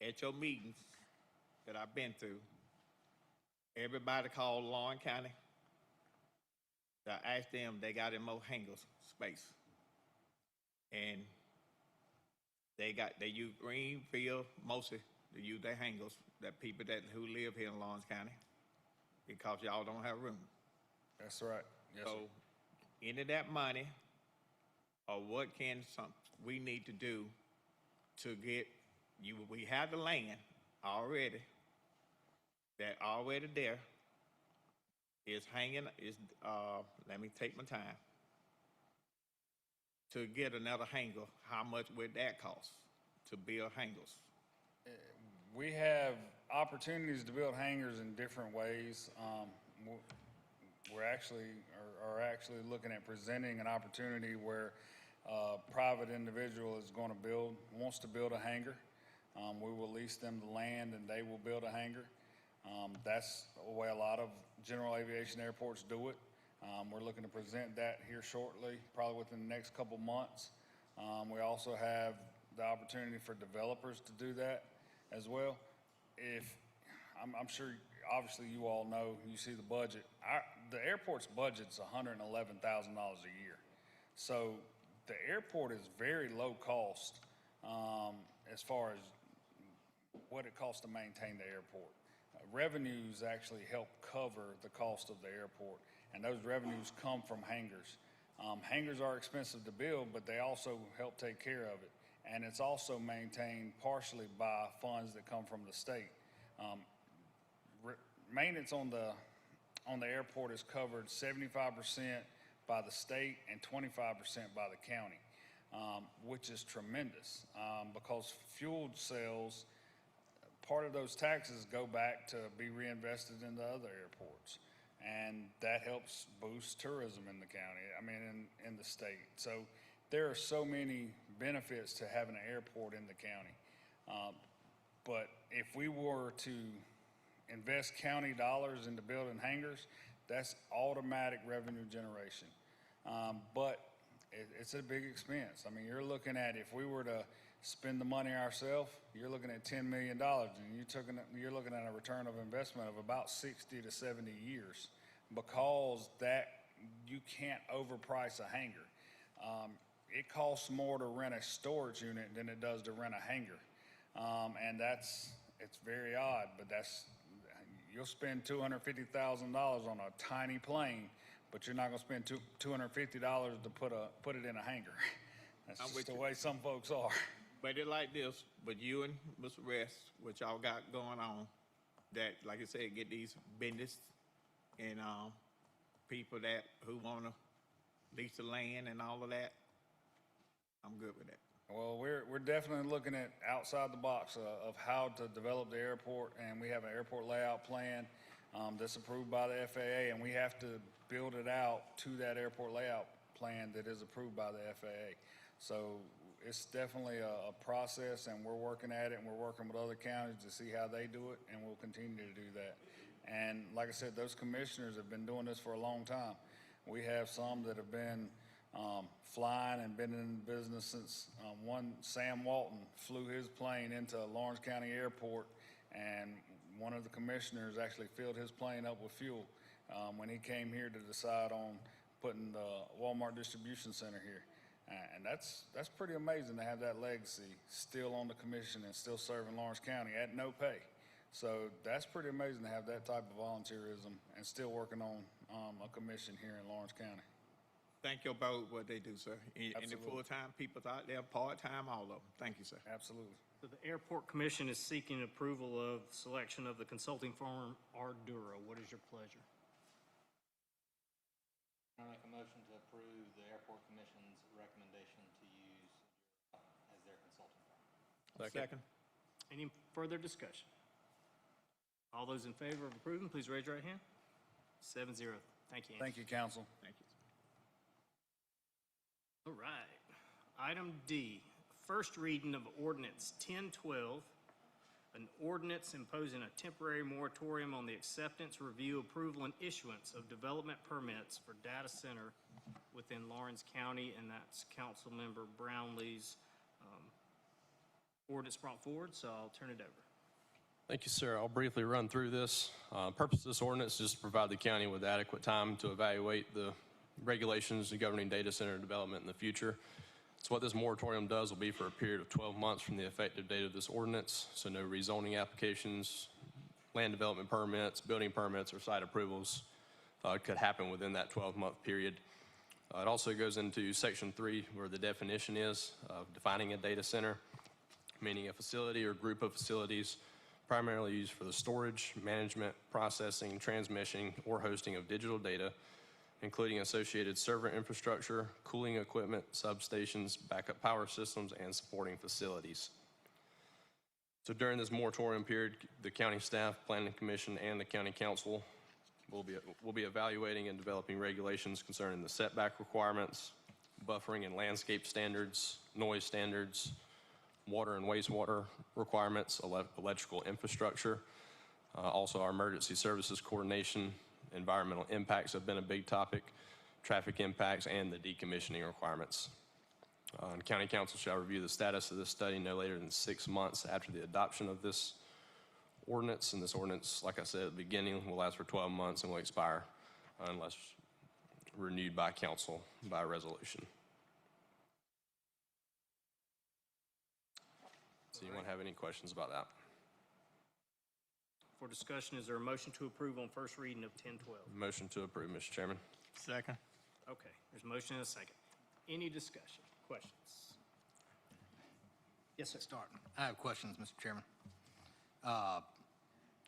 at your meetings that I've been to, everybody called Lauren County. I asked them, they got in more hangars space. And they use Greenfield mostly to use their hangars, that people who live here in Lawrence County, because y'all don't have room. That's right. Yes, So, sir. any of that money, or what we need to do to get you? We have the land already. That already there is hanging. Let me take my time. To get another hangar, how much would that cost to build hangars? We have opportunities to build hangars in different ways. We're actually looking at presenting an opportunity where a private individual wants to build a hangar. We will lease them the land and they will build a hangar. That's the way a lot of general aviation airports do it. We're looking to present that here shortly, probably within the next couple months. We also have the opportunity for developers to do that as well. I'm sure, obviously you all know, you see the budget. The airport's budget's $111,000 a year. So the airport is very low cost as far as what it costs to maintain the airport. Revenues actually help cover the cost of the airport, and those revenues come from hangars. Hangars are expensive to build, but they also help take care of it. And it's also maintained partially by funds that come from the state. Maintenance on the airport is covered 75% by the state and 25% by the county, which is tremendous because fuel sales, part of those taxes go back to be reinvested into other airports. And that helps boost tourism in the county, in the state. So there are so many benefits to having an airport in the county. But if we were to invest county dollars into building hangars, that's automatic revenue generation. But it's a big expense. You're looking at, if we were to spend the money ourselves, you're looking at $10 million, and you're looking at a return of investment of about 60 to 70 years, because that you can't overprice a hangar. It costs more to rent a storage unit than it does to rent a hangar, and it's very odd, but you'll spend $250,000 on a tiny plane, but you're not going to spend $250 to put it in a hangar. That's just the way some folks are. But it like this, but you and Mr. Rest, what y'all got going on, that, like I said, get these business and people who want to lease the land and all of that, I'm good with that. Well, we're definitely looking at outside the box of how to develop the airport, and we have an airport layout plan that's approved by the FAA, and we have to build it out to that airport layout plan that is approved by the FAA. So it's definitely a process, and we're working at it, and we're working with other counties to see how they do it, and we'll continue to do that. And like I said, those commissioners have been doing this for a long time. We have some that have been flying and been in business since Sam Walton flew his plane into Lawrence County Airport, and one of the commissioners actually filled his plane up with fuel when he came here to decide on putting the Walmart distribution center here. And that's pretty amazing to have that legacy still on the commission and still serving Lawrence County at no pay. So that's pretty amazing to have that type of volunteerism and still working on a commission here in Lawrence County. Thank you about what they do, sir. And the Absolutely. full-time people out there, part-time, all of them. Thank you, sir. Absolutely. So the Airport Commission is seeking approval of selection of the consulting firm Ardura. What is your pleasure? I make a motion to approve the Airport Commission's recommendation to use as their consulting firm. Second. Any further discussion? All those in favor of approving, please raise your right hand. 7-0. Thank you. Thank you, council. Thank you. All right. Item D, first reading of ordinance 1012, an ordinance imposing a temporary moratorium on the acceptance, review, approval, and issuance of development permits for data center within Lawrence County, and that's Councilmember Brownlee's ordinance brought forward, so I'll turn it over. Thank you, sir. I'll briefly run through this. Purpose of this ordinance is to provide the county with adequate time to evaluate the regulations governing data center development in the future. So what this moratorium does will be for a period of 12 months from the effective date of this ordinance. So no rezoning applications, land development permits, building permits, or site approvals could happen within that 12-month period. It also goes into Section 3, where the definition is of defining a data center, meaning a facility or group of facilities primarily used for the storage, management, processing, transmission, or hosting of digital data, including associated server infrastructure, cooling equipment, substations, backup power systems, and supporting facilities. So during this moratorium period, the county staff, planning commission, and the county council will be evaluating and developing regulations concerning the setback requirements, buffering and landscape standards, noise standards, water and wastewater requirements, electrical infrastructure, also our emergency services coordination. Environmental impacts have been a big topic, traffic impacts, and the decommissioning requirements. And County Council shall review the status of this study no later than 6 months after the adoption of this ordinance. And this ordinance, like I said at the beginning, will last for 12 months and will expire unless renewed by council by resolution. So anyone have any questions about that? For discussion, is there a motion to approve on first reading of 1012? Motion to approve, Mr. Chairman. Second. Okay, there's a motion and a second. Any discussion, questions? Yes, sir. Start. I have questions, Mr. Chairman.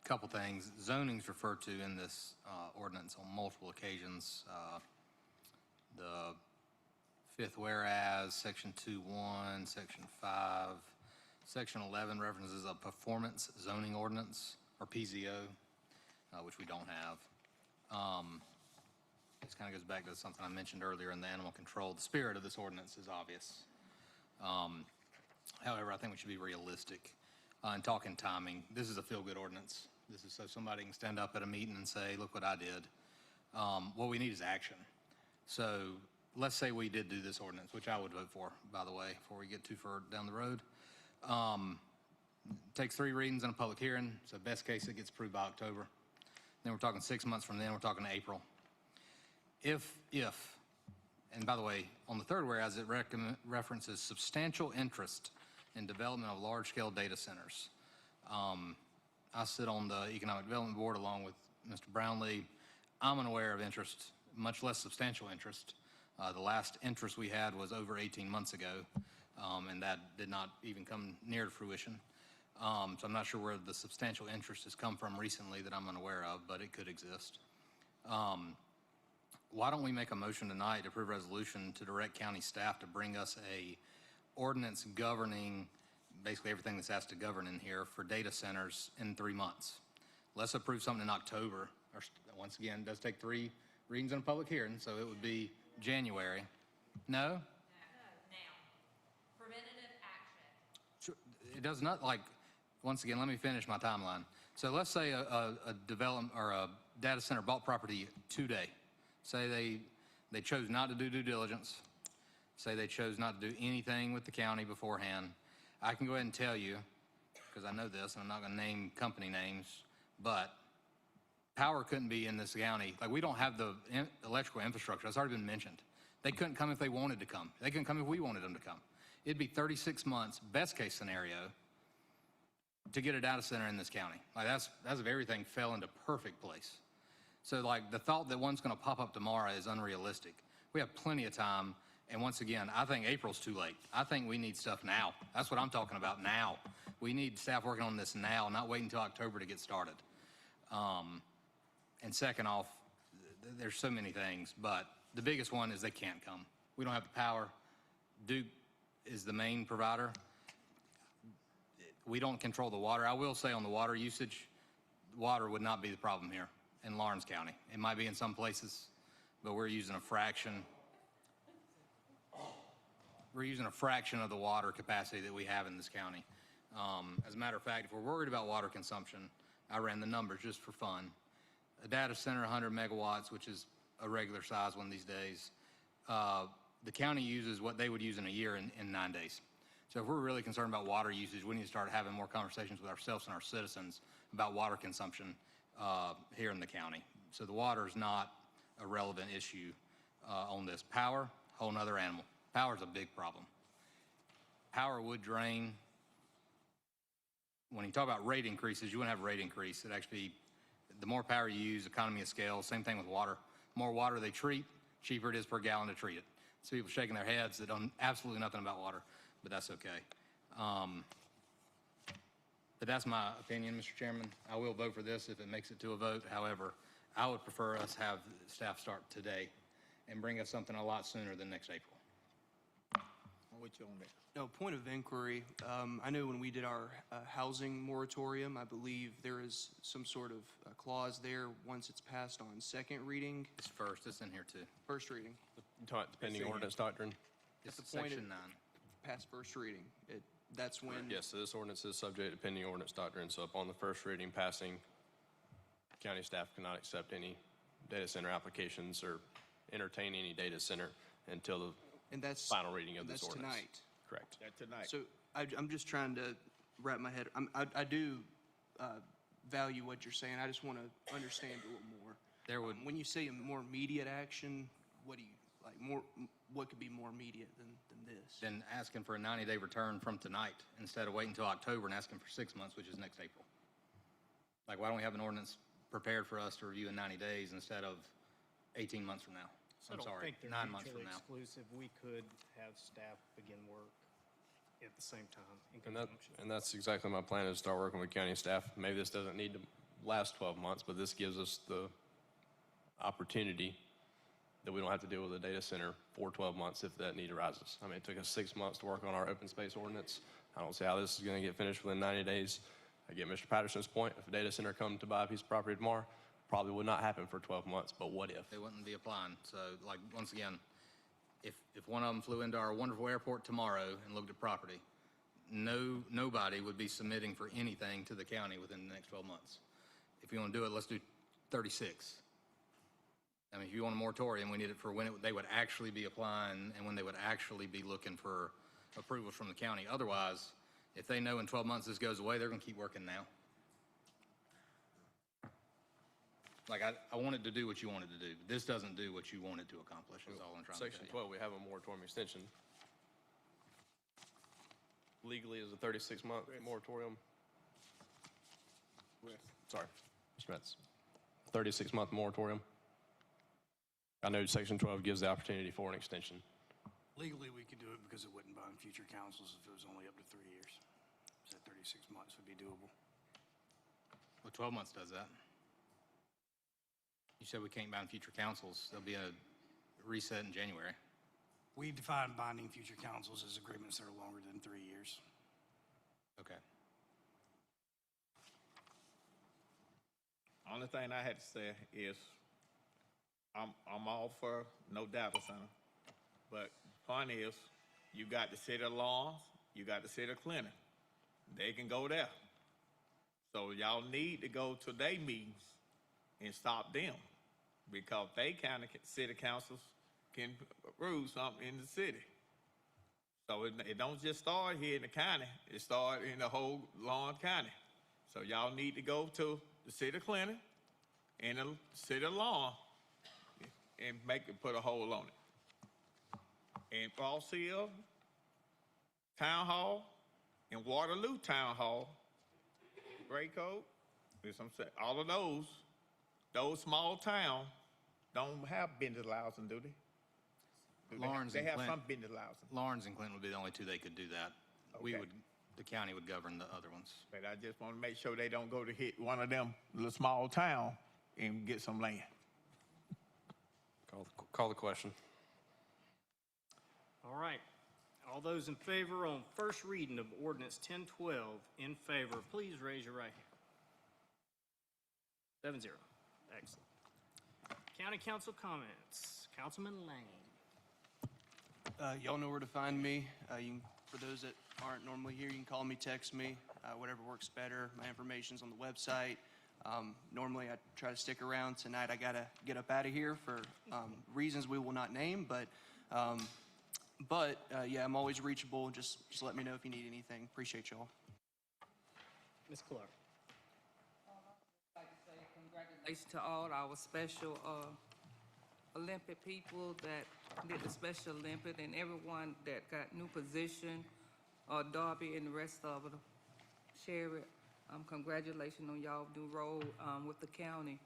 Couple things. Zoning's referred to in this ordinance on multiple occasions. The fifth whereas, section 2.1, section 5, section 11 references a performance zoning ordinance, or PZO, which we don't have. This kind of goes back to something I mentioned earlier in the animal control. The spirit of this ordinance is obvious. However, I think we should be realistic and talk in timing. This is a feel-good ordinance. This is so somebody can stand up at a meeting and say, look what I did. What we need is action. So let's say we did do this ordinance, which I would vote for, by the way, before we get too far down the road. Takes 3 readings and a public hearing, so best case it gets approved by October. Then we're talking 6 months from then, we're talking April. If, and by the way, on the third whereas, it references substantial interest in development of large-scale data centers. I sit on the Economic Development Board along with Mr. Brownlee. I'm unaware of interest, much less substantial interest. The last interest we had was over 18 months ago, and that did not even come near to fruition. So I'm not sure where the substantial interest has come from recently that I'm unaware of, but it could exist. Why don't we make a motion tonight to approve a resolution to direct county staff to bring us a ordinance governing basically everything that's asked to govern in here for data centers in 3 months. Let's approve something in October. Or, once again, it does take 3 readings and a public hearing, so it would be January. No? Now. Preventative action. Sure. It does not, like, once again, let me finish my timeline. So let's say a development or a data center bought property today. Say they chose not to do due diligence. Say they chose not to do anything with the county beforehand. I can go ahead and tell you, because I know this, and I'm not going to name company names, but power couldn't be in this county. Like, we don't have the electrical infrastructure. That's already been mentioned. They couldn't come if they wanted to come. They couldn't come if we wanted them to come. It'd be 36 months, best case scenario, to get a data center in this county. Like, that's if everything fell into perfect place. So, like, the thought that one's going to pop up tomorrow is unrealistic. We have plenty of time. And once again, I think April's too late. I think we need stuff now. That's what I'm talking about now. We need staff working on this now, not waiting until October to get started. And second off, there's so many things, but the biggest one is they can't come. We don't have the power. Duke is the main provider. We don't control the water. I will say on the water usage, water would not be the problem here in Lawrence County. It might be in some places, but we're using a fraction. We're using a fraction of the water capacity that we have in this county. As a matter of fact, if we're worried about water consumption, I ran the numbers just for fun. A data center, 100 megawatts, which is a regular size one these days, the county uses what they would use in a year in 9 days. So if we're really concerned about water usage, we need to start having more conversations with ourselves and our citizens about water consumption here in the county. So the water is not a relevant issue on this. Power, whole nother animal. Power is a big problem. Power would drain. When you talk about rate increases, you wouldn't have a rate increase. It actually, the more power you use, economy of scale, same thing with water. The more water they treat, cheaper it is per gallon to treat it. So people shaking their heads that don't absolutely nothing about water, but that's okay. But that's my opinion, Mr. Chairman. I will vote for this if it makes it to a vote. However, I would prefer us have staff start today and bring us something a lot sooner than next April. I'm with you on that. No, point of inquiry. I know when we did our housing moratorium, I believe there is some sort of clause there once it's passed on second reading. It's first. It's in here too. First reading. Pending ordinance doctrine. It's At the point section 9. Past first reading. That's when. Yes, so this ordinance is subject to pending ordinance doctrine. So upon the first reading passing, county staff cannot accept any data center applications or entertain any data center until the And that's final reading of this that's ordinance. tonight. Correct. That's tonight. So I'm just trying to wrap my head. I do value what you're saying. I just want to understand a little more. There would. When you say a more immediate action, what do you like? More, what could be more immediate than this? Then asking for a 90-day return from tonight instead of waiting until October and asking for 6 months, which is next April. Like, why don't we have an ordinance prepared for us to review in 90 days instead of 18 months from now? I I'm don't sorry, think they're 9 months mutually from now. exclusive. We could have staff begin work at the same time in And that, conjunction. and that's exactly my plan, is start working with county staff. Maybe this doesn't need to last 12 months, but this gives us the opportunity that we don't have to deal with a data center for 12 months if that need arises. I mean, it took us 6 months to work on our open space ordinance. I don't see how this is going to get finished within 90 days. I get Mr. Patterson's point. If a data center come to buy a piece of property tomorrow, probably would not happen for 12 months, but what if? They wouldn't be applying. So, like, once again, if one of them flew into our wonderful airport tomorrow and looked at property, nobody would be submitting for anything to the county within the next 12 months. If you want to do it, let's do 36. I mean, if you want a moratorium, we need it for when they would actually be applying and when they would actually be looking for approvals from the county. Otherwise, if they know in 12 months this goes away, they're going to keep working now. Like, I wanted to do what you wanted to do. This doesn't do what you wanted to accomplish, is all I'm trying to Section tell you. 12, we have a moratorium extension. Legally is a 36-month moratorium. Sorry, Mr. Metz. 36-month moratorium. I know Section 12 gives the opportunity for an extension. Legally, we could do it because it wouldn't bind future councils if it was only up to 3 years. So 36 months would be doable. Well, 12 months does that. You said we can't bind future councils. There'll be a reset in January. We define binding future councils as agreements that are longer than 3 years. Okay. Only thing I had to say is, I'm all for no data center, but point is, you got the city of Lawrence, you got the city of Clinton. They can go there. So y'all need to go to their meetings and stop them, because they city councils can approve something in the city. So it don't just start here in the county, it start in the whole Lawrence County. So y'all need to go to the city of Clinton and the city of Lawrence and put a hold on it. And Frost Hill Town Hall and Waterloo Town Hall, Gray Coat, all of those small towns don't have business license, do they? Lawrence They and have Clinton. some business license. Lawrence and Clinton would be the only two they could do that. Okay. The county would govern the other ones. But I just want to make sure they don't go to hit one of them little small town and get some land. Call the question. All right. All those in favor on first reading of ordinance 1012 in favor, please raise your right hand. 7-0. Excellent. County council comments. Councilman Lane. Y'all know where to find me. For those that aren't normally here, you can call me, text me, whatever works better. My information's on the website. Normally I try to stick around. Tonight I gotta get up out of here for reasons we will not name, but yeah, I'm always reachable. Just let me know if you need anything. Appreciate y'all. Ms. Clark. I'd like to say congratulations to all our special Olympic people that did the Special Olympic and everyone that got new position, Darby and the rest of it. Sherry, congratulations on y'all new role with the county.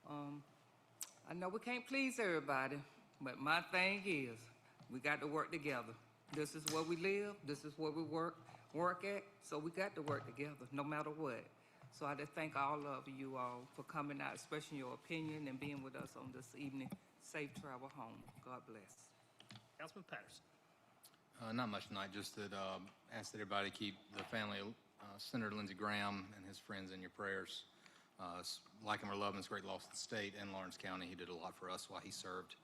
I know we can't please everybody, but my thing is we got to work together. This is where we live, this is where we work at, so we got to work together no matter what. So I just thank all of you all for coming out, expressing your opinion and being with us on this evening. Safe travel home. God bless. Councilman Patterson. Not much tonight, just that ask that everybody keep the family of Senator Lindsey Graham and his friends in your prayers. Like him or love him, it's a great loss to the state and Lawrence County. He did a lot for us while he served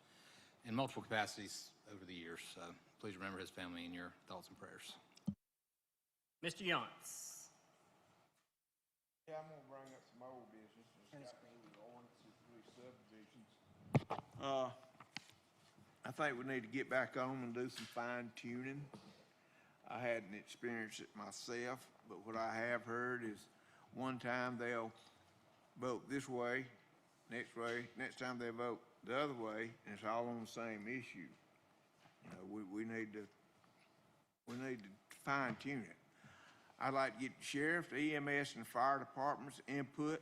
in multiple capacities over the years. So please remember his family in your thoughts and prayers. Mr. Yance. Yeah, I'm gonna bring up some old business. It's got to do with ordinances, three subdivisions. I think we need to get back on and do some fine tuning. I hadn't experienced it myself, but what I have heard is one time they'll vote this way, next time they vote the other way, and it's all on the same issue. You know, we need to fine tune it. I'd like to get the sheriff, the EMS, and fire departments' input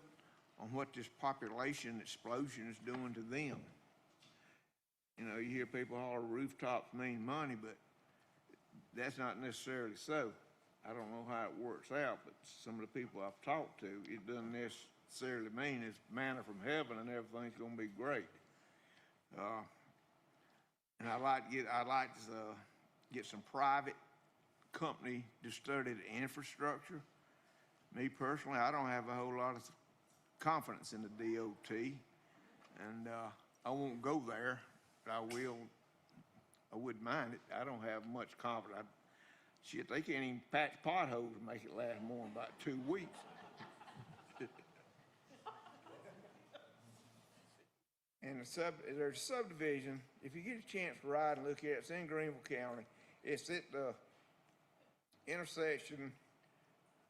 on what this population explosion is doing to them. You know, you hear people holler rooftops mean money, but that's not necessarily so. I don't know how it works out, but some of the people I've talked to, it doesn't necessarily mean it's manna from heaven and everything's gonna be great. And I'd like to get some private company to study the infrastructure. Me personally, I don't have a whole lot of confidence in the DOT, and I won't go there, but I wouldn't mind it. I don't have much confidence. Shit, they can't even patch potholes and make it last more than about 2 weeks. And there's a subdivision, if you get a chance to ride and look at it, it's in Greenville County. It's at the intersection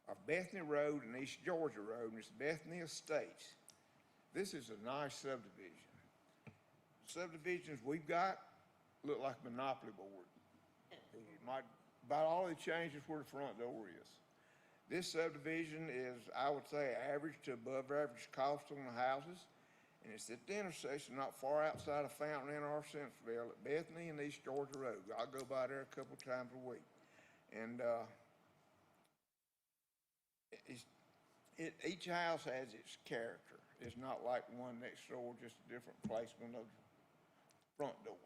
of Bethany Road and East Georgia Road, and it's Bethany Estates. This is a nice subdivision. Subdivisions we've got look like a monopoly board. About all the changes where the front door is. This subdivision is, I would say, average to above average cost on the houses. And it's at the intersection not far outside of Fountain Inn or Centerville at Bethany and East Georgia Road. I'll go by there a couple times a week. And each house has its character. It's not like one next door, just a different placement of the front door.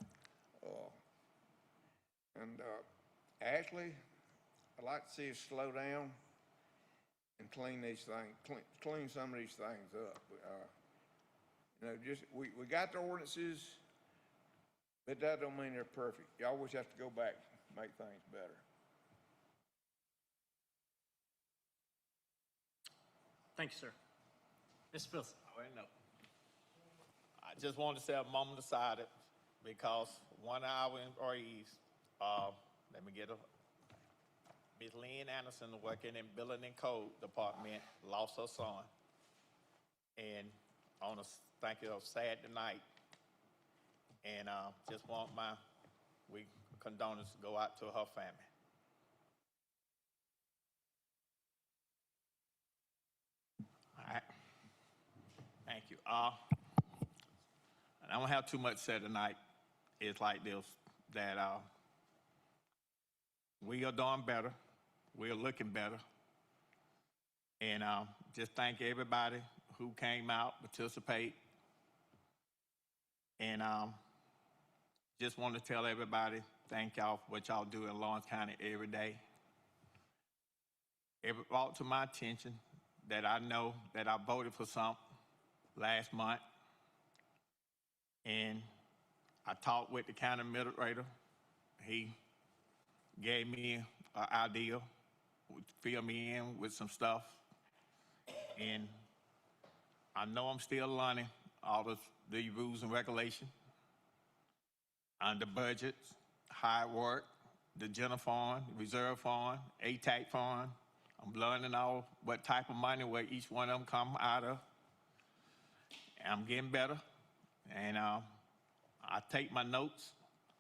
Actually, I'd like to see us slow down and clean these things, clean some of these things up. You know, we got the ordinances, but that don't mean they're perfect. You always have to go back and make things better. Thank you, sir. Mr. Filson. Well, no. I just wanted to say a moment of silence because one of our employees, let me get a, Ms. Lynn Anderson, working in Billing and Code Department, lost her son. And on a, thank you, sad tonight. And just want we condolences to go out to her family. All right. Thank you. And I don't have too much to say tonight. It's like this, that we are doing better. We are looking better. And just thank everybody who came out, participate. And just want to tell everybody, thank y'all for what y'all do in Lawrence County every day. It brought to my attention that I know that I voted for something last month. And I talked with the county administrator. He gave me an idea, fill me in with some stuff. And I know I'm still learning all the rules and regulations under budgets, how it work, the general fund, reserve fund, ATAC fund. I'm learning all what type of money where each one of them come out of. And I'm getting better. And I take my notes.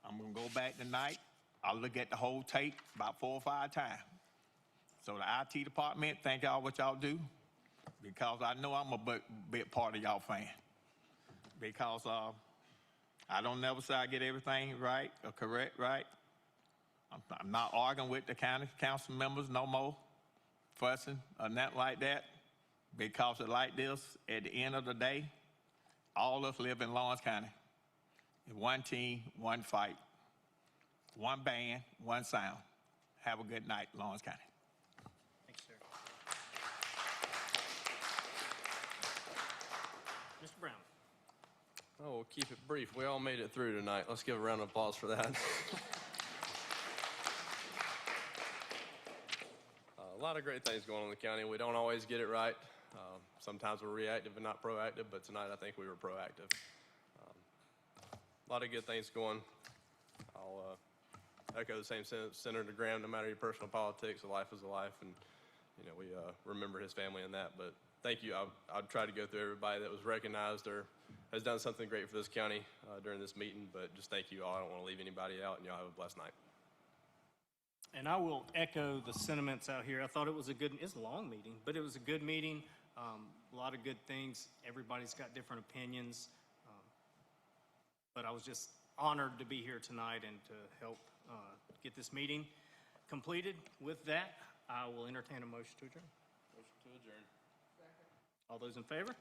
I'm gonna go back tonight. I'll look at the whole tape about 4 or 5 times. So the IT department, thank y'all what y'all do, because I know I'm a big part of y'all fan. Because I don't never say I get everything right or correct right. I'm not arguing with the county council members no more, fussing or nothing like that. Because it's like this, at the end of the day, all of us live in Lawrence County. One team, one fight. One band, one sound. Have a good night, Lawrence County. Thank you, sir. Mr. Brown. Oh, we'll keep it brief. We all made it through tonight. Let's give a round of applause for that. A lot of great things going on in the county. We don't always get it right. Sometimes we're reactive and not proactive, but tonight I think we were proactive. A lot of good things going. I'll echo the same Senator Graham, no matter your personal politics, a life is a life, and you know, we remember his family in that. But thank you. I'll try to go through everybody that was recognized or has done something great for this county during this meeting, but just thank you all. I don't want to leave anybody out, and y'all have a blessed night. And I will echo the sentiments out here. I thought it's a long meeting, but it was a good meeting. A lot of good things. Everybody's got different opinions. But I was just honored to be here tonight and to help get this meeting completed. With that, I will entertain a motion to adjourn. Motion to adjourn. All those in favor?